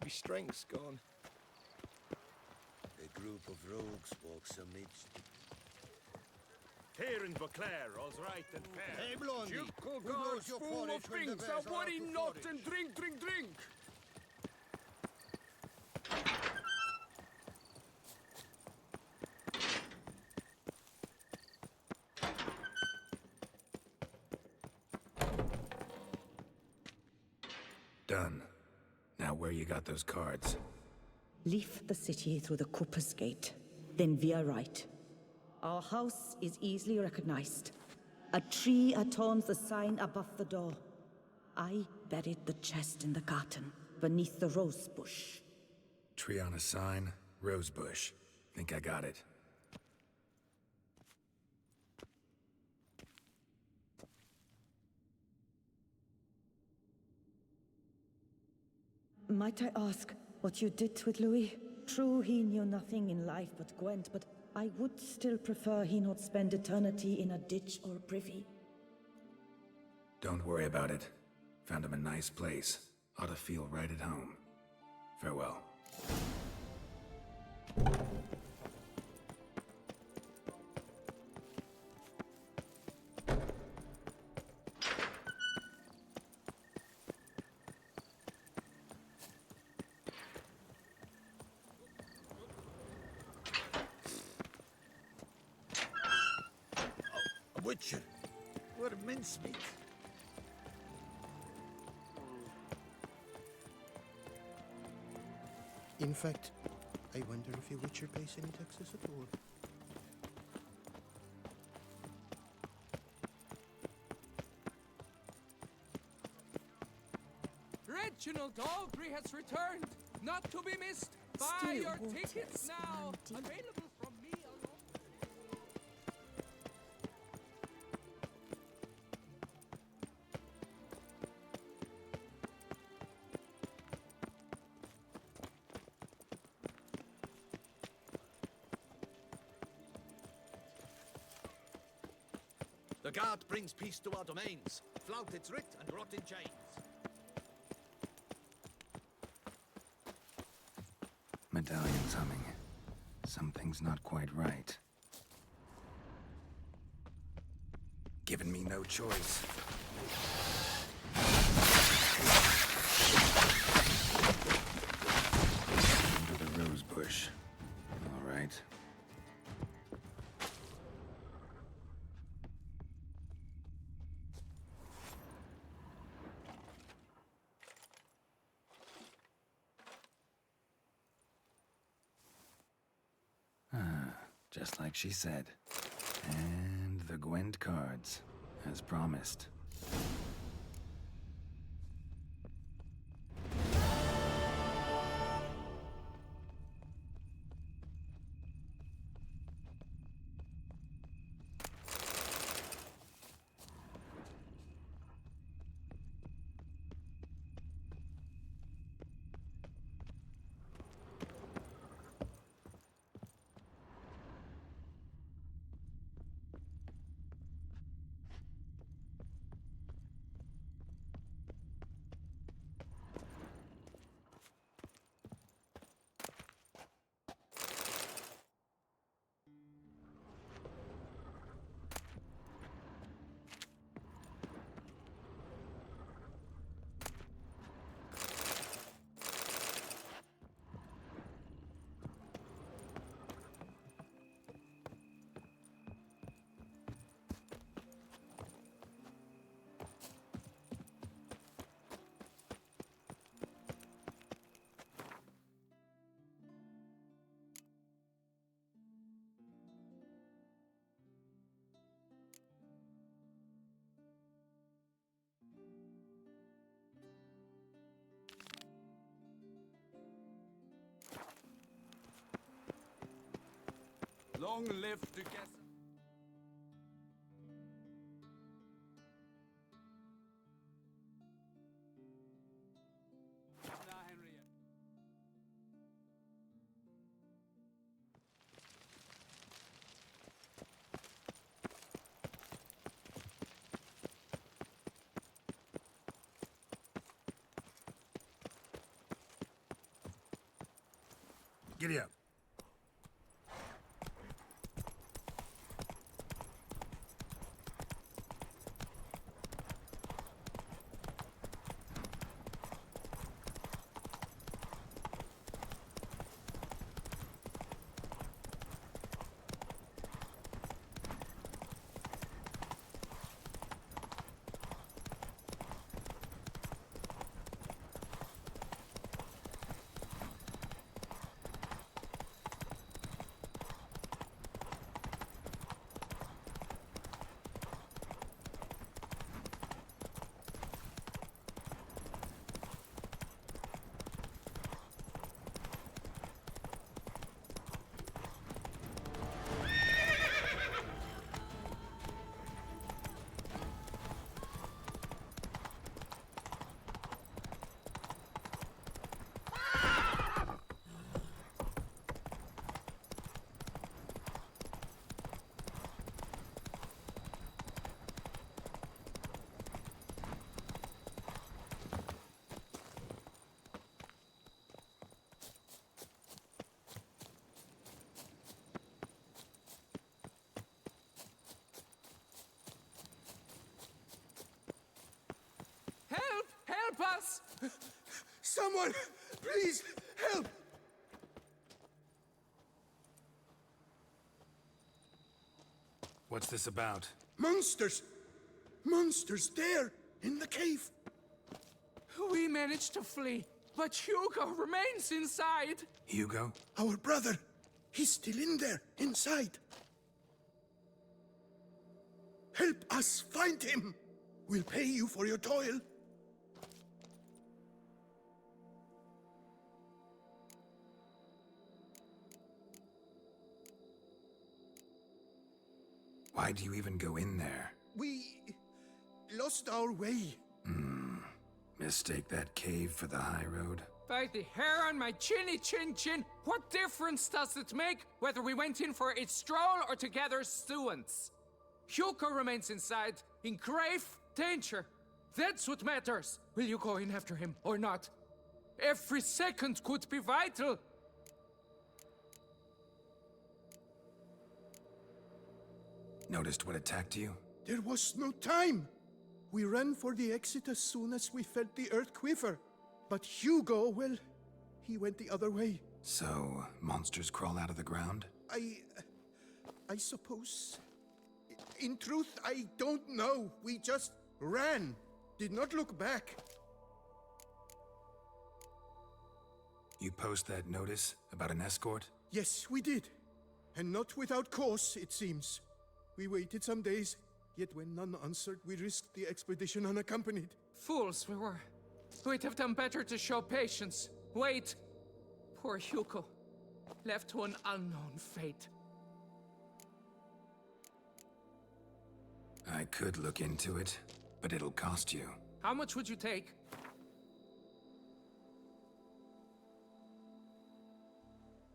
My strength's gone. A group of rogues walks amidst... Here in Beauclair, all's right and fair. Hey, Blondie! You cook Who knows your full of porridge when the things, bears so are worry out to not forage? and drink, drink, drink! Done. Now where you got those cards? Leave the city through the Cooper's Gate, then veer right. Our house is easily recognized. A tree adorns the sign above the door. I buried the chest in the garden, beneath the rose bush. Tree on a sign, rosebush. Think I got it. Might I ask what you did with Louis? True, he knew nothing in life but Gwent, but I would still prefer he not spend eternity in a ditch or privy. Don't worry about it. Found him a nice place. Ought to feel right at home. Farewell. A Witcher. What mincemeat. In fact, I wonder if a Witcher pays any taxes at all. Reginald Aubrey has returned, not to be missed. Buy Still your waters tickets now. run deep. Available from me alone. The guard brings peace to our domains. Flout its writ and rot in chains. Medallion's humming. Something's not quite right. Giving me no choice. Under the rose bush. All right. Just like she said. And the Gwent cards, as promised. Long live together. Giddy up. us! Someone, please, help! What's this about? Monsters! Monsters there, in the cave! We managed to flee, but Hugo remains inside! Hugo? Our brother! He's still in there, inside! Help us find him! We'll pay you for your toil. Why do you even go in there? We lost our way. Mistake that cave for the high road? By the hair on my chinny chin chin, what difference does it make whether we went in for a stroll or to gather students? Hugo remains inside, in grave danger. That's what matters. Will you go in after him or not? Every second could be vital. Noticed what attacked you? There was no time. We ran for the exit as soon as we felt the earth quiver. But Hugo, well, he went the other way. So, monsters crawl out of the ground? I suppose. In truth, I don't know. We just ran. Did not look back. You post that notice about an escort? Yes, we did. And not without cause, it seems. We waited some days, yet when none answered, we risked the expedition unaccompanied. Fools we were. We'd have done better to show patience. Wait. Poor Hugo. Left to an unknown fate. I could look into it, but it'll cost you. How much would you take?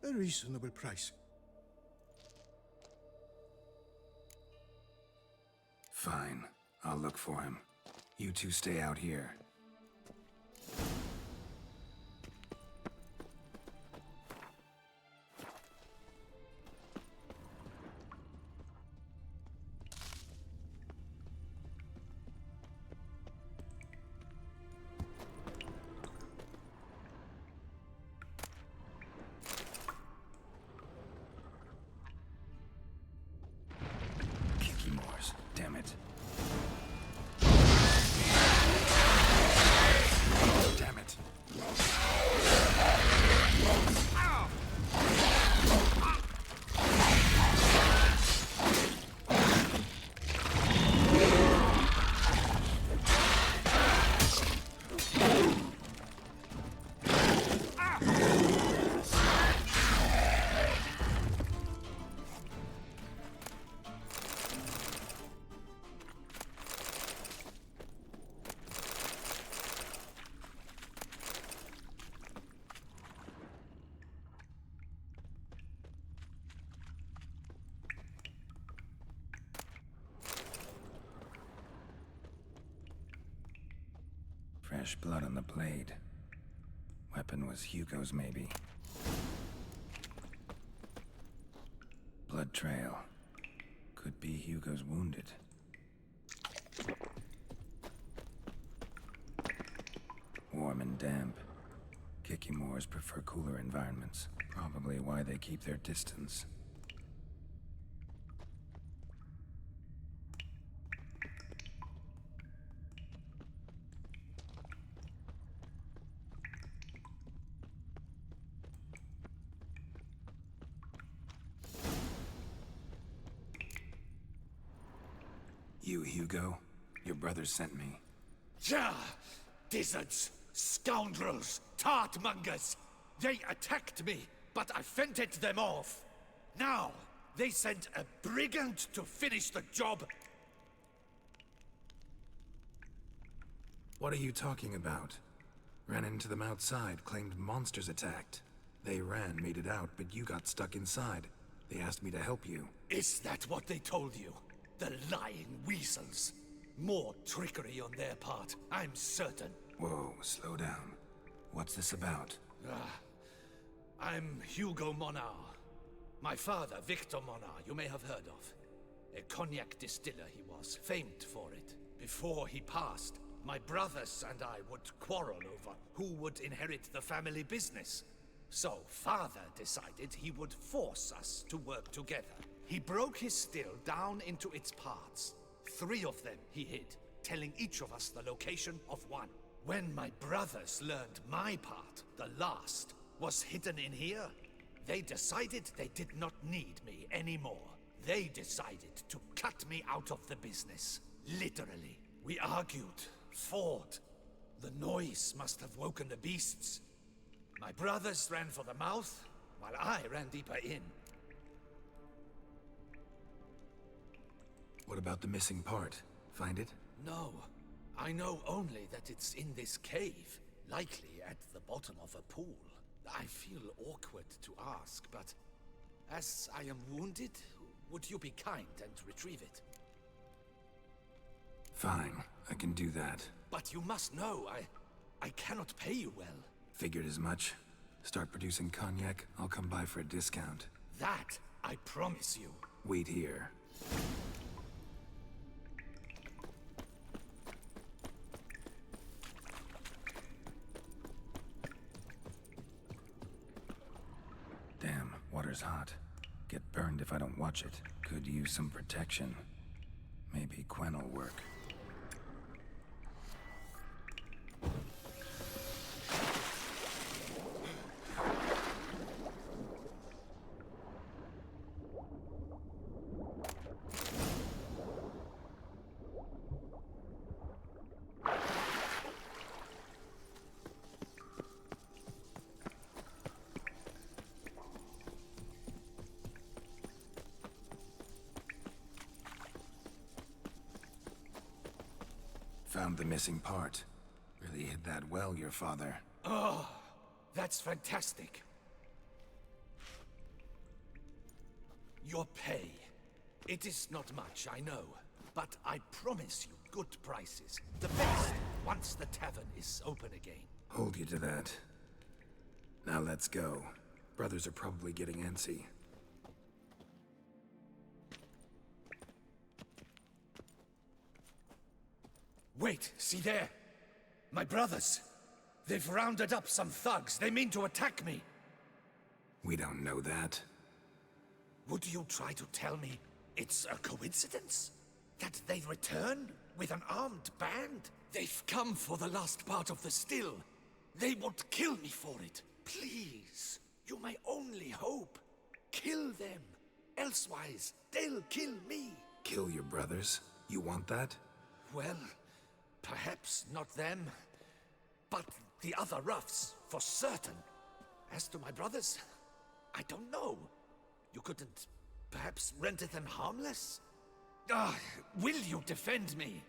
A reasonable price. Fine. I'll look for him. You two stay out here. Damn it. Damn it. Fresh blood on the blade. Weapon was Hugo's, maybe. Blood trail. Could be Hugo's wounded. Warm and damp. Kikimores prefer cooler environments. Probably why they keep their distance. You, Hugo? Your brother sent me. Ja! Dizzards! Scoundrels! Tartmongers! They attacked me, but I fended them off. Now, they sent a brigand to finish the job. What are you talking about? Ran into them outside, claimed monsters attacked. They ran, made it out, but you got stuck inside. They asked me to help you. Is that what they told you? The lying weasels. More trickery on their part, I'm certain. Whoa, slow down. What's this about? I'm Hugo Monar. My father, Victor Monar, you may have heard of. A cognac distiller he was, famed for it. Before he passed, My brothers and I would quarrel over who would inherit the family business. So, Father decided he would force us to work together. He broke his still down into its parts. 3 of them he hid, telling each of us the location of one. When my brothers learned my part, the last, was hidden in here, they decided they did not need me anymore. They decided to cut me out of the business. Literally. We argued, fought. The noise must have woken the beasts. My brothers ran for the mouth, while I ran deeper in. What about the missing part? Find it? No. I know only that it's in this cave, likely at the bottom of a pool. I feel awkward to ask, but as I am wounded, would you be kind and retrieve it? Fine, I can do that. But you must know, I cannot pay you well. Figured as much. Start producing cognac, I'll come by for a discount. That, I promise you. Wait here. Damn, water's hot. Get burned if I don't watch it. Could use some protection. Maybe Quen will work. Found the missing part. Really hid that well, your father. Oh, that's fantastic. Your pay. It is not much, I know. But I promise you good prices. The best, once the tavern is open again. Hold you to that. Now let's go. Brothers are probably getting antsy. Wait, see there? My brothers. They've rounded up some thugs. They mean to attack me. We don't know that. Would you try to tell me it's a coincidence? That they return with an armed band? They've come for the last part of the still. They would kill me for it. Please, you're my only hope. Kill them. Elsewise, they'll kill me. Kill your brothers? You want that? Well, perhaps not them, but the other roughs, for certain. As to my brothers, I don't know. You couldn't perhaps render them harmless? Will you defend me?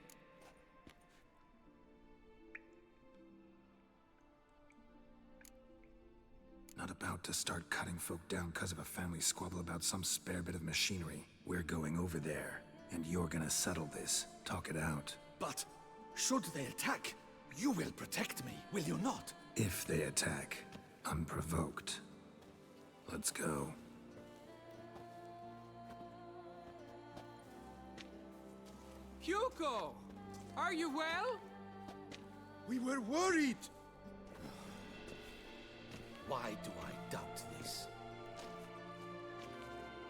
Not about to start cutting folk down because of a family squabble about some spare bit of machinery. We're going over there, and you're gonna settle this. Talk it out. But should they attack, you will protect me, will you not? If they attack, unprovoked. Let's go. Hugo! Are you well? We were worried! Why do I doubt this?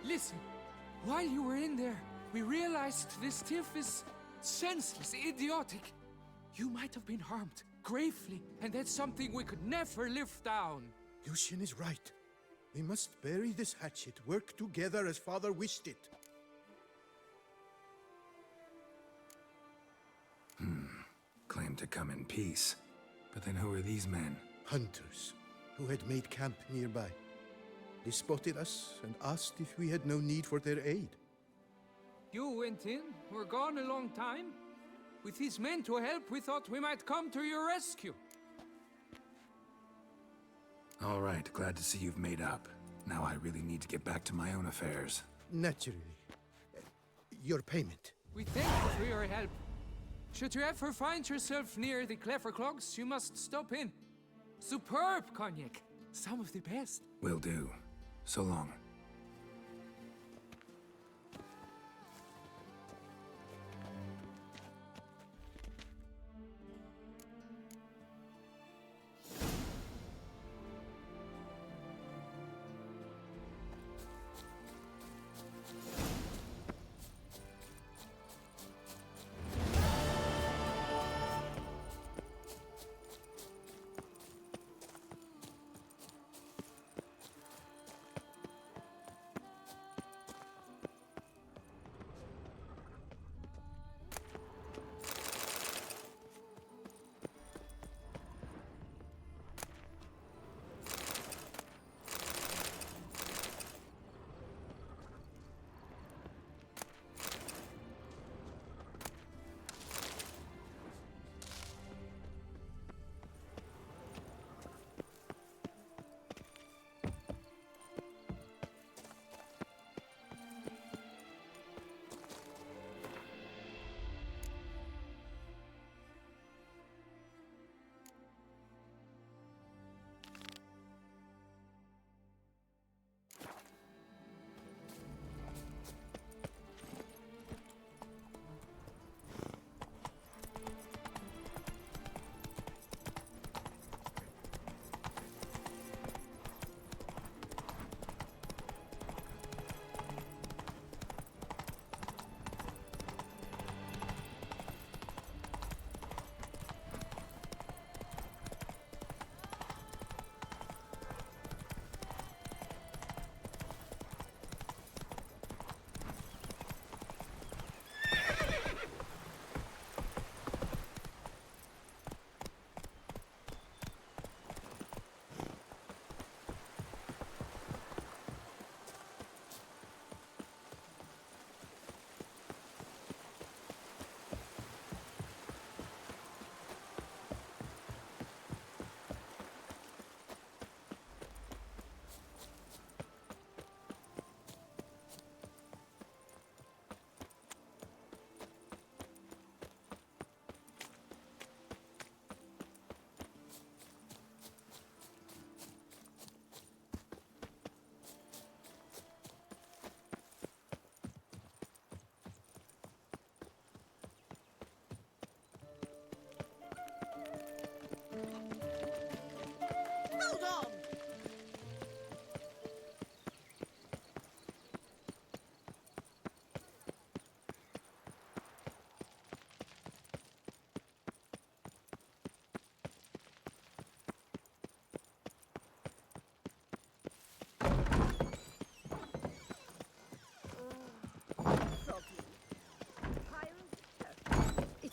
Listen, while you were in there, we realized this tiff is senseless, idiotic. You might have been harmed, gravely, and that's something we could never live down. Lucian is right. We must bury this hatchet, work together as Father wished it. Claim to come in peace. But then who are these men? Hunters, who had made camp nearby. They spotted us and asked if we had no need for their aid. You went in, were gone a long time. With these men to help, we thought we might come to your rescue. All right, glad to see you've made up. Now I really need to get back to my own affairs. Naturally. Your payment. We thank you for your help. Should you ever find yourself near the Clever Clogs, you must stop in. Superb cognac. Some of the best. Will do. So long.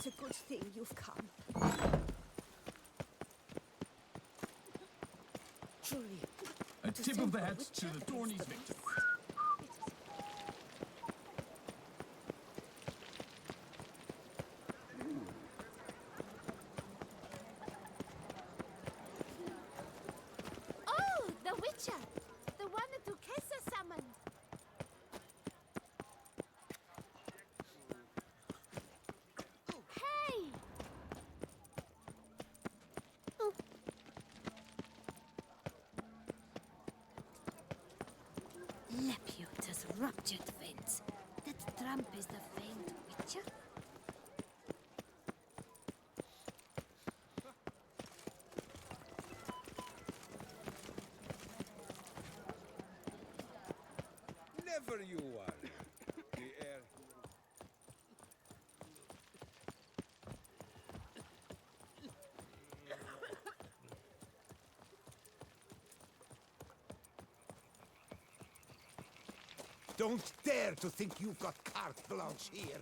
It's a good thing you've come. Truly. A tip of the hat to the Dornies victor. Oh, the Witcher! The one that Duquesa summoned. Hey! Oh. Lepiot has ruptured veins. That Trump is the famed Witcher? Never you worry. The air. Don't dare to think you've got carte blanche here.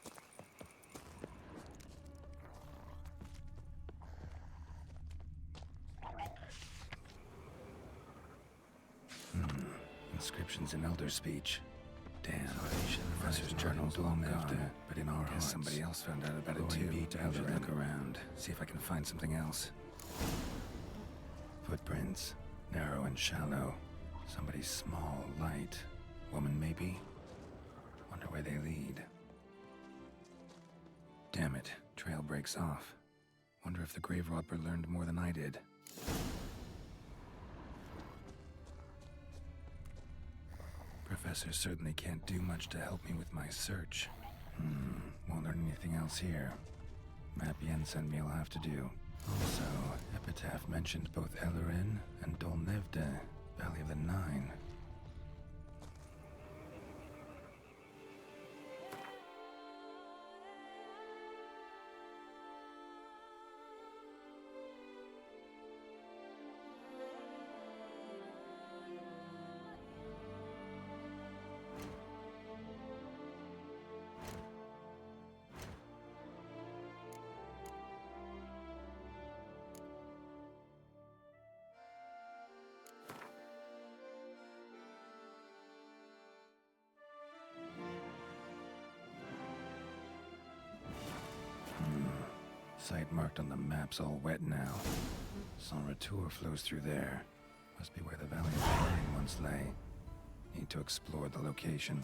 Inscriptions in Elder speech. Damn, Professor's journal's long gone, but in our hearts, somebody else found out about it too. I should look around, see if I can find something else. Footprints, narrow and shallow. Somebody small, light. Woman, maybe? Wonder where they lead. Damn it, trail breaks off. Wonder if the grave robber learned more than I did. Professor certainly can't do much to help me with my search. Won't learn anything else here. Map Yen sent me will have to do. Also, Epitaph mentioned both Ellerin and Dolnevde, Valley of the Nine. Site marked on the map's all wet now. Sans Retour flows through there. Must be where the Valley of the Nine once lay. Need to explore the location.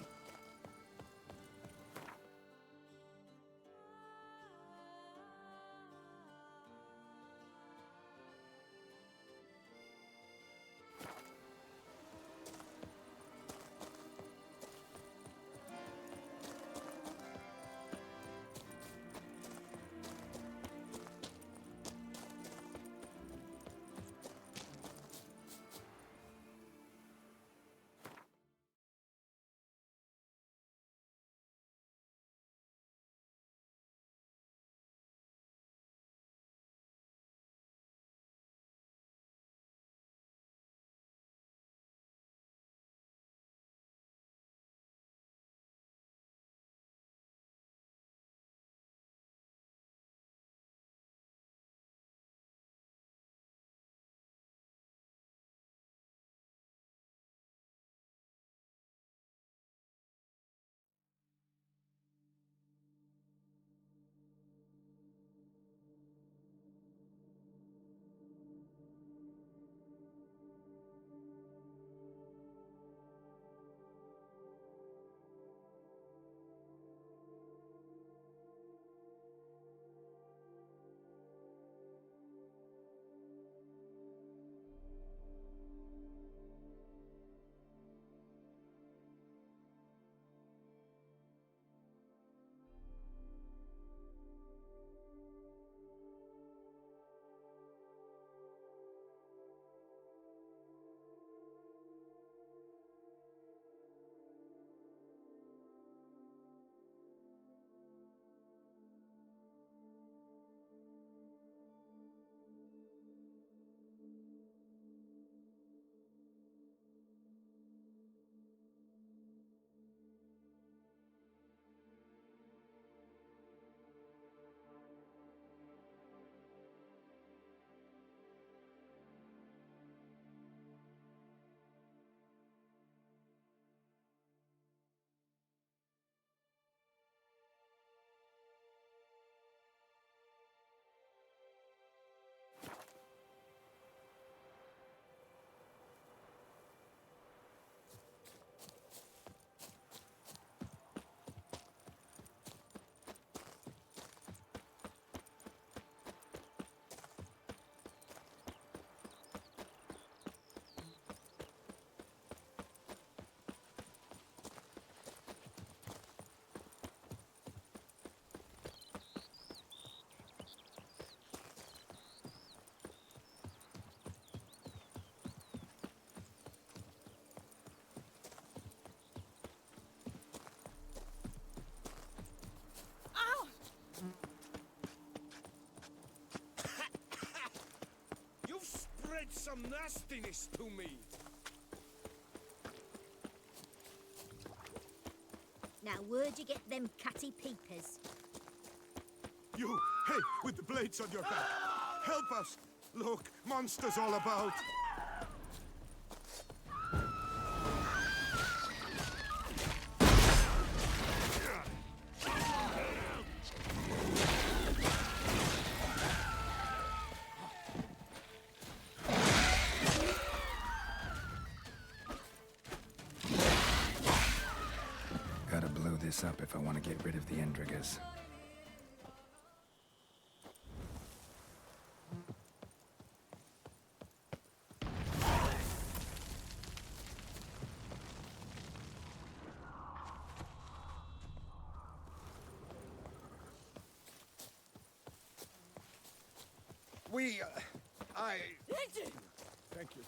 some nastiness to me. Now, where'd you get them catty peepers? You, hey, with the blades on your back. Help us! Look, monsters all about. Gotta blow this up if I want to get rid of the Endrigas. Thank you.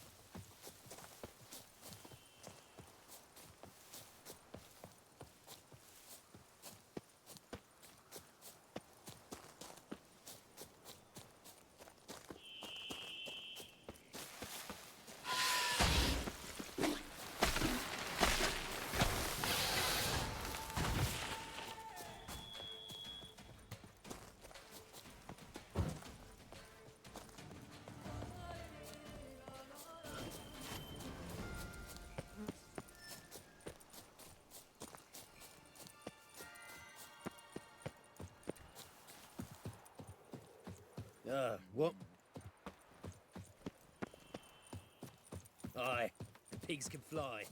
What? Aye, the pigs can fly.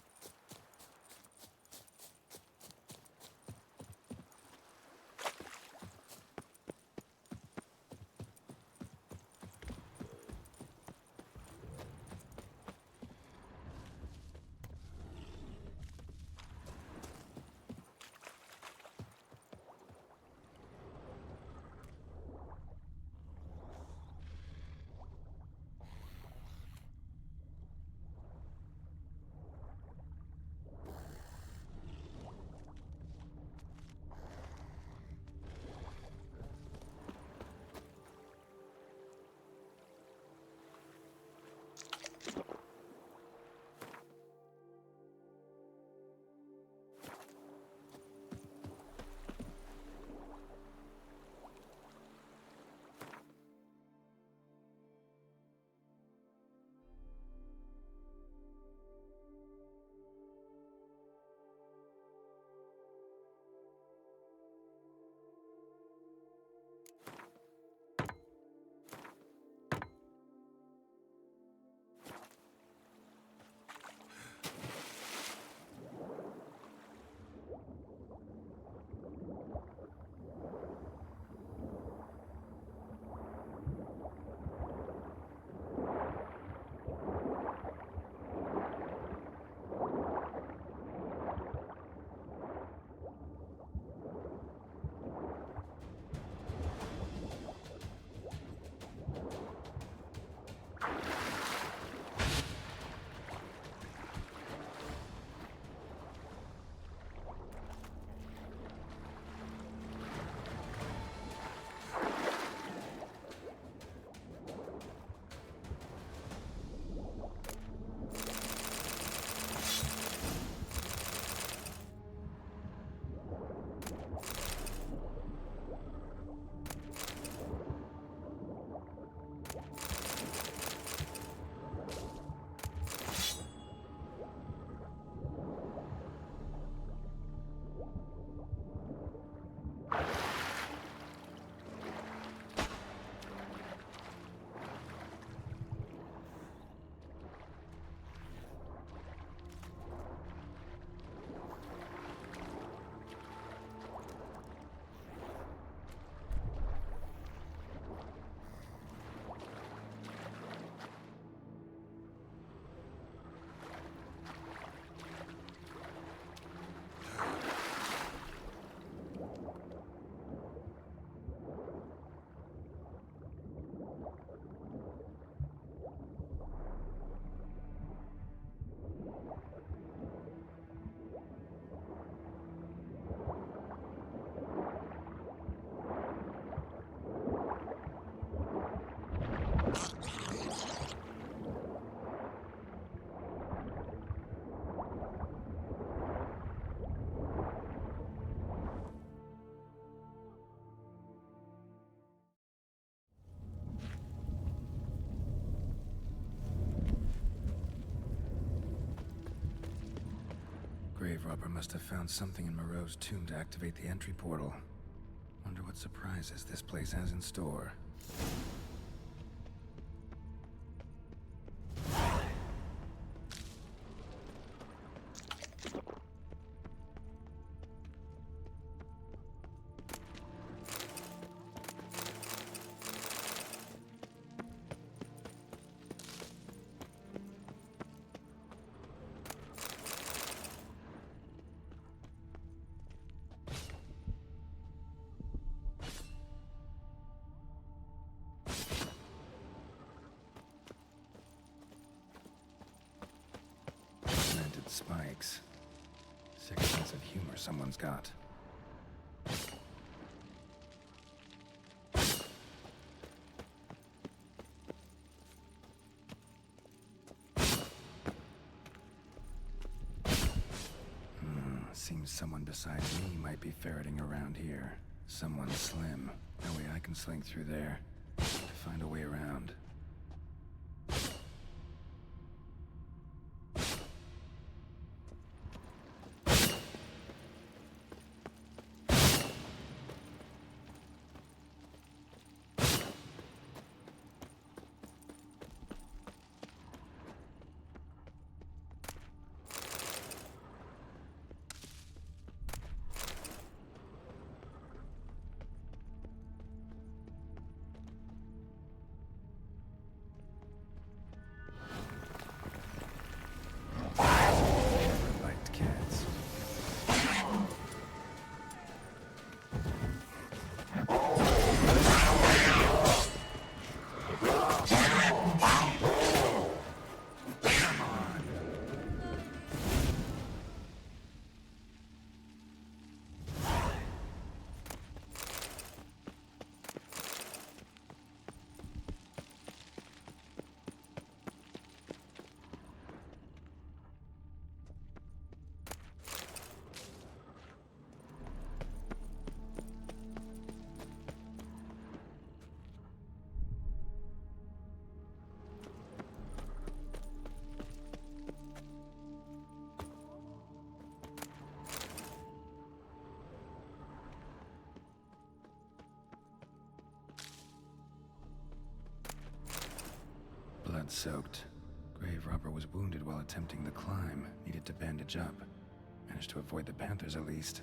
Grave Robber must have found something in Moreau's tomb to activate the entry portal. Wonder what surprises this place has in store. Cemented spikes. Sick sense of humor someone's got. Seems someone besides me might be ferreting around here. Someone slim. No way I can slink through there. To find a way around. Liked cats. Come on. Blood-soaked. Grave Robber was wounded while attempting the climb. Needed to bandage up. Managed to avoid the Panthers at least.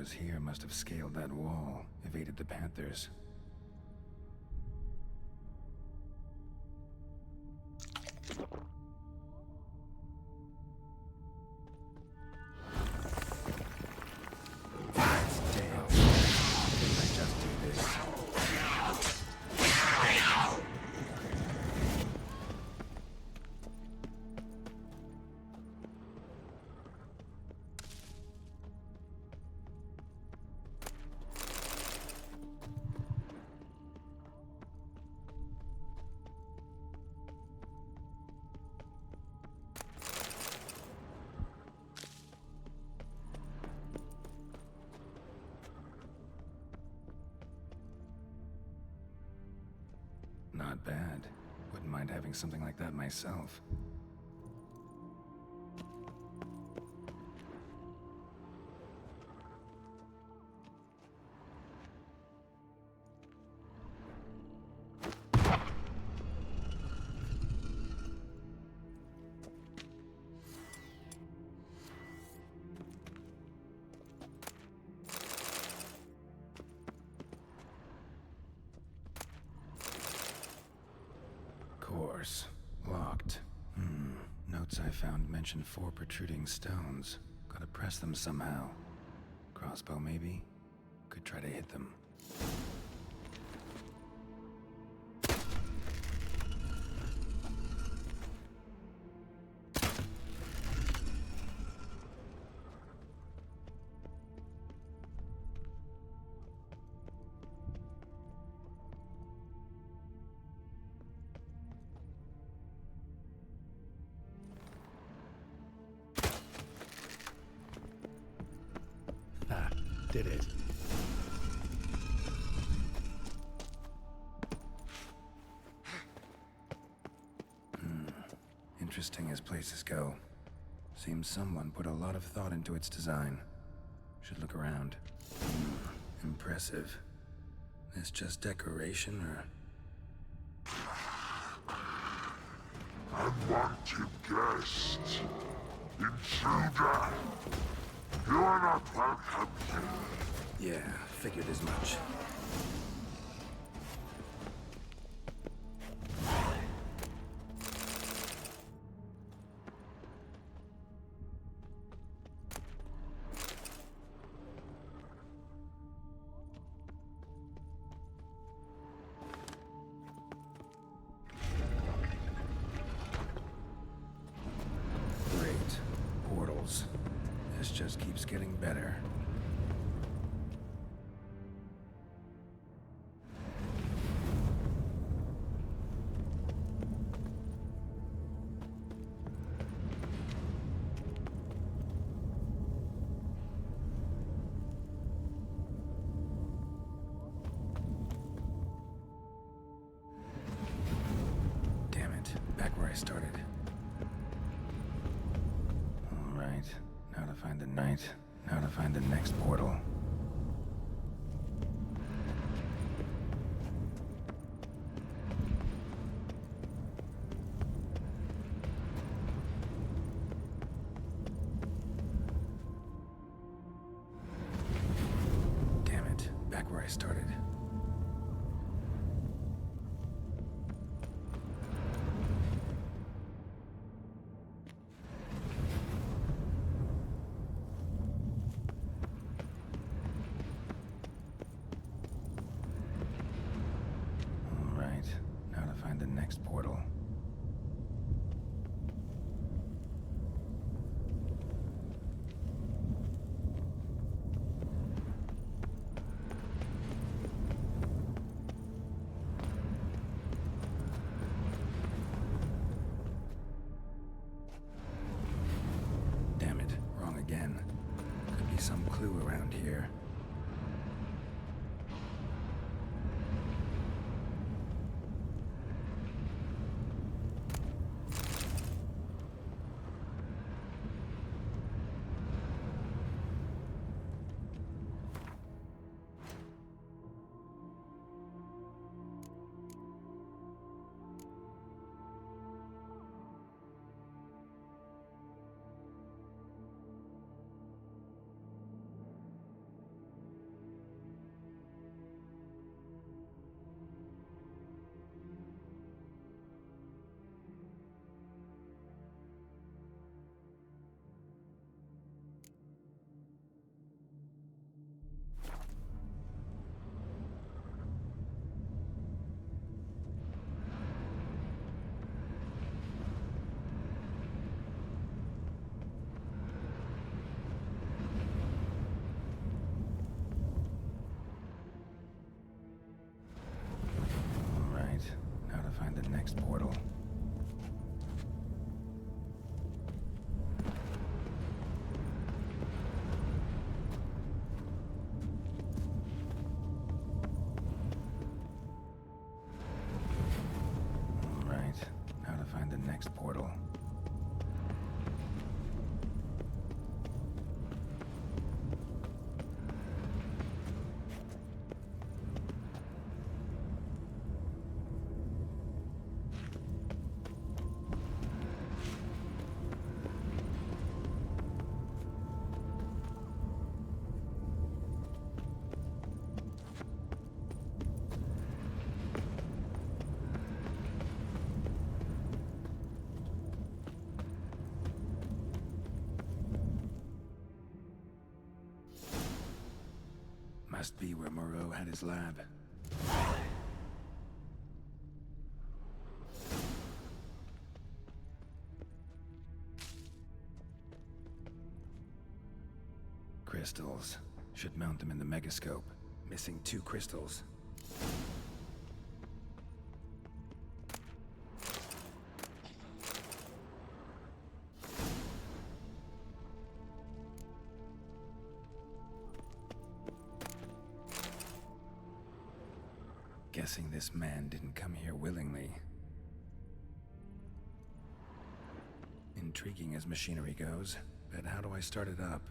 was here must have scaled that wall, evaded the Panthers. Not bad. Wouldn't mind having something like that myself. Course. Locked. Notes I found mention 4 protruding stones. Gotta press them somehow. Crossbow, maybe? Could try to hit them. Did it. Interesting as places go. Seems someone put a lot of thought into its design. Should look around. Impressive. This just decoration, or...? Unwanted guest. Intruder. You are not welcome here. Yeah, figured as much. Great. Portals. This just keeps getting better. Damn it, back where I started. All right, now to find the knight. Now to find the next portal. Damn it, back where I started. Now to find the next portal. Damn it, wrong again. Could be some clue around here. next portal. Must be where Moreau had his lab. Crystals. Should mount them in the megascope. Missing 2 crystals. Guessing this man didn't come here willingly. Intriguing as machinery goes, but how do I start it up?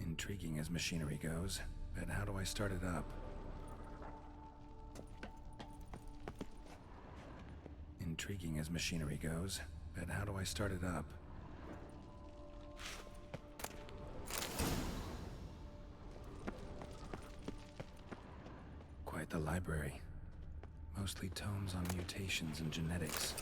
Intriguing as machinery goes, but how do I start it up? Intriguing as machinery goes, but how do I start it up? Quite the library. Mostly tomes on mutations and genetics.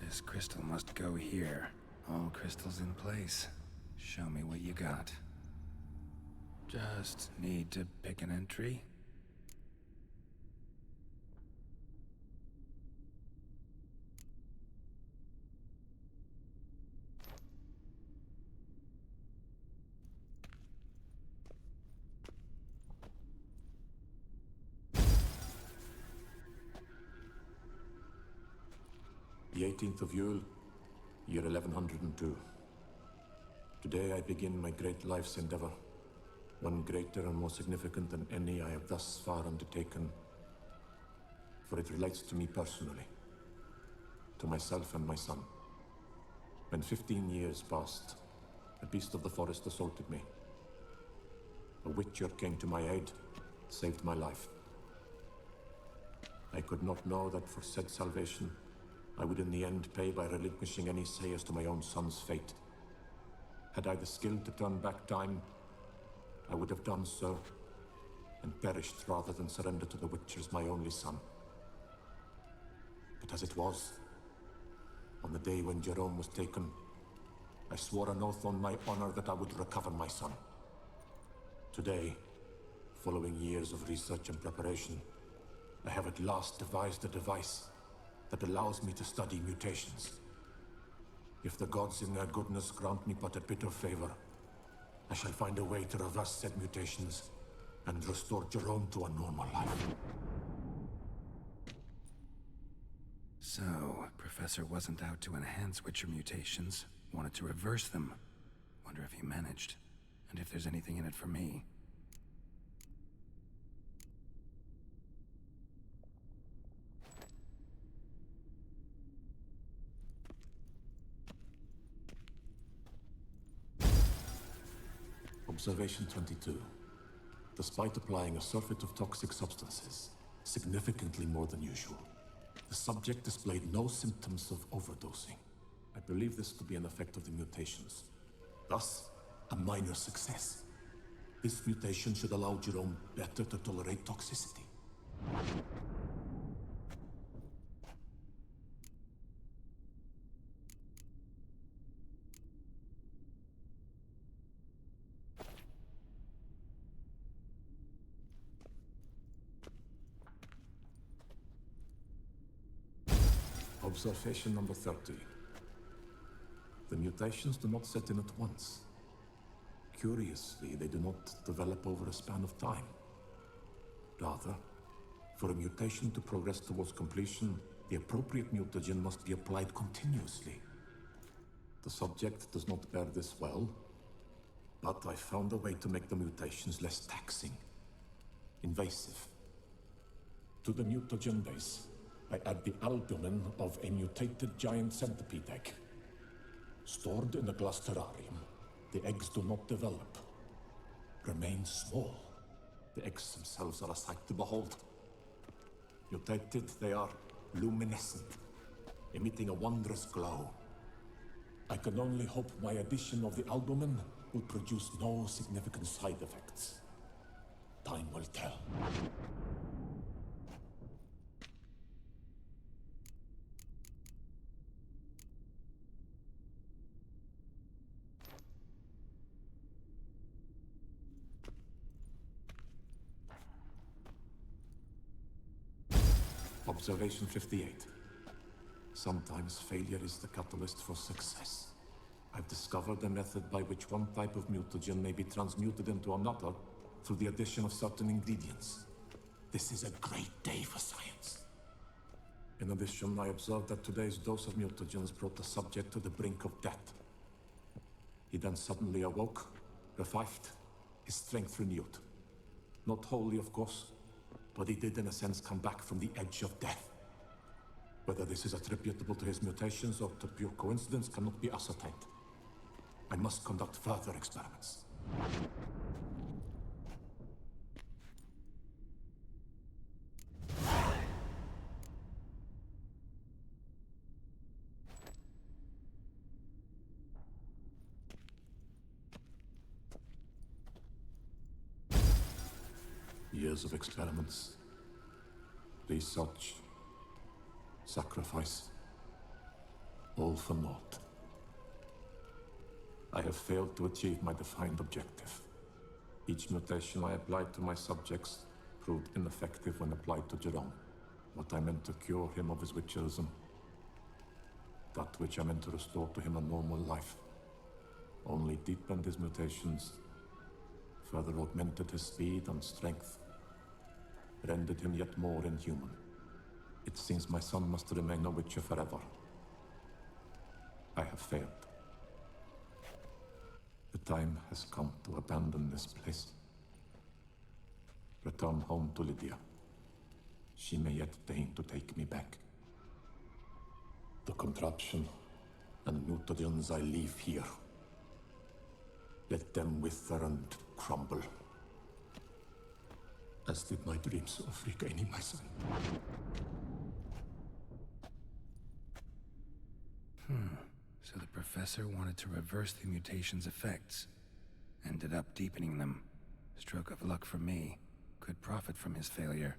This crystal must go here. All crystals in place. Show me what you got. Just need to pick an entry. The 18th of Yule, year 1102. Today I begin my great life's endeavor, one greater and more significant than any I have thus far undertaken, for it relates to me personally, to myself and my son. When 15 years passed, a beast of the forest assaulted me. A witcher came to my aid, saved my life. I could not know that for said salvation, I would in the end pay by relinquishing any say as to my own son's fate. Had I the skill to turn back time, I would have done so, and perished rather than surrender to the Witchers my only son. But as it was, on the day when Jerome was taken, I swore an oath on my honor that I would recover my son. Today, following years of research and preparation, I have at last devised a device that allows me to study mutations. If the gods in their goodness grant me but a bit of favor, I shall find a way to reverse said mutations and restore Jerome to a normal life. So, Professor wasn't out to enhance Witcher mutations, wanted to reverse them. Wonder if he managed, and if there's anything in it for me. Observation 22. Despite applying a surfeit of toxic substances, significantly more than usual, the subject displayed no symptoms of overdosing. I believe this to be an effect of the mutations. Thus, a minor success. This mutation should allow Jerome better to tolerate toxicity. Observation number 30. The mutations do not set in at once. Curiously, they do not develop over a span of time. Rather, for a mutation to progress towards completion, the appropriate mutagen must be applied continuously. The subject does not bear this well, but I found a way to make the mutations less taxing, invasive. To the mutagen base, I add the albumin of a mutated giant centipede egg. Stored in a glass terrarium, the eggs do not develop, remain small. The eggs themselves are a sight to behold. Mutated, they are luminescent, emitting a wondrous glow. I can only hope my addition of the albumin will produce no significant side effects. Time will tell. Observation 58. Sometimes failure is the catalyst for success. I've discovered a method by which one type of mutagen may be transmuted into another through the addition of certain ingredients. This is a great day for science. In addition, I observed that today's dose of mutagens brought the subject to the brink of death. He then suddenly awoke, revived, his strength renewed. Not wholly, of course, but he did in a sense come back from the edge of death. Whether this is attributable to his mutations or to pure coincidence cannot be ascertained. I must conduct further experiments. Years of experiments, research, sacrifice, all for naught. I have failed to achieve my defined objective. Each mutation I applied to my subjects proved ineffective when applied to Jerome. What I meant to cure him of his witcherism, that which I meant to restore to him a normal life, only deepened his mutations, further augmented his speed and strength, rendered him yet more inhuman. It seems my son must remain a witcher forever. I have failed. The time has come to abandon this place. Return home to Lydia. She may yet deign to take me back. The contraption and mutagens I leave here. Let them wither and crumble. As did my dreams of regaining my son. So the professor wanted to reverse the mutation's effects. Ended up deepening them. Stroke of luck for me. Could profit from his failure.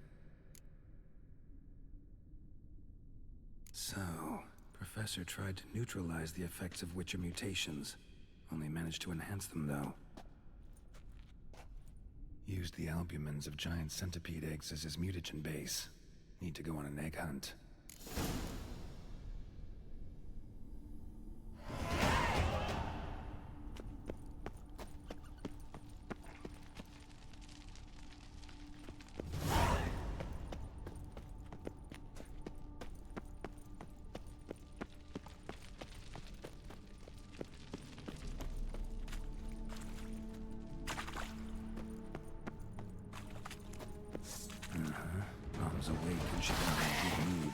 So, Professor tried to neutralize the effects of Witcher mutations. Only managed to enhance them, though. Used the albumins of giant centipede eggs as his mutagen base. Need to go on an egg hunt. Mom's awake and she's in a good mood.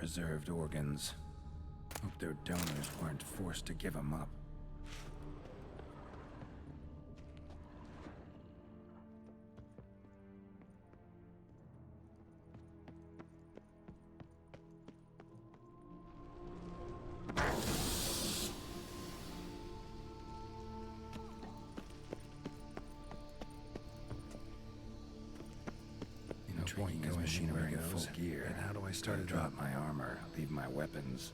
Preserved organs. Hope their donors weren't forced to give them up. Intriguing as machinery goes. Full gear. And how do I start to drop my armor, leave my weapons?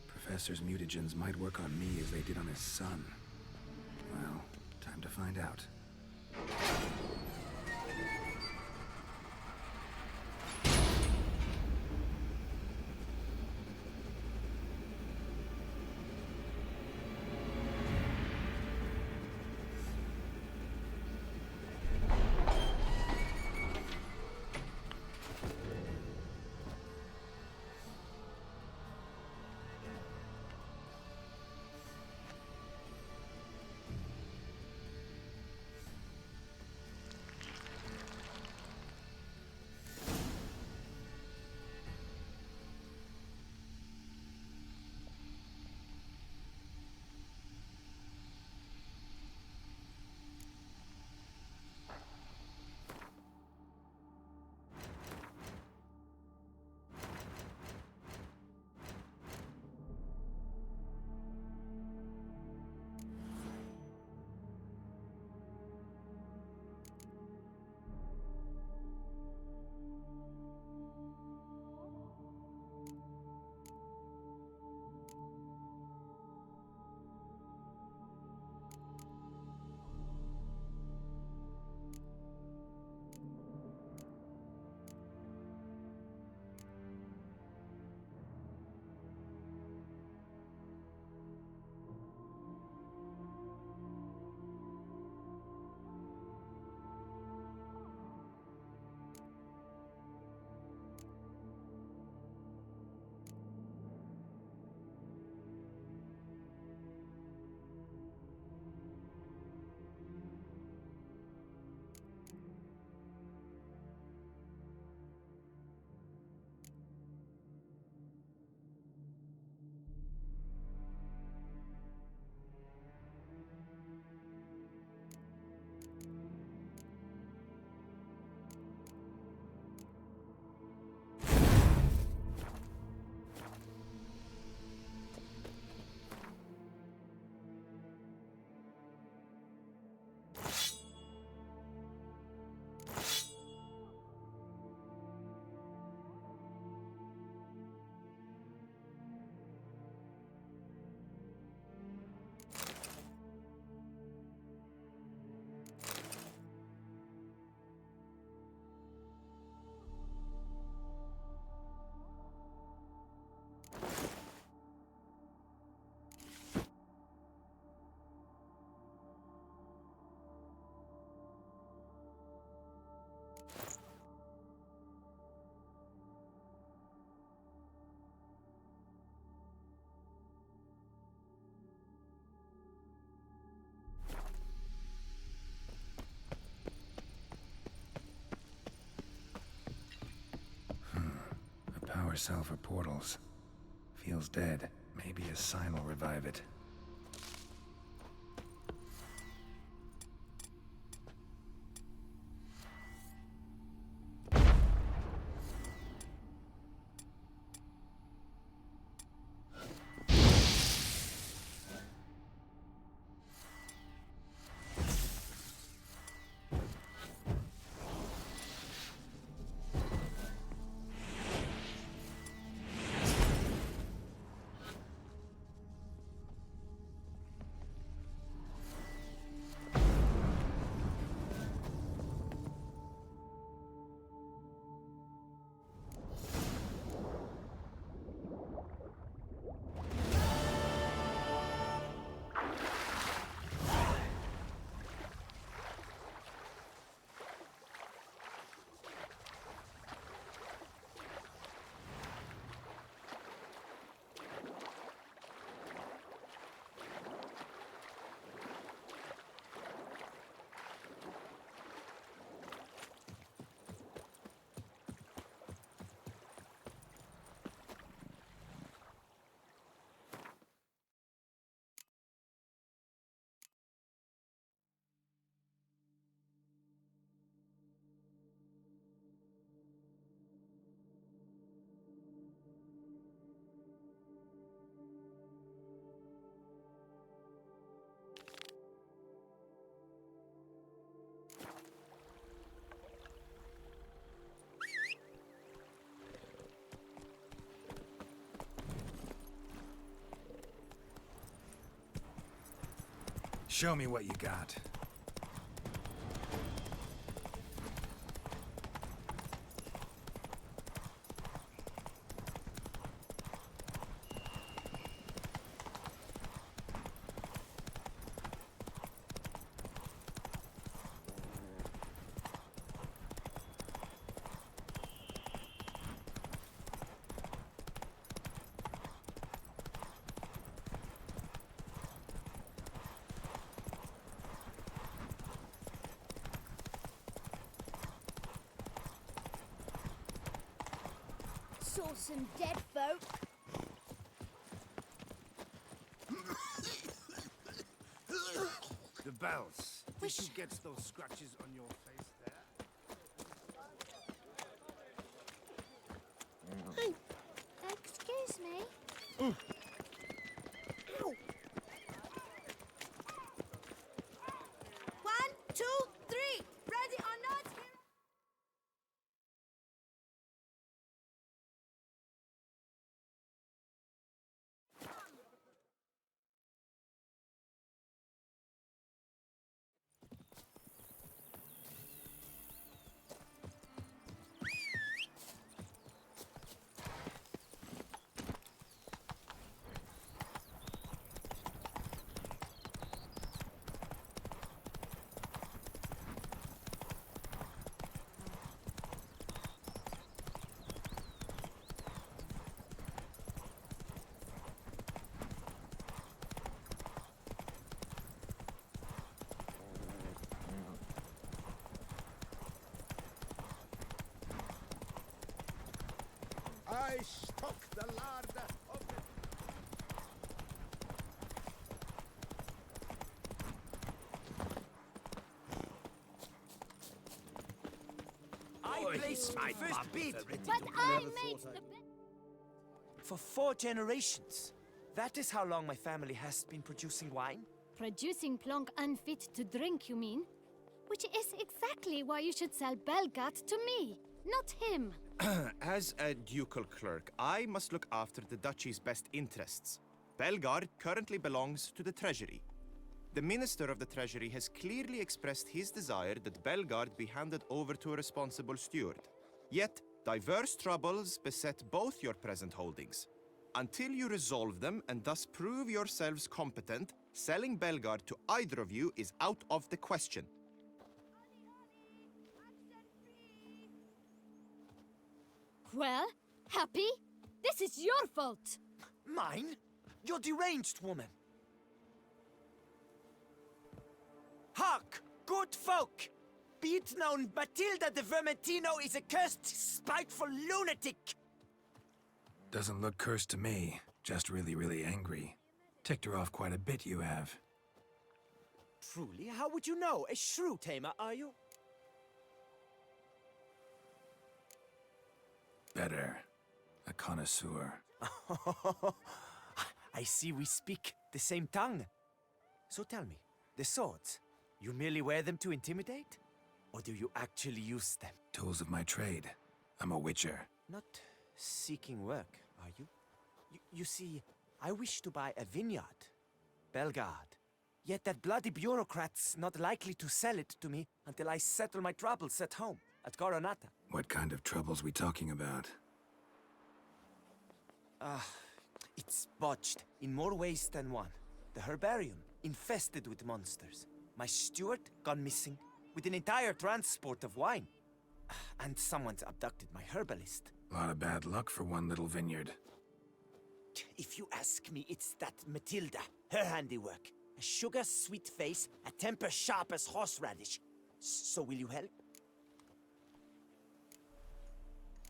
Professor's mutagens might work on me as they did on his son. Well, time to find out. Power cell for portals. Feels dead. Maybe a sign will revive it. Show me what you got. Saw some dead folk. The bells. Did you get those scratches on your face there? Excuse me. Mm. Ow. 1, 2, 3. Ready or not? I stock the larder of the... I placed my first bid. But I made the For 4 generations. That is how long my family has been producing wine. Producing plonk unfit to drink, you mean? Which is exactly why you should sell Belgard to me, not him. As a ducal clerk, I must look after the duchy's best interests. Belgard currently belongs to the treasury. The minister of the treasury has clearly expressed his desire that Belgard be handed over to a responsible steward. Yet, diverse troubles beset both your present holdings. Until you resolve them and thus prove yourselves competent, selling Belgard to either of you is out of the question. Well, Happy? This is your fault! Mine? You're deranged, woman. Hark, good folk! Be it known, Matilda de Vermentino is a cursed, spiteful lunatic! Doesn't look cursed to me. Just really, really angry. Ticked her off quite a bit, you have. Truly? How would you know? A shrew tamer, are you? Better. A connoisseur. I see we speak the same tongue. So tell me, the swords, you merely wear them to intimidate? Or do you actually use them? Tools of my trade. I'm a witcher. Not seeking work, are you? You see, I wish to buy a vineyard. Belgard. Yet that bloody bureaucrat's not likely to sell it to me until I settle my troubles at home, at Coronata. What kind of troubles we talking about? It's botched in more ways than one. The herbarium, infested with monsters. My steward, gone missing, with an entire transport of wine. And someone's abducted my herbalist. A lot of bad luck for one little vineyard. If you ask me, it's that Matilda, her handiwork. A sugar-sweet face, a temper sharp as horseradish. So will you help?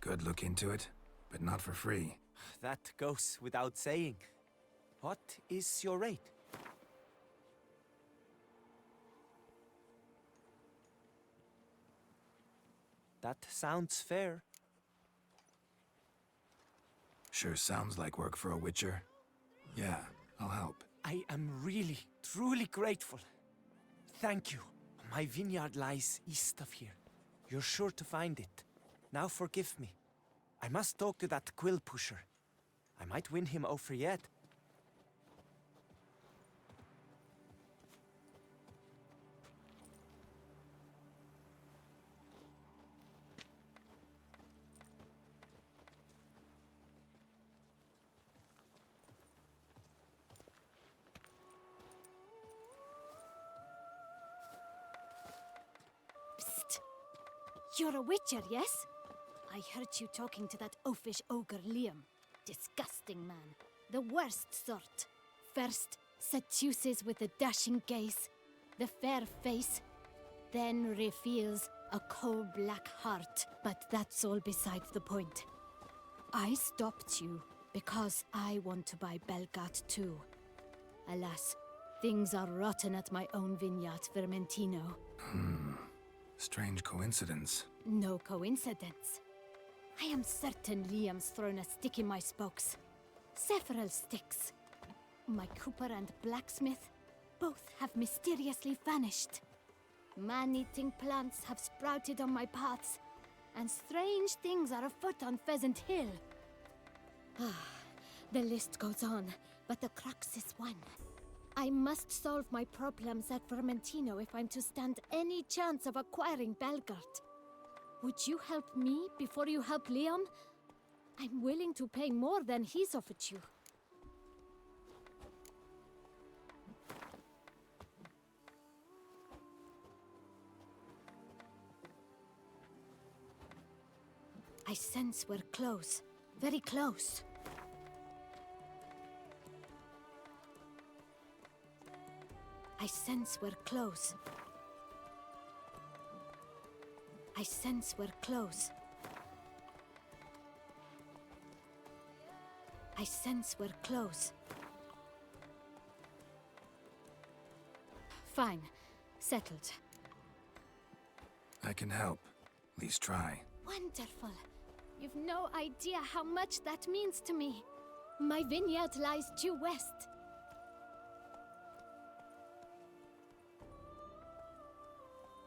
Could look into it, but not for free. That goes without saying. What is your rate? That sounds fair. Sure sounds like work for a witcher. Yeah, I'll help. I am really, truly grateful. Thank you. My vineyard lies east of here. You're sure to find it. Now forgive me. I must talk to that quill pusher. I might win him over yet. You're a witcher, yes? I heard you talking to that oafish ogre Liam. Disgusting man. The worst sort. First, seduces with a dashing gaze, the fair face, then reveals a coal-black heart. But that's all besides the point. I stopped you because I want to buy Belgard too. Alas, things are rotten at my own vineyard, Vermentino. Strange coincidence. No coincidence. I am certain Liam's thrown a stick in my spokes. Several sticks. My cooper and blacksmith both have mysteriously vanished. Man-eating plants have sprouted on my paths, and strange things are afoot on Pheasant Hill. The list goes on, but the crux is one. I must solve my problems at Vermentino if I'm to stand any chance of acquiring Belgard. Would you help me before you help Liam? I'm willing to pay more than he's offered you. I sense we're close. Very close. I sense we're close. I sense we're close. I sense we're close. Fine. Settled. I can help. At least try. Wonderful. You've no idea how much that means to me. My vineyard lies due west.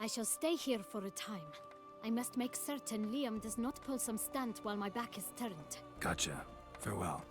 I shall stay here for a time. I must make certain Liam does not pull some stunt while my back is turned. Gotcha. Farewell.